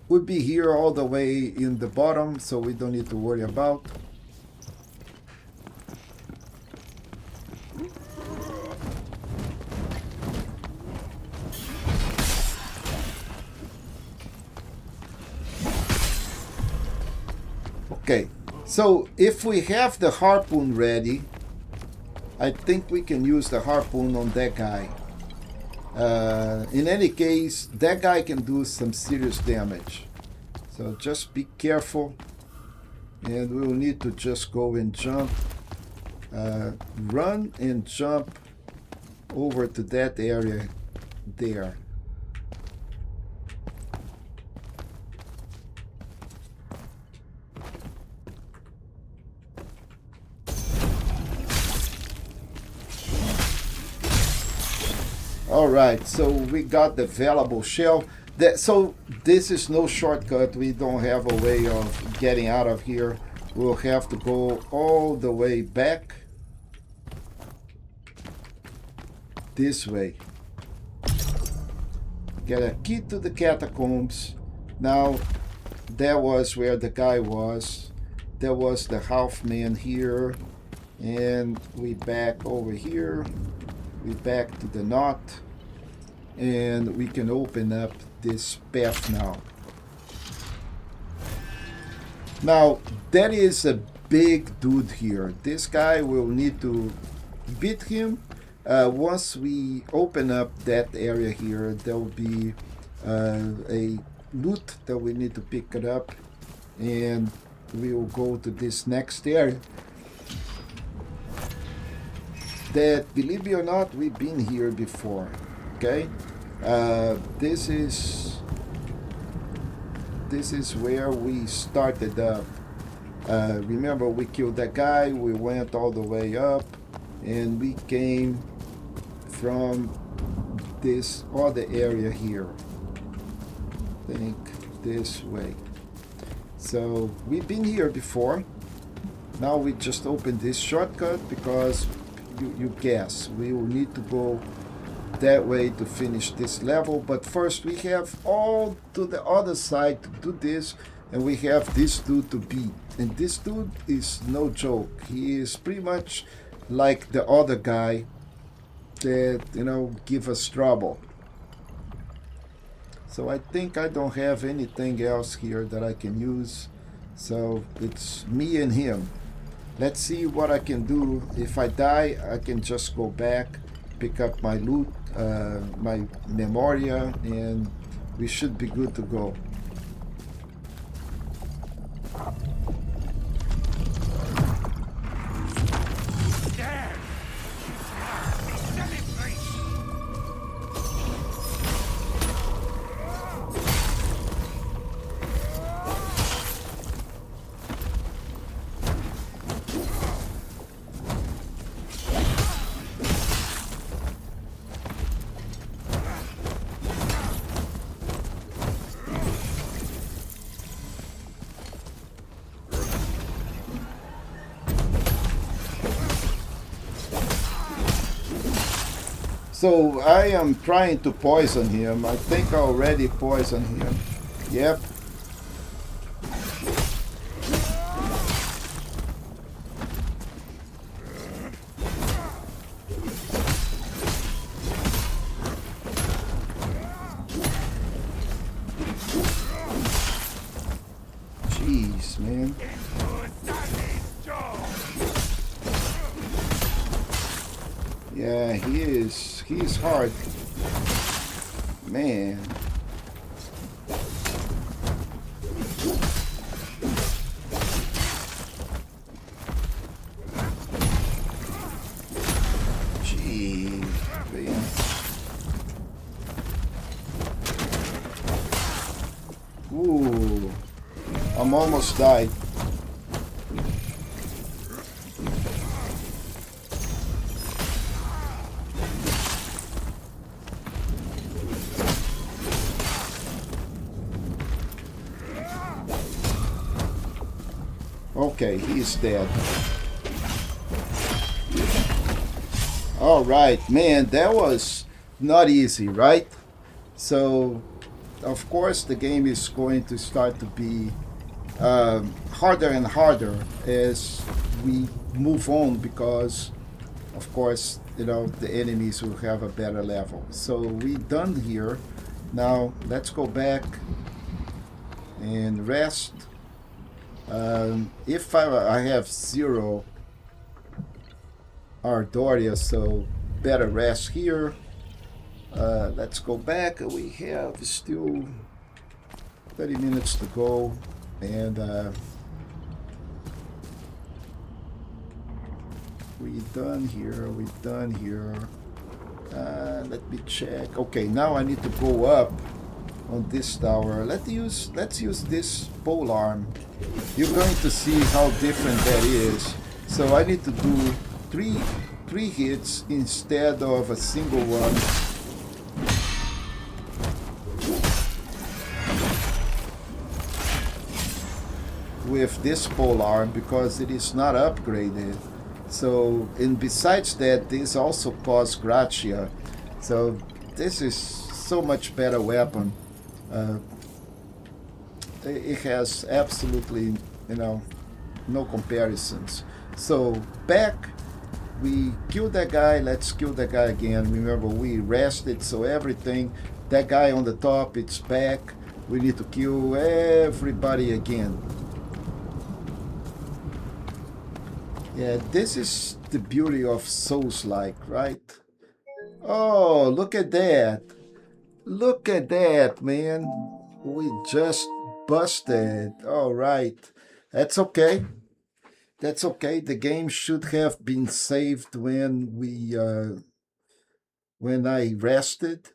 We'll be here all the way in the bottom, so we don't need to worry about. Okay, so if we have the harpoon ready, I think we can use the harpoon on that guy. In any case, that guy can do some serious damage. So just be careful. And we will need to just go and jump. Run and jump over to that area there. All right, so we got the valuable shell. So this is no shortcut. We don't have a way of getting out of here. We'll have to go all the way back this way. Get a key to the catacombs. Now, that was where the guy was. There was the half-man here. And we back over here. We back to the knot. And we can open up this path now. Now, that is a big dude here. This guy will need to beat him. Once we open up that area here, there will be a loot that we need to pick it up. And we will go to this next area. That, believe it or not, we've been here before. Okay? This is where we started up. Remember, we killed that guy, we went all the way up, and we came from this other area here. I think this way. So we've been here before. Now we just opened this shortcut because you guess we will need to go that way to finish this level, but first we have all to the other side to do this, and we have this dude to beat. And this dude is no joke. He is pretty much like the other guy that, you know, give us trouble. So I think I don't have anything else here that I can use, so it's me and him. Let's see what I can do. If I die, I can just go back, pick up my loot, my memoria, and we should be good to go. So I am trying to poison him. I think I already poisoned him. Yep. Jeez, man. Yeah, he's hard. Man. Gee, man. Ooh. I'm almost died. Okay, he's dead. All right, man, that was not easy, right? So, of course, the game is going to start to be harder and harder as we move on because, of course, you know, the enemies will have a better level. So we're done here. Now, let's go back and rest. If I have 0 Ardoria, so better rest here. Let's go back. We have still 30 minutes to go, and we done here. We done here. Let me check. Okay, now I need to go up on this tower. Let's use this pole arm. You're going to see how different that is. So I need to do three hits instead of a single one. With this pole arm, because it is not upgraded. So, and besides that, this also costs gratia. So this is so much better weapon. It has absolutely, no comparisons. So back, we killed that guy. Let's kill that guy again. Remember, we rested, so everything. That guy on the top, it's back. We need to kill everybody again. Yeah, this is the beauty of Soulslike, right? Oh, look at that. Look at that, man. We just busted. All right. That's okay. That's okay. The game should have been saved when I rested.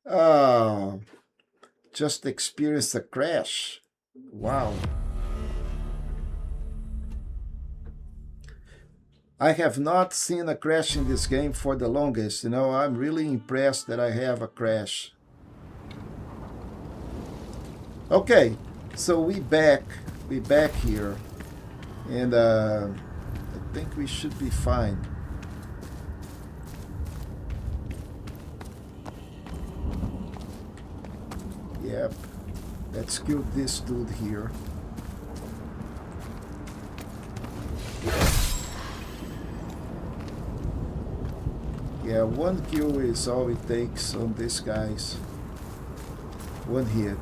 Oh, just experienced a crash. Wow. I have not seen a crash in this game for the longest. I'm really impressed that I have a crash. Okay, so we back here, and I think we should be fine. Yep, let's kill this dude here. Yeah, one kill is all it takes on these guys. One hit.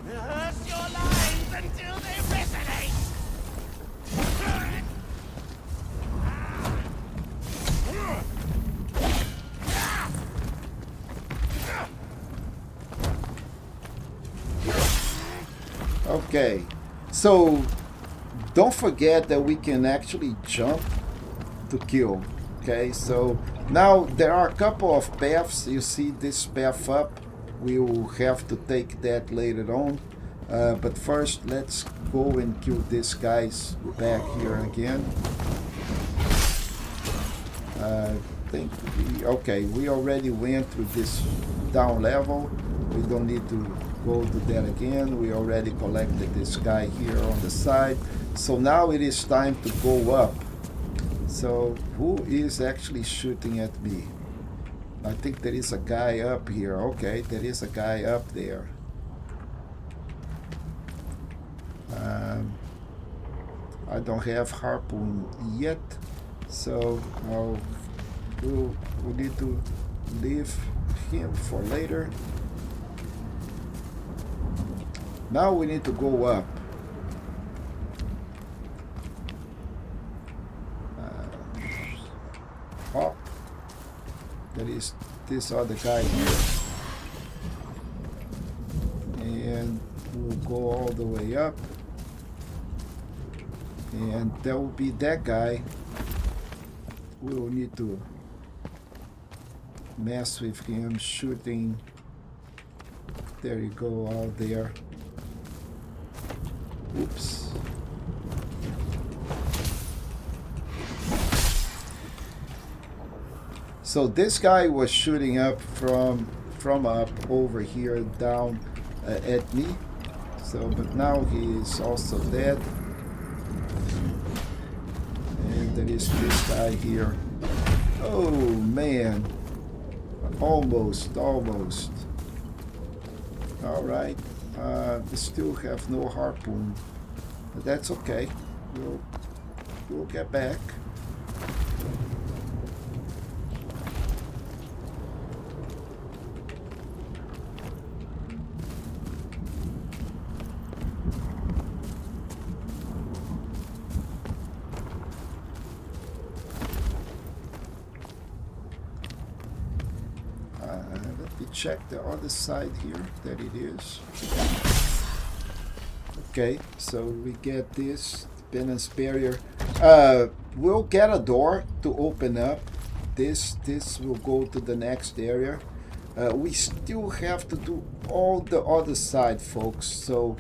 Rehearse your lines until they resonate! Okay, so don't forget that we can actually jump to kill. Okay, so now there are a couple of paths. You see this path up. We will have to take that later on. But first, let's go and kill these guys back here again. I think we already went through this down level. We don't need to go to that again. We already collected this guy here on the side. So now it is time to go up. So who is actually shooting at me? I think there is a guy up here. Okay, there is a guy up there. I don't have harpoon yet, so we'll need to leave him for later. Now we need to go up. Hop. There is this other guy here. And we'll go all the way up. And there will be that guy. We will need to mess with him, shooting. There you go, out there. Oops. So this guy was shooting up from up over here down at me. So, but now he is also dead. And there is this guy here. Oh man, almost. All right, we still have no harpoon, but that's okay. we'll get back. Let me check the other side here. That it is. Okay, so we get this penance barrier. We'll get a door to open up. This will go to the next area. We still have to do all the other side, folks. So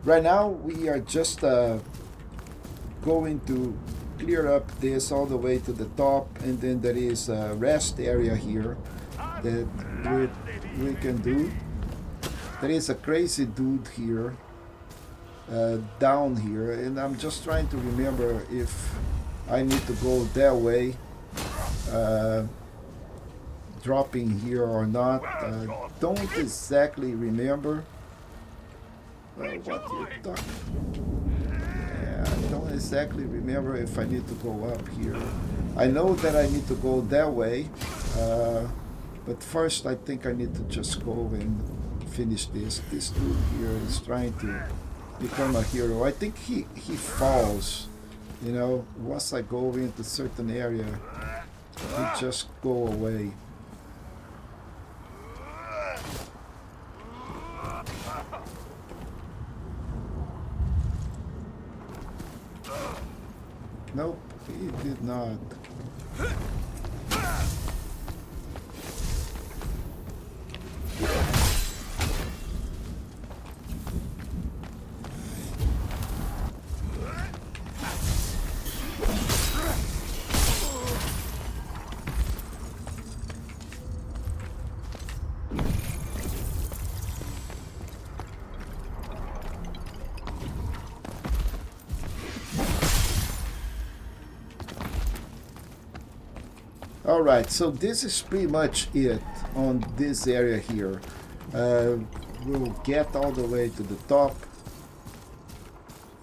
right now we are just going to clear up this all the way to the top, and then there is a rest area here that we can do. There is a crazy dude here down here, and I'm just trying to remember if I need to go that way, dropping here or not. Don't exactly remember what you're talking. Yeah, I don't exactly remember if I need to go up here. I know that I need to go that way, but first I think I need to just go and finish this. This dude here is trying to become a hero. I think he falls, you know, once I go into certain area, he just go away. Nope, he did not. Alright, so this is pretty much it on this area here. We'll get all the way to the top,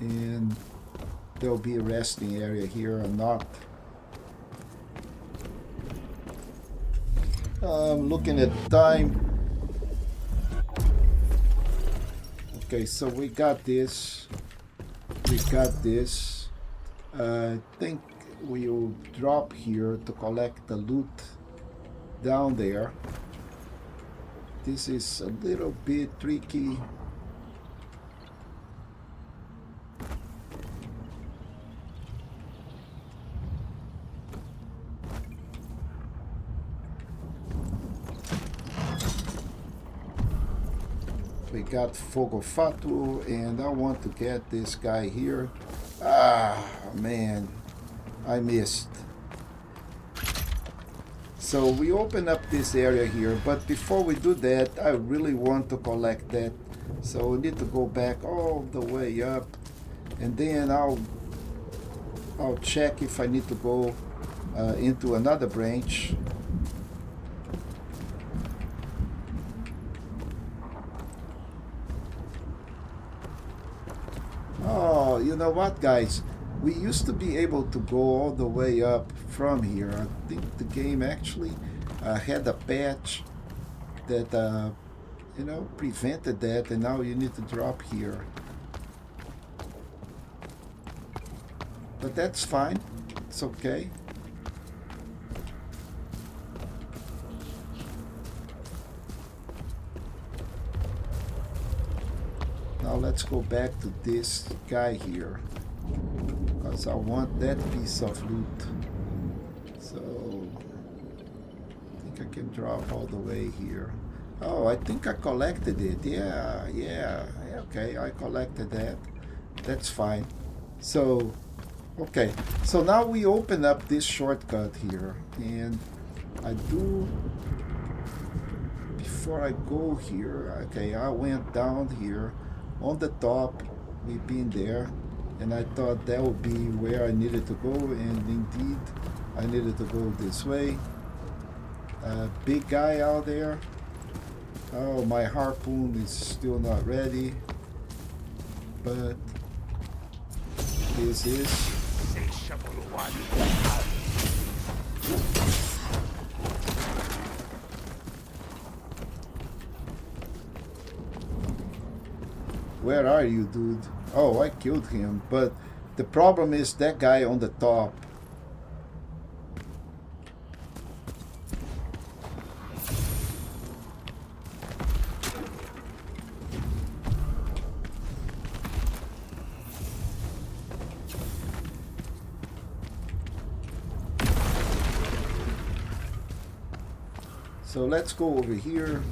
and there'll be a resting area here or not. Looking at the time. Okay, so we got this. We got this. I think we'll drop here to collect the loot down there. This is a little bit tricky. We got Fogofatu, and I want to get this guy here. Ah, man, I missed. So we open up this area here, but before we do that, I really want to collect that. So we need to go back all the way up, and then I'll check if I need to go into another branch. Oh, you know what, guys? We used to be able to go all the way up from here. I think the game actually had a patch that, you know, prevented that, and now you need to drop here. But that's fine. It's okay. Now let's go back to this guy here, because I want that piece of loot. So I think I can drop all the way here. Oh, I think I collected it. Yeah, okay, I collected that. That's fine. So okay, so now we open up this shortcut here, and I do, before I go here, okay, I went down here on the top. We've been there, and I thought that would be where I needed to go, and indeed I needed to go this way. Big guy out there. Oh, my harpoon is still not ready, but this is insatiable one. Where are you, dude? Oh, I killed him, but the problem is that guy on the top. So let's go over here.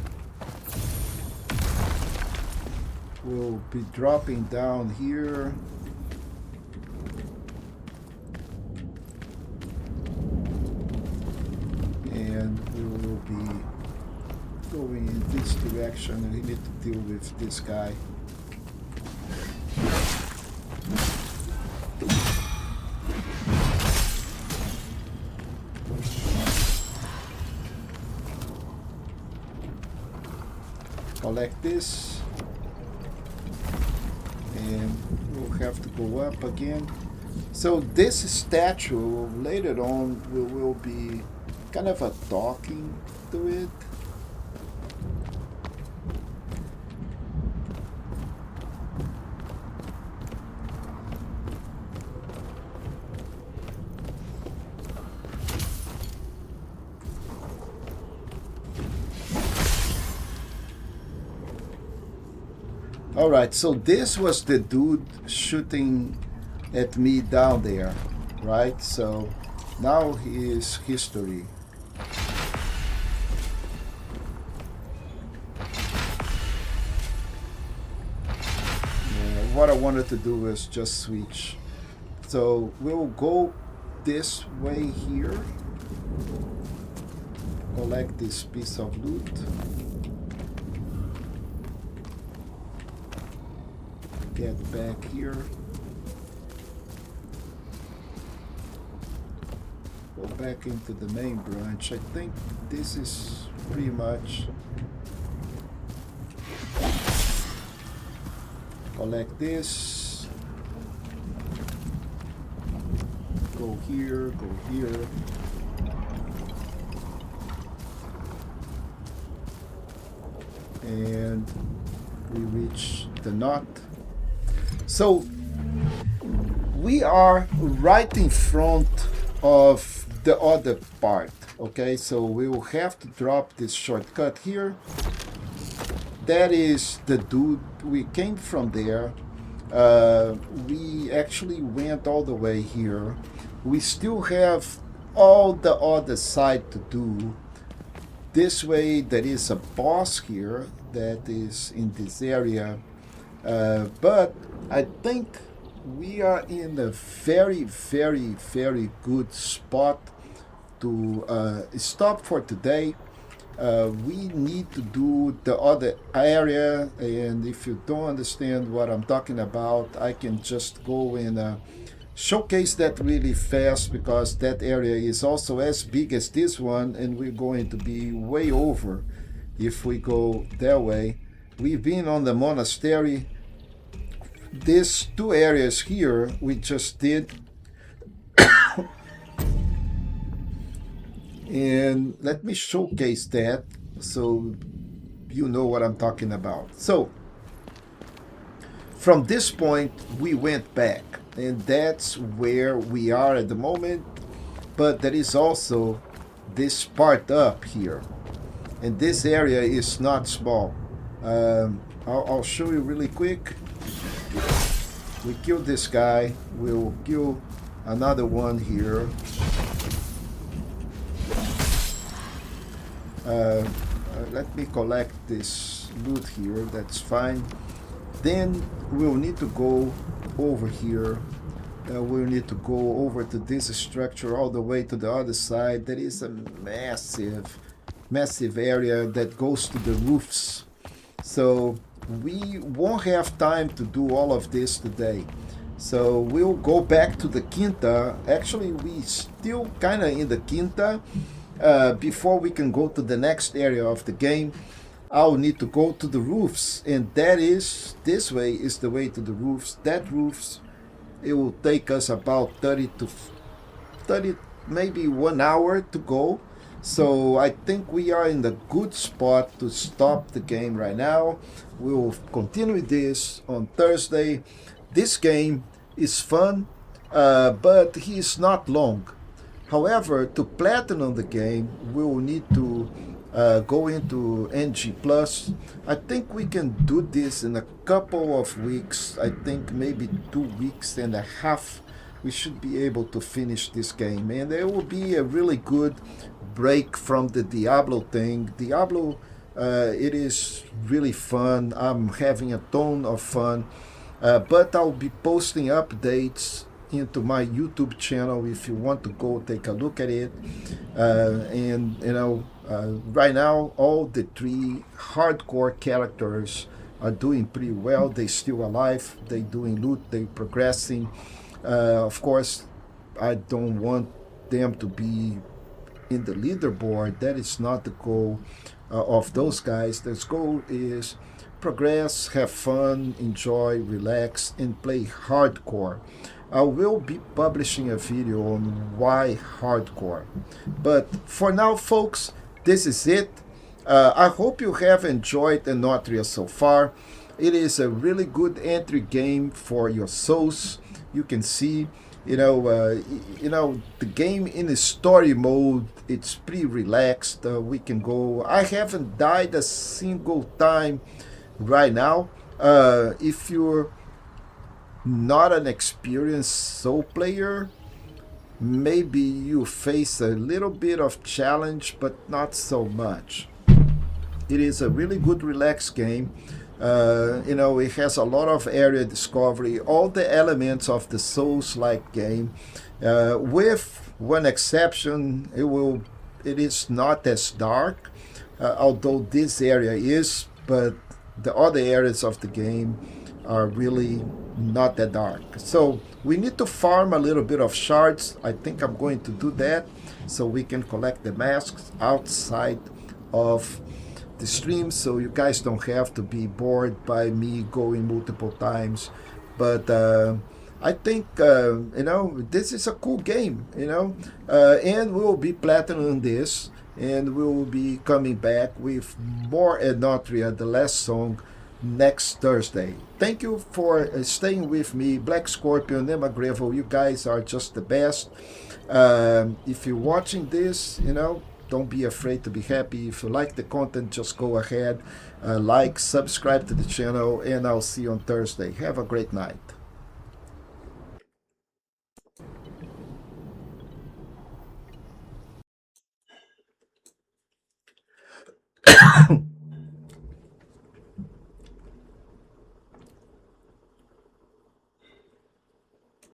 We'll be dropping down here. And we will be going in this direction. We need to deal with this guy. Collect this, and we'll have to go up again. So this statue later on will be kind of a talking to it. Alright, so this was the dude shooting at me down there, right? So now he is history. What I wanted to do is just switch. So we'll go this way here. Collect this piece of loot. Get back here. Go back into the main branch. I think this is pretty much. Collect this. Go here, go here. And we reach the knot. So we are right in front of the other part, okay? So we will have to drop this shortcut here. That is the dude. We came from there. We actually went all the way here. We still have all the other side to do. This way there is a boss here that is in this area. But I think we are in a very, very, very good spot to stop for today. We need to do the other area, and if you don't understand what I'm talking about, I can just go and showcase that really fast, because that area is also as big as this one, and we're going to be way over if we go that way. We've been on the monastery. These two areas here we just did. And let me showcase that so you know what I'm talking about. So from this point we went back, and that's where we are at the moment. But there is also this part up here, and this area is not small. I'll show you really quick. We killed this guy. We'll kill another one here. Let me collect this loot here. That's fine. Then we'll need to go over here. We'll need to go over to this structure all the way to the other side. There is a massive area that goes to the roofs. So we won't have time to do all of this today. So we'll go back to the Quinta. Actually, we still kind of in the Quinta. Before we can go to the next area of the game, I'll need to go to the roofs, and that is this way is the way to the roofs. That roofs It will take us about 30, maybe 1 hour to go. So I think we are in the good spot to stop the game right now. We will continue this on Thursday. This game is fun, but he is not long. However, to platinum the game, we will need to go into NG Plus. I think we can do this in a couple of weeks. I think maybe 2 weeks and a half. We should be able to finish this game, and it will be a really good break from the Diablo thing. Diablo, it is really fun. I'm having a ton of fun, but I'll be posting updates into my YouTube channel if you want to go take a look at it. And right now all the three hardcore characters are doing pretty well. They still alive. They doing loot. They progressing. Of course, I don't want them to be in the leaderboard. That is not the goal of those guys. Their goal is progress, have fun, enjoy, relax, and play hardcore. I will be publishing a video on why hardcore. But for now, folks, this is it. I hope you have enjoyed Enotria so far. It is a really good entry game for your souls. You can see, the game in the story mode. It's pretty relaxed. We can go. I haven't died a single time right now. If you're not an experienced soul player, maybe you face a little bit of challenge, but not so much. It is a really good relaxed game. It has a lot of area discovery, all the elements of the Souls-like game, with one exception. It is not as dark, although this area is, but the other areas of the game are really not that dark. So we need to farm a little bit of shards. I think I'm going to do that so we can collect the masks outside of the stream, so you guys don't have to be bored by me going multiple times. But I think this is a cool game, and we will be platinum this, and we will be coming back with more Enotria, the last song, next Thursday. Thank you for staying with me, Black Scorpion, Emma Gravel. You guys are just the best. If you're watching this, don't be afraid to be happy. If you like the content, just go ahead, like, subscribe to the channel, and I'll see you on Thursday. Have a great night.